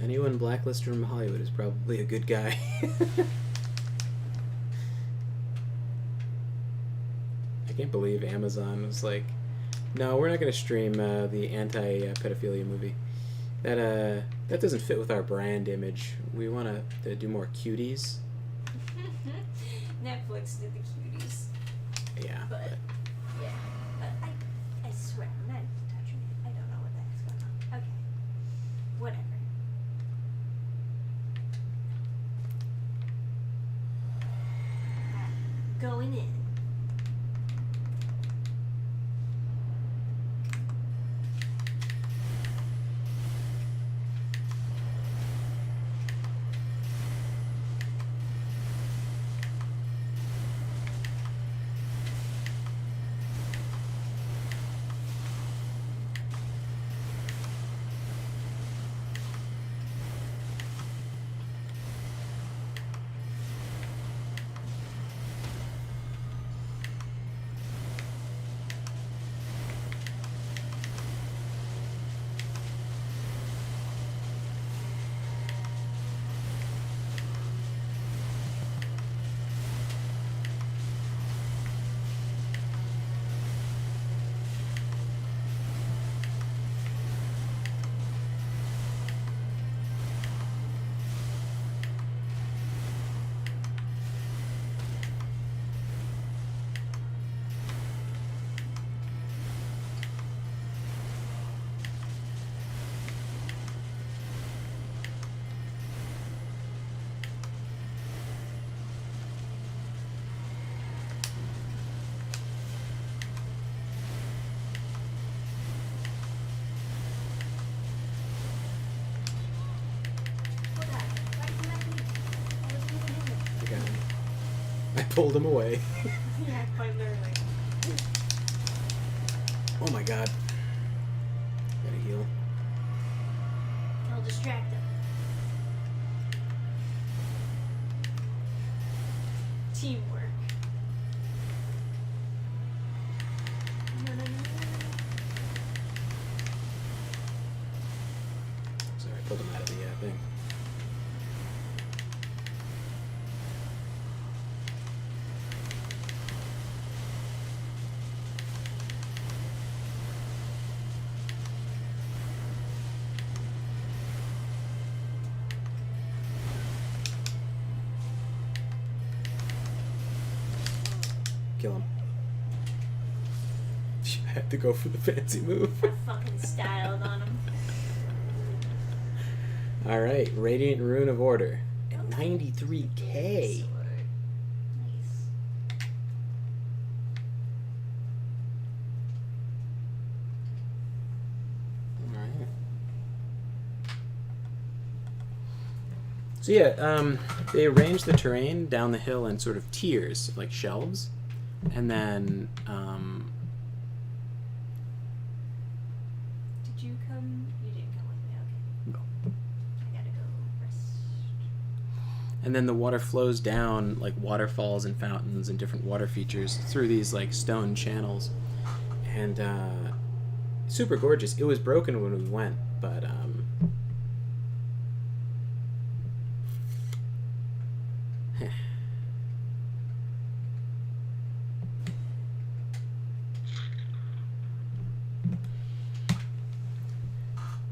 Anyone blacklisted from Hollywood is probably a good guy. I can't believe Amazon was like, no, we're not going to stream the anti-pedophilia movie. That doesn't fit with our brand image. We want to do more cuties. Netflix did the cuties. Yeah. But I swear, I'm not touching it. I don't know what the heck's going on. Okay. Whatever. Going in. I pulled him away. Yeah, quite literally. Oh my god. Gotta heal. Teamwork. Sorry, I pulled him out of the thing. Kill him. I had to go for the fancy move. I fucking styled on him. Alright, Radiant Rune of Order. At Oh, 93k. sword. Nice. Alright. So yeah, they arranged the terrain down the hill in sort of tiers, like shelves. And then, Did you come? You didn't come with me, okay. No. I gotta go rest. and then the water flows down like waterfalls and fountains and different water features through these like stone channels. And super gorgeous. It was broken when we went, but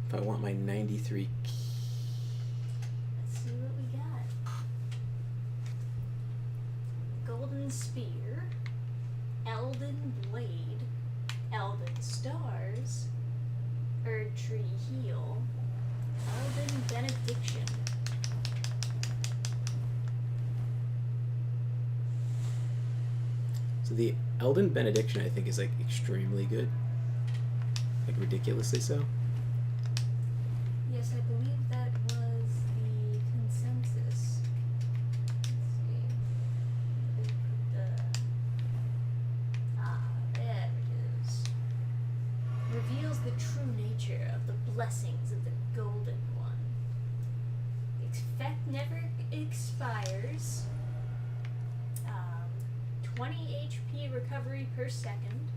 if I want my 93 Let's see what we got. Golden Spear, Elden Blade, Elden Stars, Erd Tree Heal, Elden Benediction. So the Elden Benediction, I think, is like extremely good, like ridiculously so. Yes, I believe that was the consensus. Let's see. They put there it is. Reveals the true nature of the blessings of the Golden One. Effect never expires. 20 HP recovery per second.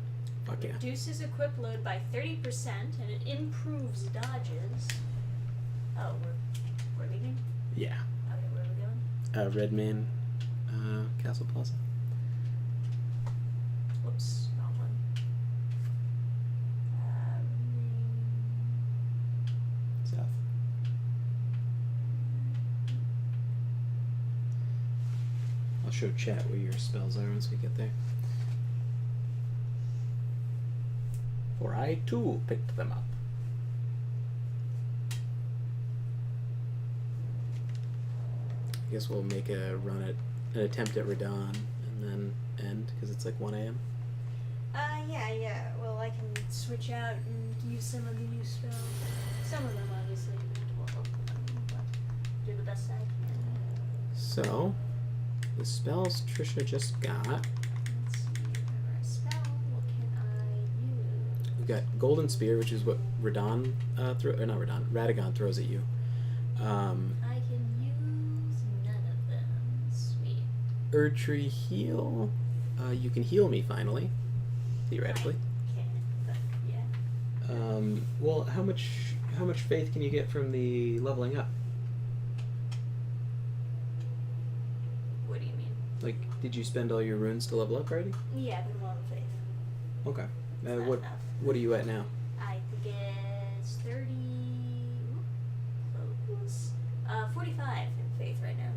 Fuck yeah. Reduces equip load by 30% and it improves dodges. Oh, we're leaving? Yeah. Okay, where are we going? Redman, Castle Plaza. Whoops, wrong one. South. I'll show chat where your spells are once we get there. For I too picked them up. I guess we'll make a run at an attempt at Radon and then end because it's like 1 a.m. Yeah. Well, I can switch out and use some of the new spells. Some of them, obviously. Well, both of them, but do the best I can. So, the spells Trisha just got. Let's see. Whenever I spell, what can I use? We've got Golden Spear, which is what Radon Radagon throws at you. I can use none of them. Sweet. Erd Tree Heal. You can heal me finally, theoretically. I can, but yeah. Well, how much faith can you get from the leveling up? What do you mean? Like, did you spend all your runes to level up already? Yeah, I've been well in faith. Okay. It's not What enough. are you at now? I think it's 30. Close. 45 in faith right now.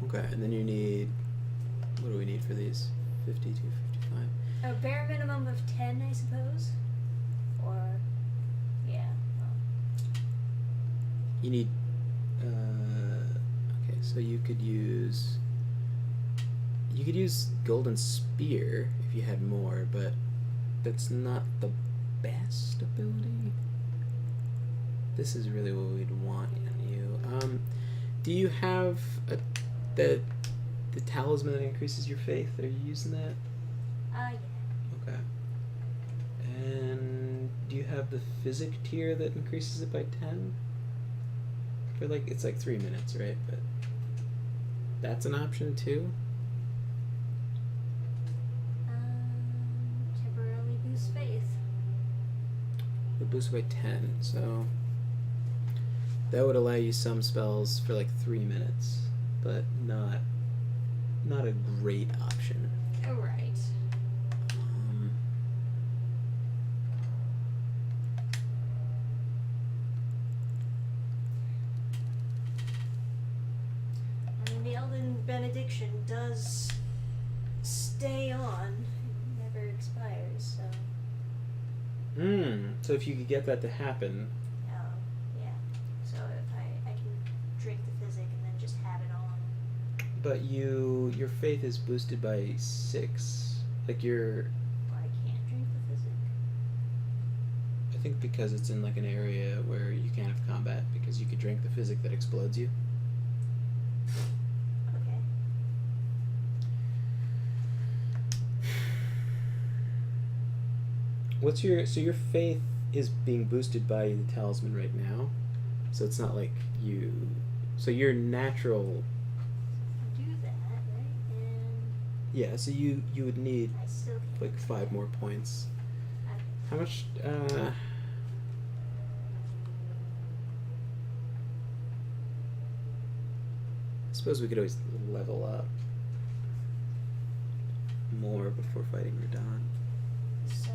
Okay, and then you need. What do we need for these? 52, 55. A bare minimum of 10, I suppose. Or, yeah. Well, You need. Okay, so you could use. You could use Golden Spear if you had more, but that's not the best ability. This is really what we'd want in you. Do you have the talisman that increases your faith? Are you using that? yeah. Okay. And do you have the physic tier that increases it by 10? For like, it's like 3 minutes, right? But that's an option too. boosted by 10, so that would allow you some spells for like 3 minutes, but not a great option. Oh, right. I mean, the Elden Benediction does stay on. It never expires, so... So if you could get that to happen... yeah. So if I can drink the physic and then just have it on. But your faith is boosted by 6. Like your... Well, I can't drink the physic. I think because it's in like an area where you can't have combat, because you could drink the physic that explodes you. Okay. So your faith is being boosted by the talisman right now, so it's not like so your natural... I do that, right? And Yeah, so you would need I still can't. like 5 more points. Okay. How much, I suppose we could always level up more before fighting Radon. Some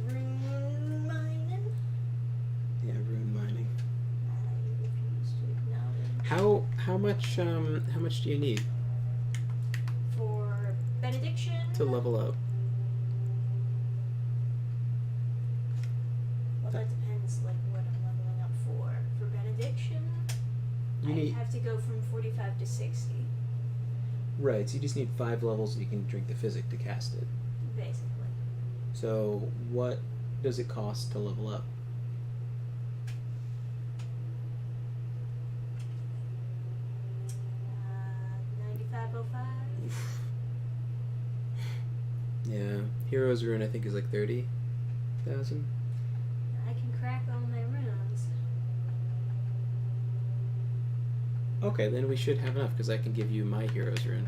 rune mining. Yeah, rune mining. I refuse to acknowledge. How much do you need For benediction. to level up? Well, that depends, like what I'm leveling up for. For benediction, You I need have to go from 45 to 60, right. So you just need 5 levels, and you can drink the physic to cast it. basically. So what does it cost to level up? 9505. Yeah, Hero's Rune I think is like 30,000. I can crack all my runes. Okay, then we should have enough because I can give you my Hero's Rune.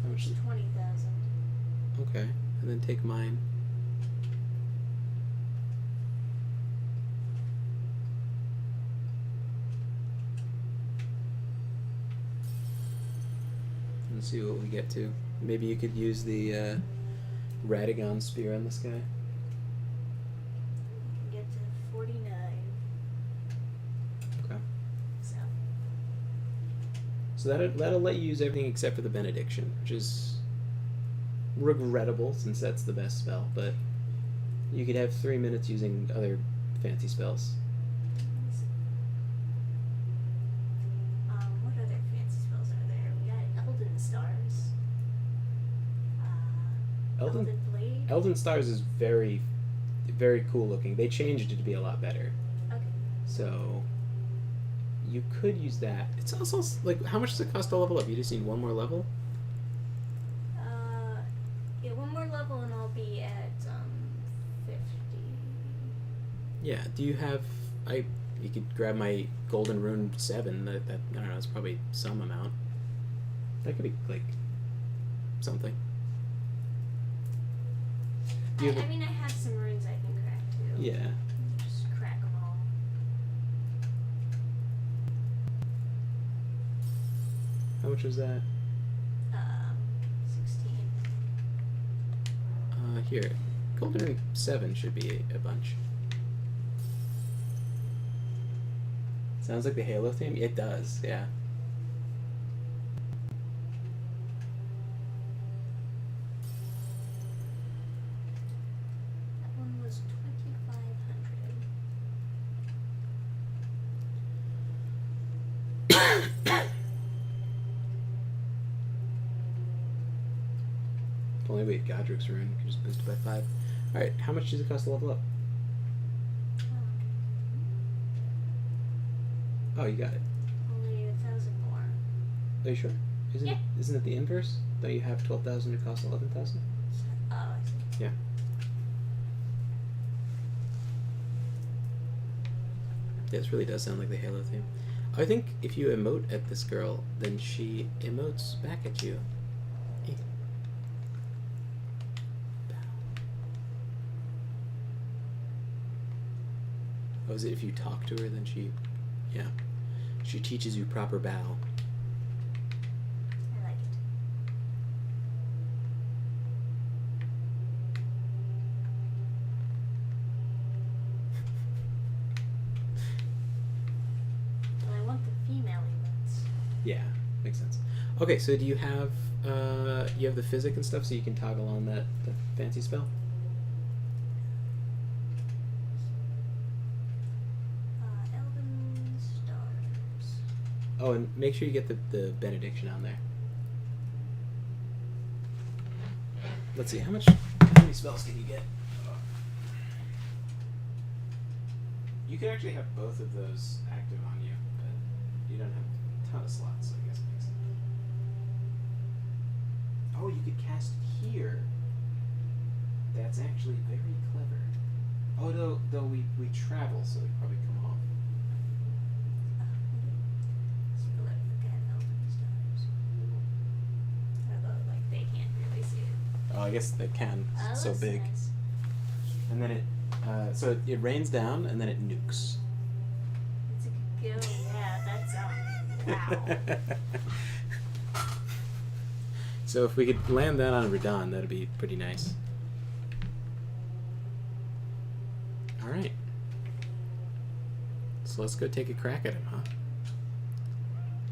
How much? 20,000. Okay, and then take mine. And see what we get to. Maybe you could use the Radagon spear on this guy. Get to 49. Okay. So that'll let you use everything except for the benediction, which is regrettable since that's the best spell. But you could have 3 minutes using other fancy spells. what other fancy spells are there? We got Elden Stars. Elden Blade. Elden Stars is very, very cool looking. They changed it to be a lot better. Okay. So you could use that. It's also like, how much does it cost to level up? You just need 1 more level? Yeah, 1 more level and I'll be at 50. Yeah. Do you have... You could grab my Golden Rune 7. That I don't know, it's probably some amount. That could be, like, something. I mean, I have some runes I can crack too. Yeah. Just crack them all. How much was that? 16. Here. Golden Rune 7 should be a bunch. Sounds like the Halo theme? It does, yeah. That one was 2,500. If only we had Godric's Rune. We could just boost it by 5. Alright, how much does it cost to level up? Oh, you got it. Only 1,000 more. Are you sure? Yeah. Isn't it the inverse? Don't you have 12,000 to cost 11,000? Oh, I see. Yeah. This really does sound like the Halo theme. I think if you emote at this girl, then she emotes back at you. Oh, is it if you talk to her, then she... Yeah. She teaches you proper bow. I like it. Well, I want the female ones. Yeah, makes sense. Okay, so do you have you have the physic and stuff, so you can toggle on that fancy spell? Elden stars. Oh, and make sure you get the benediction on there. Let's see, how many spells can you get? You could actually have both of those active on you, but you don't have a ton of slots, so I guess it makes sense. Oh, you could cast here. That's actually very clever. Oh, though we travel, so it'd probably come off. Look at Elden stars. Although, like, they can't really see it. Oh, I guess they can. Oh, It's so that's big. nice. And then it rains down, and then it nukes. It's a good go. Yeah, that's wow. So if we could land that on Radon, that'd be pretty nice. Alright. So let's go take a crack at him,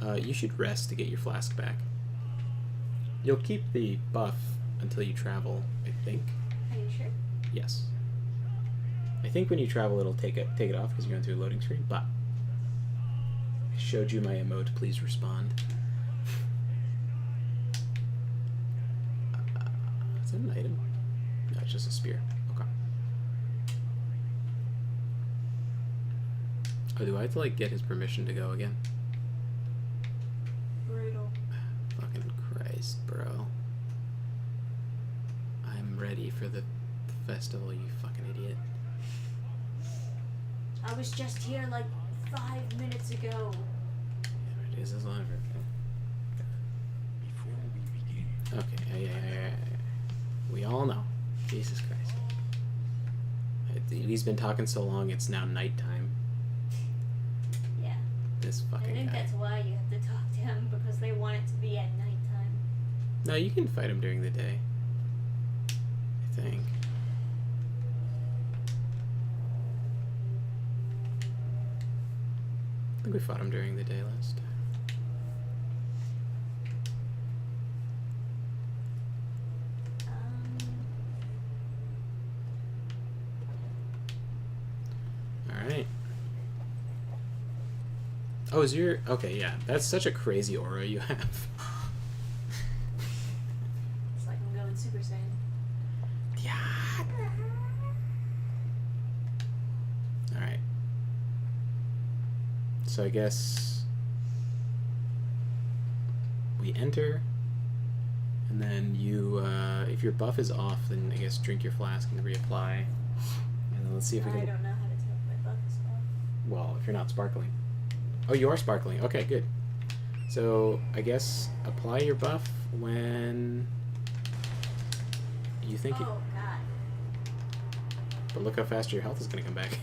huh? You should rest to get your flask back. You'll keep the buff until you travel, I think. Are you sure? Yes. I think when you travel, it'll take it off because you're going through a loading screen, but I showed you my emote, please respond. Is that an item? No, it's just a spear. Okay. Oh, do I have to, like, get his permission to go again? Brutal. Fucking Christ, bro. I'm ready for the festival, you fucking idiot. I was just here like 5 minutes ago. Yeah, it is as long as Before we begin, okay, yeah. We all know. Jesus Christ. He's been talking so long, it's now nighttime. Yeah. This I fucking think guy. that's why you have to talk to him, because they want it to be at nighttime. No, you can fight him during the day. I think. I think we fought him during the day last time. Alright. Oh, is your... Okay, yeah. That's such a crazy aura you have. It's like I'm going Super Saiyan. Yeah. Alright. So I guess... we enter, and then you, if your buff is off, then I guess drink your flask and reapply. And then let's see if we I can... don't know how to tell if my buff is off. Well, if you're not sparkling. Oh, you are sparkling. Okay, good. So, I guess apply your buff when you think Oh, it... God. But look how fast your health is going to come back.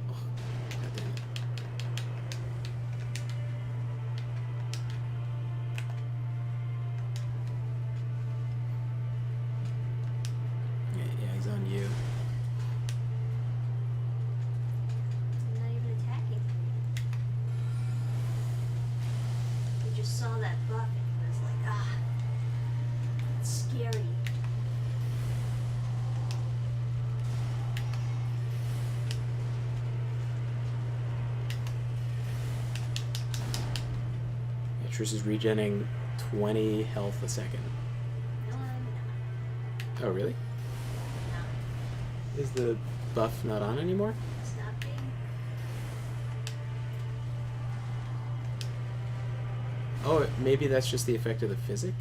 Oh, God damn it. Yeah, he's on you. I'm not even attacking. I just saw that buff and was like, ah, it's scary. Yeah, Trish is regenerating 20 health a second. No, I'm not. Oh, really? No, Is the buff not on anymore? it's not being. Oh, maybe that's just the effect of the physic?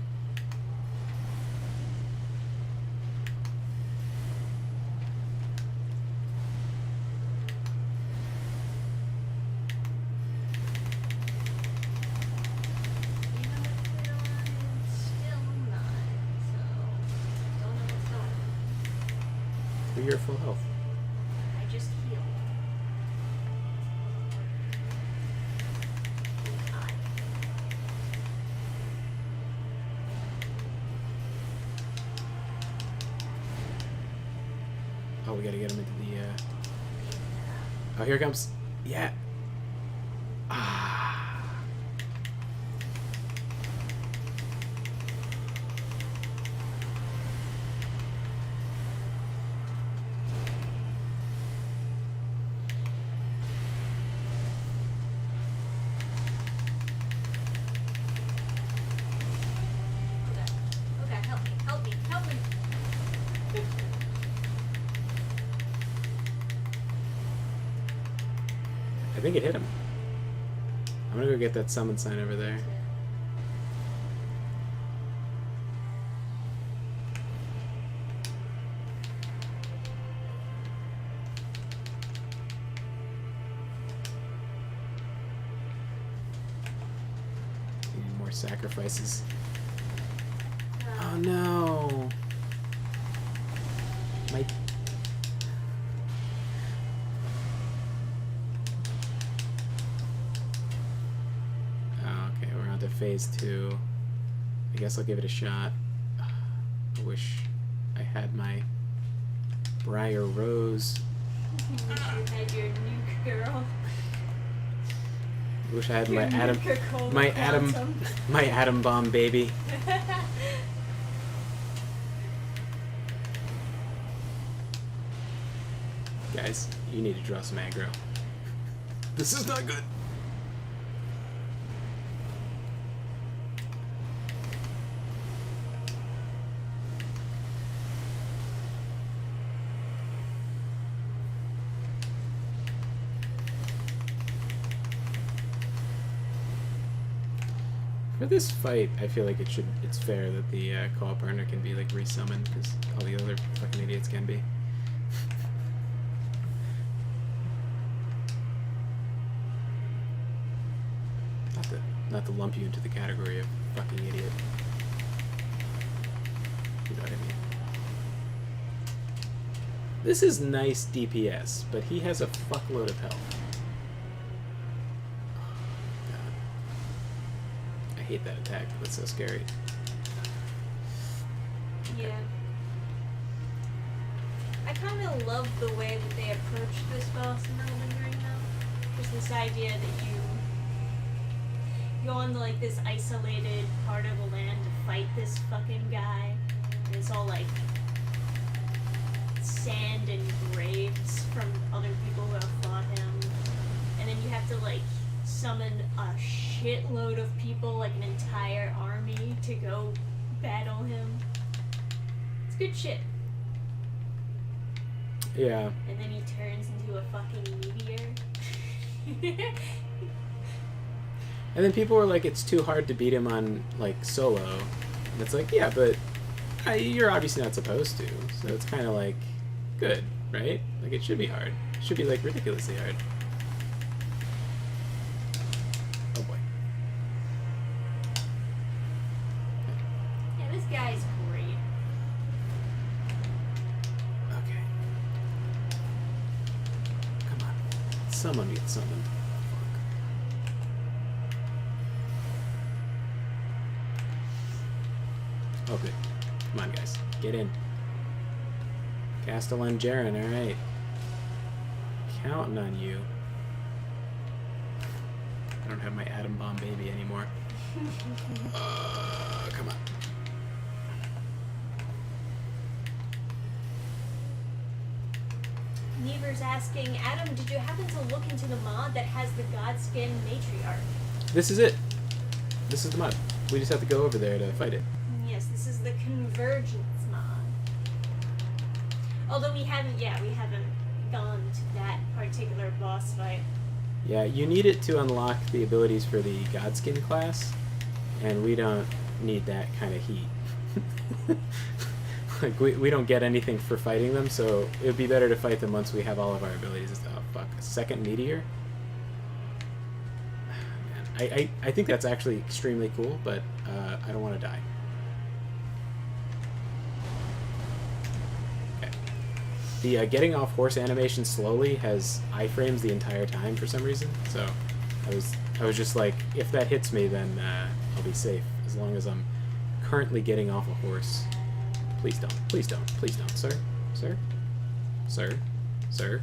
You know what's going on? It's still not. So, don't know what's going on. But you're at full health. I just healed. Oh, we gotta get him into the, Oh, here it comes. Yeah. Ah. Okay, help me, help me, help me. I think it hit him. I'm gonna go get that summon sign over there. Need more sacrifices. Oh no! My... Oh, okay, we're on to phase 2. I guess I'll give it a shot. I wish I had my Briar Rose. You wish you had your nuke girl. I wish I had Your my atom, Nuka-Cola my Quantum. my atom bomb baby. Guys, you need to draw some aggro. This is not good. For this fight, I feel like it's fair that the co-op partner can be like resummoned because all the other fucking idiots can be. Not to lump you into the category of fucking idiot. You know what I mean? This is nice DPS, but he has a fuckload of health. Oh, God. I hate that attack. That's so scary. Yeah. I kind of love the way that they approach this boss in Elden Ring, though. Just this idea that you go into like this isolated part of the land to fight this fucking guy, and it's all like sand and graves from other people who have fought him, and then you have to like summon a shitload of people, like an entire army, to go battle him. It's good shit. Yeah. And then he turns into a fucking meteor. And then people were like, it's too hard to beat him on, like, solo. And it's like, yeah, but you're obviously not supposed to. So it's kind of like, good, right? Like, it should be hard. It should be, like, ridiculously hard. Oh, boy. Yeah, this guy's great. Okay. Come on. Someone get summoned. Oh, good. Come on, guys. Get in. Castellan Jaren, alright. Counting on you. I don't have my atom bomb baby anymore. Come on. Never's asking, Adam, did you happen to look into the mod that has the Godskin matriarch? This is it. This is the mod. We just have to go over there to fight it. Yes, this is the Convergence mod. Although we haven't gone to that particular boss fight. Yeah, you need it to unlock the abilities for the Godskin class, and we don't need that kind of heat. Like, we don't get anything for fighting them, so it would be better to fight them once we have all of our abilities. Oh, fuck. A second meteor? Man, I think that's actually extremely cool, but I don't want to die. Okay. The getting off horse animation slowly has iframes the entire time for some reason. So I was just like, if that hits me, then I'll be safe as long as I'm currently getting off a horse. Please don't. Please don't. Please don't, sir. Sir. Sir. Sir.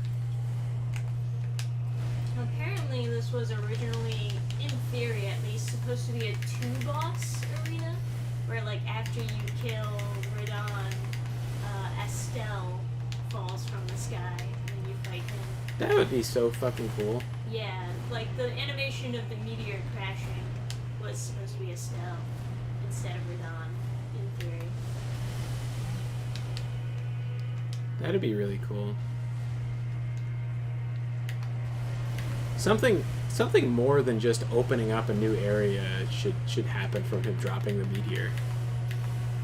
Apparently, this was originally, in theory at least, supposed to be a 2-boss arena, where like after you kill Radon, Estelle falls from the sky and then you fight him. That would be so fucking cool. Yeah, like the animation of the meteor crashing was supposed to be Estelle instead of Radon, in theory. That'd be really cool. Something more than just opening up a new area should happen from him dropping the meteor.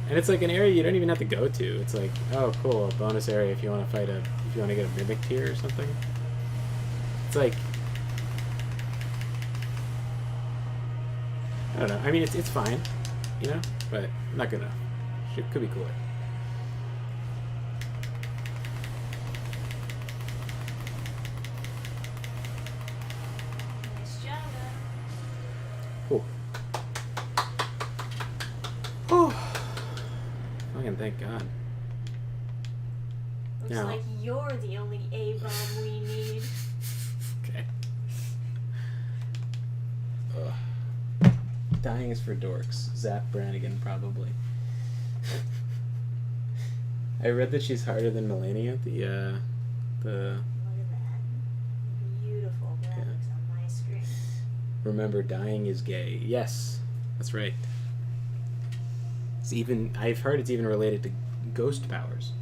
And it's like an area you don't even have to go to. It's like, oh cool, a bonus area if you want to fight if you want to get a mimic tier or something. It's like, I don't know. I mean, it's fine, you know, but not good enough. Could be cooler. Cool. Oh, fucking thank God. Looks Now, like you're the only A-bomb we need. okay. Dying is for dorks. Zap Brannigan, probably. I read that she's harder than Melania. The Look at that. Beautiful graphics on my screen. remember, dying is gay. Yes, that's right. It's even. I've heard it's even related to ghost powers.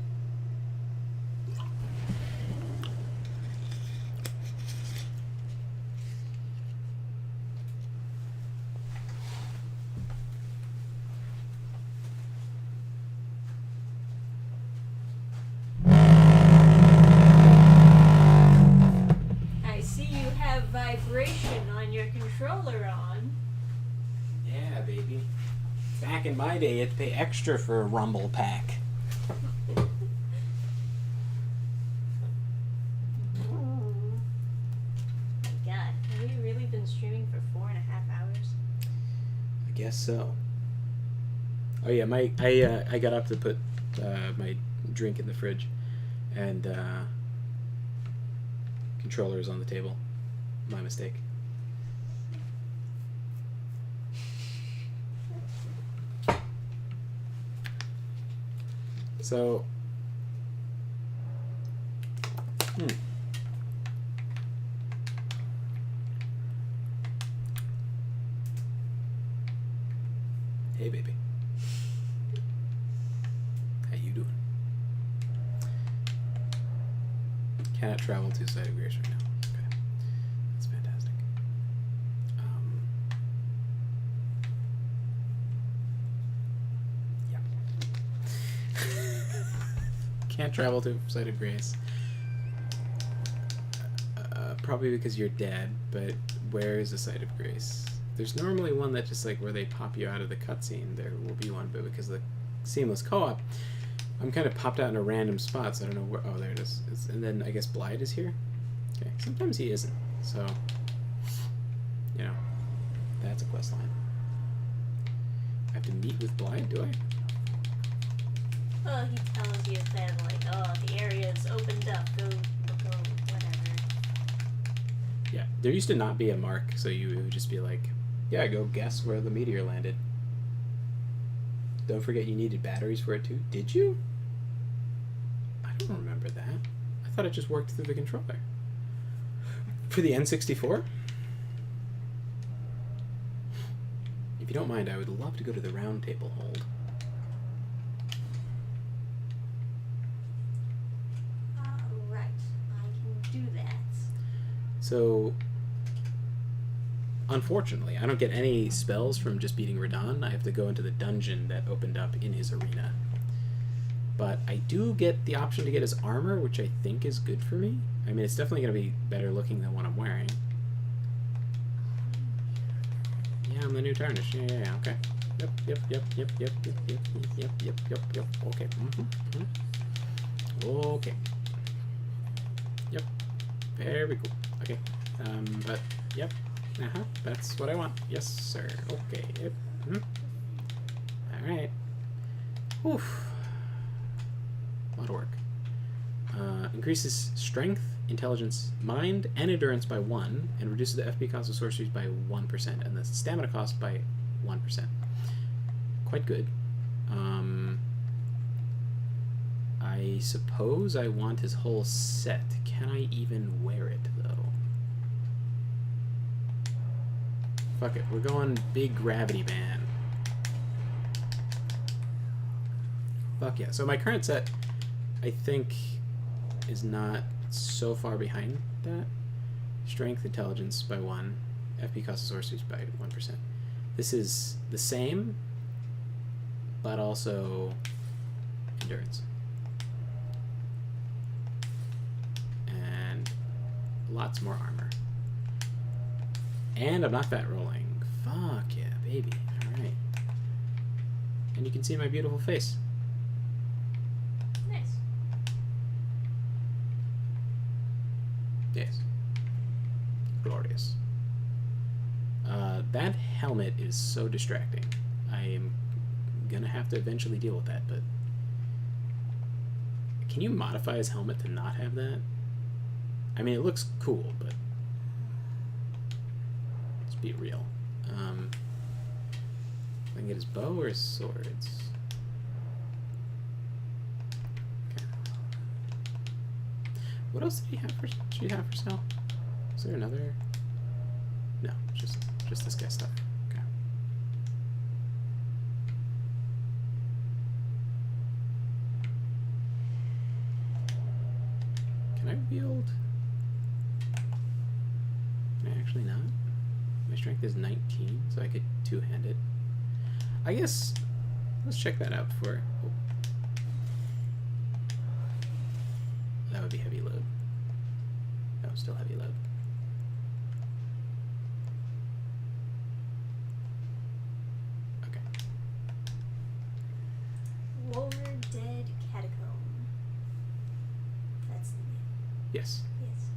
I see you have vibration on your controller on. Yeah, baby. Back in my day, you had to pay extra for a Rumble pack. Oh my god, have we really been streaming for 4.5 hours? I guess so. Oh yeah, I got up to put my drink in the fridge, and controller is on the table. My mistake. So, Hey, baby. How you doing? Cannot travel to Site of Grace right now. Okay, that's fantastic. Yeah. Can't travel to Site of Grace. Probably because you're dead, but where is the Site of Grace? There's normally one that just like where they pop you out of the cutscene. There will be one, but because of the seamless co-op, I'm kind of popped out in a random spot, so I don't know where. Oh, there it is. And then I guess Blythe is here. Okay, sometimes he isn't. So, you know, that's a quest line. I have to meet with Blythe, do I? Well, he tells you that, like, oh, the area is opened up, go, whatever. Yeah, there used to not be a mark, so it would just be like, yeah, go guess where the meteor landed. Don't forget you needed batteries for it too. Did you? I don't remember that. I thought it just worked through the controller. For the N64? If you don't mind, I would love to go to the round table hold. Right, I can do that. So, unfortunately, I don't get any spells from just beating Radon. I have to go into the dungeon that opened up in his arena. But I do get the option to get his armor, which I think is good for me. I mean, it's definitely going to be better looking than what I'm wearing. Yeah, I'm the new Tarnish. Yeah, okay. Yep. Okay. Okay. Yep. Very cool. Okay. But, yep. That's what I want. Yes, sir. Okay. Yep. Alright. Oof. A lot of work. Increases strength, intelligence, mind, and endurance by 1, and reduces the FP cost of sorceries by 1%, and the stamina cost by 1%. Quite good. I suppose I want his whole set. Can I even wear it, though? Fuck it. We're going big gravity band. Fuck yeah. So my current set, I think, is not so far behind that. Strength, intelligence by 1. FP cost of sorceries by 1%. This is the same, but also endurance. And lots more armor. And I'm not fat rolling. Fuck yeah, baby. Alright. And you can see my beautiful face. Nice. Yes. Glorious. That helmet is so distracting. I am gonna have to eventually deal with that, but... Can you modify his helmet to not have that? I mean, it looks cool, but... Let's be real. I can get his bow or his swords? Okay. What else did he have for sale? Is there another? No, just this guy's stuff. Okay. Can I wield? Can I actually not? My strength is 19, so I could two-hand it. I guess let's check that out before. Oh. That would be heavy load. No, still heavy load. Okay. Lower Dead Catacomb. That's the name. Yes. Yes.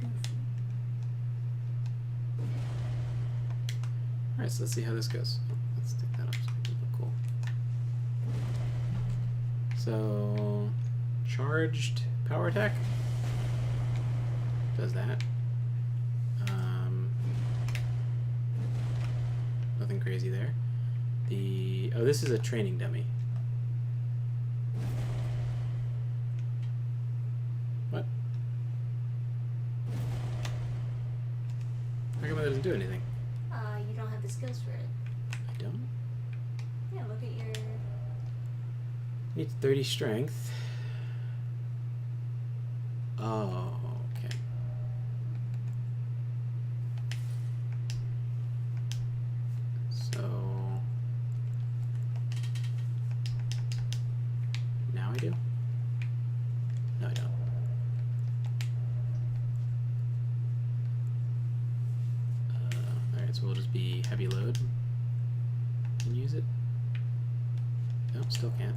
Goofy. Alright, so let's see how this goes. Oh, let's take that off so it look cool. So, charged power attack. Does that. Nothing crazy there. Oh, this is a training dummy. What? How come that doesn't do anything? You don't have the skills for it. I don't? Yeah, look at your... Needs 30 strength. Oh, okay. So... Now I do? No, I don't. Alright, so we'll just be heavy load and use it. No, still can't.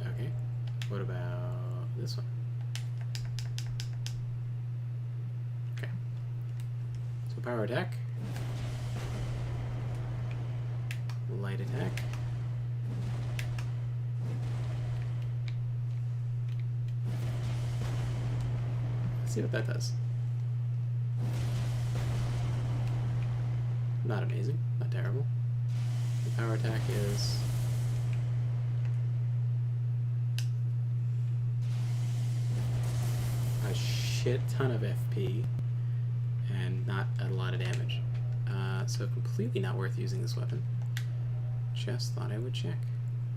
Okay, what about this one? Okay, so power attack, light attack, let's see what that does. Not amazing, not terrible. The power attack is a shit ton of FP and not a lot of damage. So completely not worth using this weapon. Just thought I would check.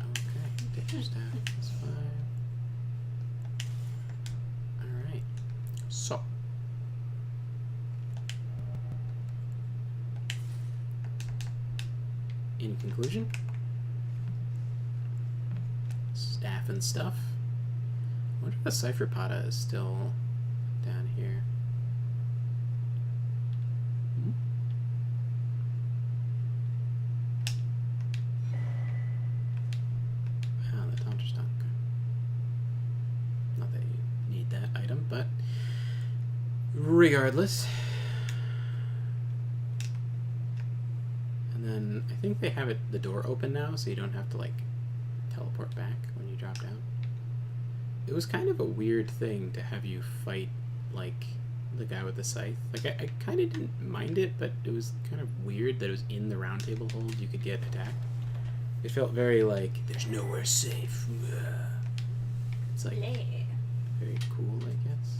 Okay, danger staff is fine. Alright. So. In conclusion, staff and stuff. I wonder if the Cipher Pata is still down here. regardless. And then I think they have the door open now, so you don't have to like teleport back when you drop down. It was kind of a weird thing to have you fight like the guy with the scythe. Like I kind of didn't mind it, but it was kind of weird that it was in the round table hold you could get attacked. It felt very like there's nowhere safe. It's like very cool, I guess.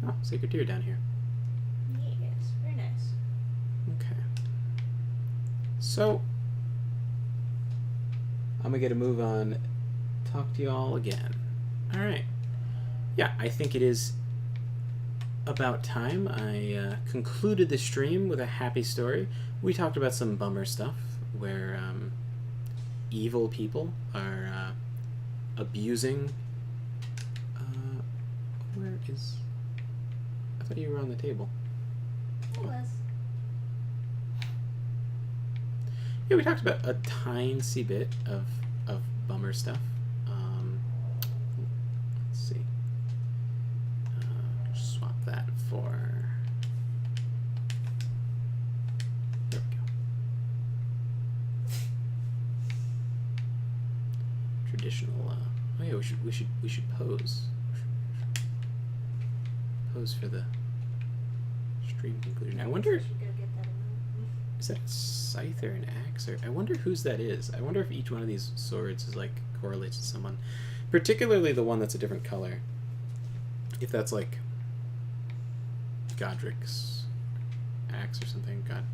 Oh, sacred deer down here. Yes, very nice. Okay. So, I'm gonna get a move on. Talk to y'all again. Alright. Yeah, I think it is about time I concluded the stream with a happy story. We talked about some bummer stuff where evil people are abusing. Where is. I thought you were on the table. It was. Yeah, we talked about a tiny bit of bummer stuff. Let's see. Swap that for. There we go. Traditional. Oh yeah, we should pose. Pose for the stream conclusion. I wonder. Is that a scythe or an axe? Or I wonder whose that is. I wonder if each one of these swords is like correlates to someone, particularly the one that's a different color. If that's like Godric's axe or something. God.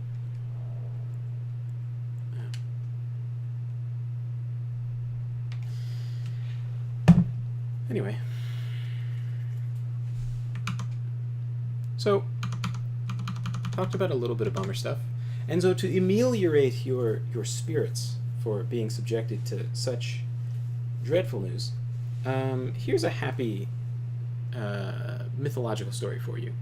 Anyway. So, talked about a little bit of bummer stuff. And so to ameliorate your spirits for being subjected to such dreadful news, here's a happy mythological story for you.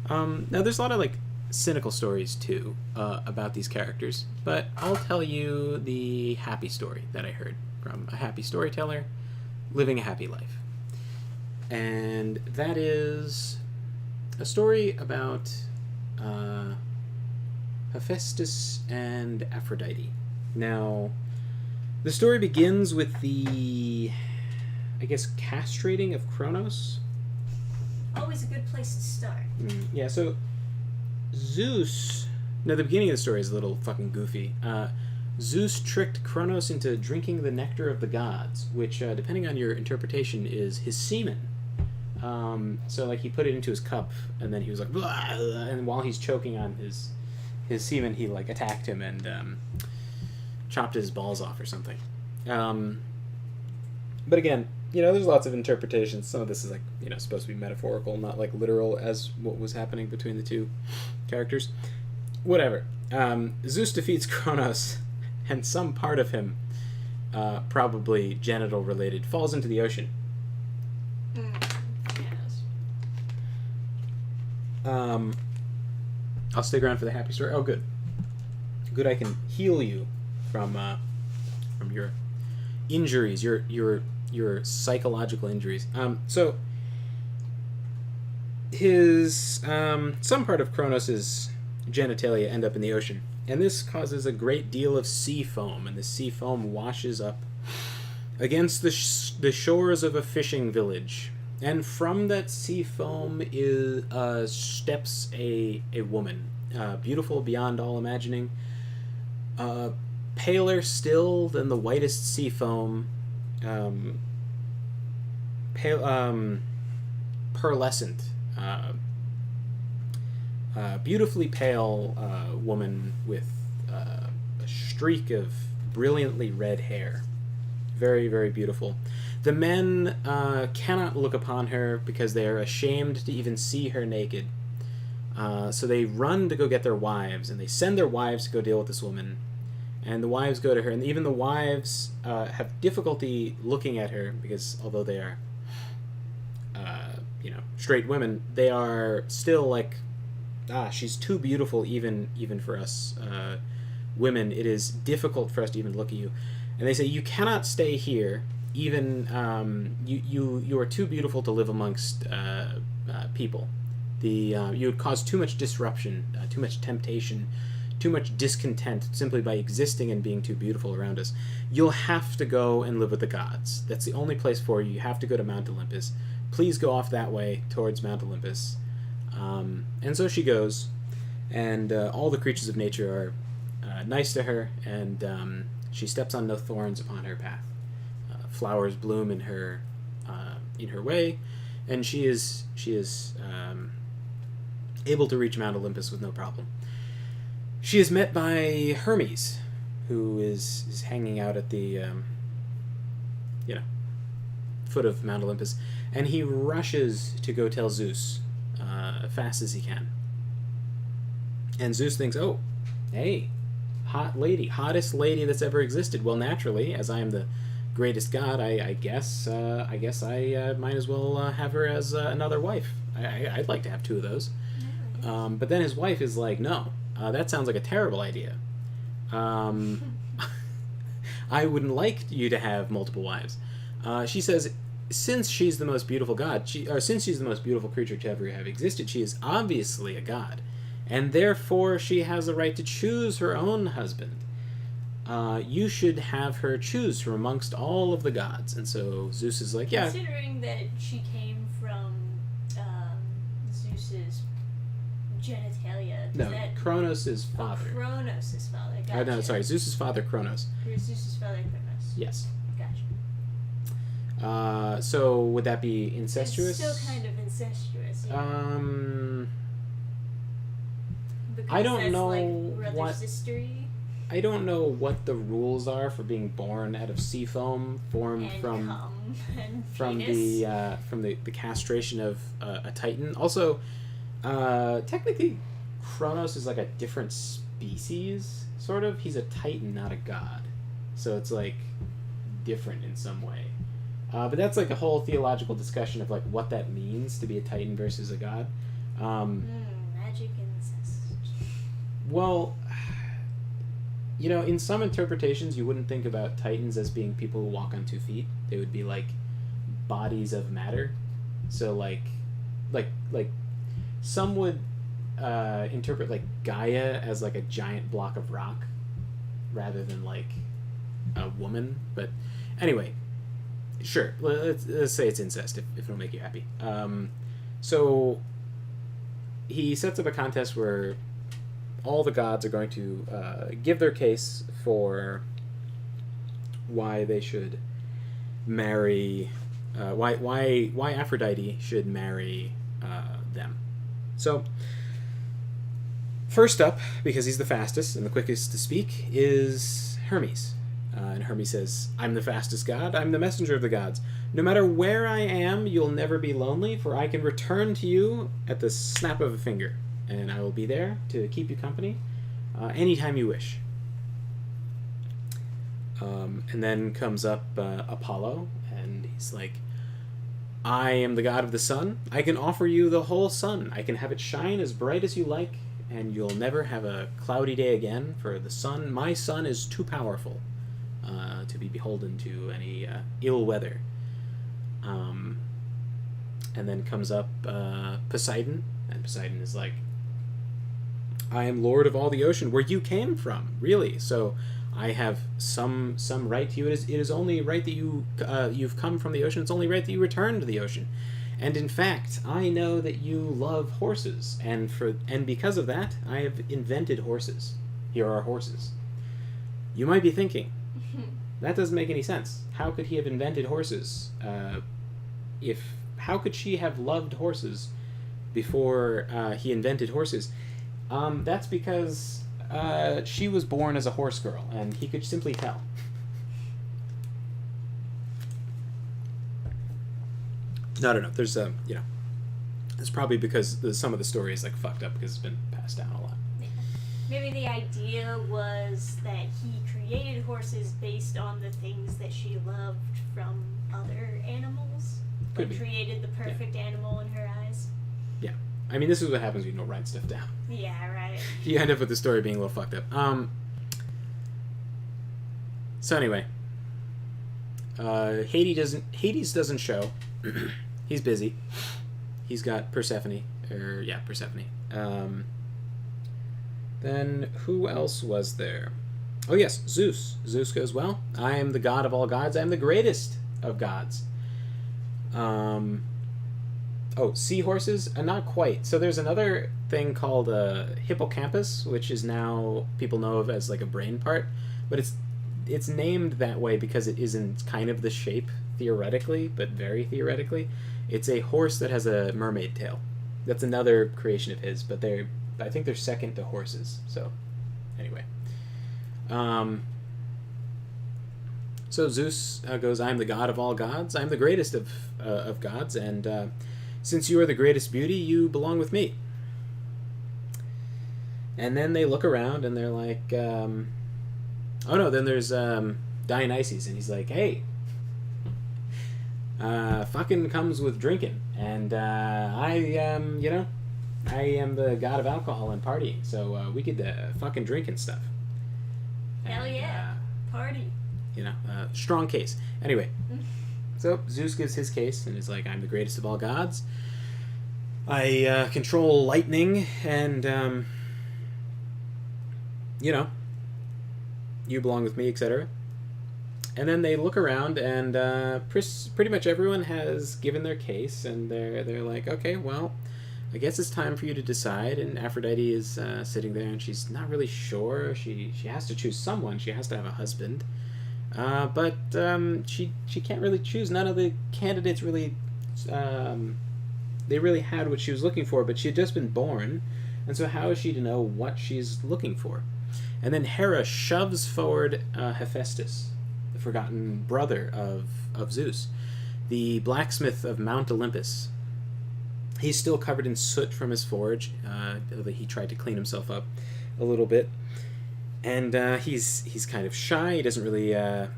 Now, there's a lot of like cynical stories too about these characters, but I'll tell you the happy story that I heard from a happy storyteller living a happy life. And that is a story about Hephaestus and Aphrodite. Now, the story begins with the, I guess, castrating of Kronos. Always a good place to start. Yeah, so Zeus... Now, the beginning of the story is a little fucking goofy. Zeus tricked Kronos into drinking the nectar of the gods, which, depending on your interpretation, is his semen. So, like, he put it into his cup, and then he was like, blah, and while he's choking on his semen, he, like, attacked him and chopped his balls off or something. But again, you know, there's lots of interpretations. Some of this is, like, you know, supposed to be metaphorical, not, like, literal as what was happening between the two characters. Whatever. Zeus defeats Kronos, and some part of him, probably genital-related, falls into the ocean. I'll stick around for the happy story. Oh, good. Good, I can heal you from your injuries, your psychological injuries. So his some part of Kronos' genitalia end up in the ocean, and this causes a great deal of sea foam, and the sea foam washes up against the shores of a fishing village. And from that sea foam steps a woman, beautiful beyond all imagining, paler still than the whitest sea foam, pearlescent, beautifully pale woman with a streak of brilliantly red hair. Very, very beautiful. The men cannot look upon her because they are ashamed to even see her naked. So they run to go get their wives, and they send their wives to go deal with this woman. And the wives go to her, and even the wives have difficulty looking at her because although they are, straight women, they are still like, she's too beautiful even for us women. It is difficult for us to even look at you. And they say, you cannot stay here. even you are too beautiful to live amongst people. You would cause too much disruption, too much temptation, too much discontent simply by existing and being too beautiful around us. You'll have to go and live with the gods. That's the only place for you. You have to go to Mount Olympus. Please go off that way towards Mount Olympus. And so she goes, and all the creatures of nature are nice to her, and she steps on no thorns upon her path. Flowers bloom in her way, and she is able to reach Mount Olympus with no problem. She is met by Hermes, who is hanging out at the foot of Mount Olympus, and he rushes to go tell Zeus fast as he can. And Zeus thinks, "Oh, hey, hot lady, hottest lady that's ever existed. Well, naturally, as I am the greatest god, I guess I might as well have her as another wife. I'd like to have two of those." But then his wife is like, "No, that sounds like a terrible idea. I wouldn't like you to have multiple wives." She says, since she's the most beautiful since she's the most beautiful creature to ever have existed, she is obviously a god, and therefore she has the right to choose her own husband. You should have her choose from amongst all of the gods. And so Zeus is like, yeah. Considering that she came from Zeus's genitalia. No, Kronos' father. Oh, Kronos' father. Gotcha. No, sorry, Zeus' father, Kronos. Zeus' father, Kronos. Yes. Gotcha. So would that be incestuous? It's still kind of incestuous. Yeah. Because I don't that's know like brother what sistery. I don't know what the rules are for being born out of sea foam formed And from cum and from penis. the castration of a titan. Also, technically, Kronos is like a different species, sort of. He's a titan, not a god, so it's like different in some way. But that's like a whole theological discussion of like what that means to be a titan versus a god. Magic incest. Well, in some interpretations, you wouldn't think about titans as being people who walk on 2 feet. They would be like bodies of matter. So like some would interpret like Gaia as like a giant block of rock rather than like a woman. But anyway, sure, let's say it's incest if it'll make you happy. So he sets up a contest where all the gods are going to give their case for why they should marry, why Aphrodite should marry them. So, first up, because he's the fastest and the quickest to speak, is Hermes. And Hermes says, "I'm the fastest god. I'm the messenger of the gods. No matter where I am, you'll never be lonely, for I can return to you at the snap of a finger. And I will be there to keep you company anytime you wish." And then comes up Apollo, and he's like, "I am the god of the sun. I can offer you the whole sun. I can have it shine as bright as you like, and you'll never have a cloudy day again, for the sun, my sun, is too powerful to be beholden to any ill weather." And then comes up Poseidon, and Poseidon is like, "I am lord of all the ocean, where you came from, really. So I have some right to you. It is only right that you've come from the ocean. It's only right that you return to the ocean. And in fact, I know that you love horses, and because of that, I have invented horses. Here are horses." You might be thinking, that doesn't make any sense. How could he have invented horses? How could she have loved horses before he invented horses? That's because she was born as a horse girl, and he could simply tell. No, I don't know. There's it's probably because some of the story is like fucked up because it's been passed down a lot. Yeah. Maybe the idea was that he created horses based on the things that she loved from other animals. Could Like be. created the perfect animal in her eyes. Yeah. I mean, this is what happens when you don't write stuff down. Yeah, right. You end up with the story being a little fucked up. So anyway, Hades doesn't show. He's busy. He's got Persephone. Persephone. Then who else was there? Oh yes, Zeus. Zeus goes, well, I am the god of all gods. I am the greatest of gods. Seahorses? Not quite. So there's another thing called hippocampus, which is now people know of as like a brain part, but it's named that way because it isn't kind of the shape theoretically, but very theoretically. It's a horse that has a mermaid tail. That's another creation of his, but I think they're second to horses. So anyway. So Zeus goes, I am the god of all gods. I am the greatest of gods, and since you are the greatest beauty, you belong with me. And then they look around, and they're like, then there's Dionysus, and he's like, hey, fucking comes with drinking, and I am the god of alcohol and partying, so we could fucking drink and stuff. Hell yeah, party. Strong case. Anyway, so Zeus gives his case and is like, I'm the greatest of all gods. I control lightning, and you belong with me, etc. And then they look around, and pretty much everyone has given their case, and they're like, okay, well, I guess it's time for you to decide. And Aphrodite is sitting there, and she's not really sure. She has to choose someone. She has to have a husband. But she can't really choose. None of the candidates really, they really had what she was looking for, but she had just been born, and so how is she to know what she's looking for? And then Hera shoves forward Hephaestus, the forgotten brother of Zeus, the blacksmith of Mount Olympus. He's still covered in soot from his forge. He tried to clean himself up a little bit. And he's kind of shy. He doesn't really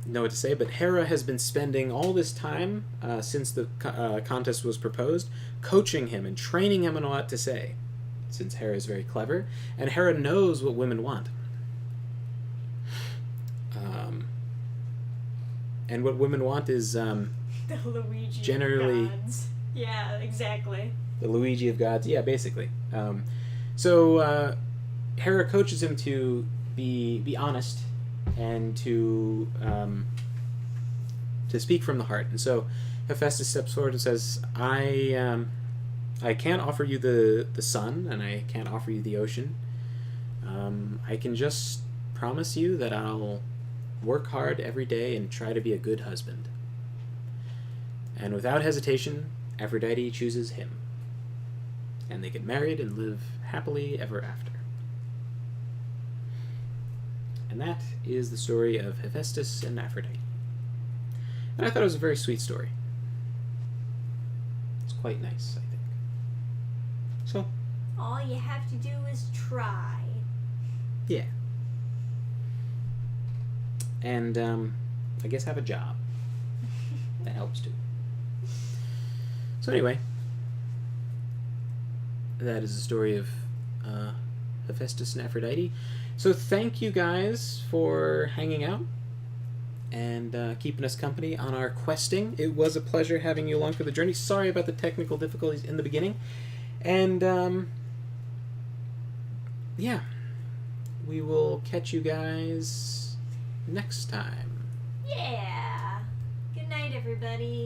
know what to say. But Hera has been spending all this time since the contest was proposed, coaching him and training him on what to say, since Hera is very clever. And Hera knows what women want. And what women want is the Luigi generally of gods. Yeah, exactly. The Luigi of gods. Yeah, basically. So Hera coaches him to be honest and to speak from the heart. And so Hephaestus steps forward and says, I can't offer you the sun, and I can't offer you the ocean. I can just promise you that I'll work hard every day and try to be a good husband. And without hesitation, Aphrodite chooses him. And they get married and live happily ever after. And that is the story of Hephaestus and Aphrodite. And I thought it was a very sweet story. It's quite nice, I think. So. All you have to do is try. Yeah. And, I guess have a job. That helps too. So anyway, that is the story of Hephaestus and Aphrodite. So thank you guys for hanging out and keeping us company on our questing. It was a pleasure having you along for the journey. Sorry about the technical difficulties in the beginning. And, yeah, we will catch you guys next time. Yeah. Good night, everybody.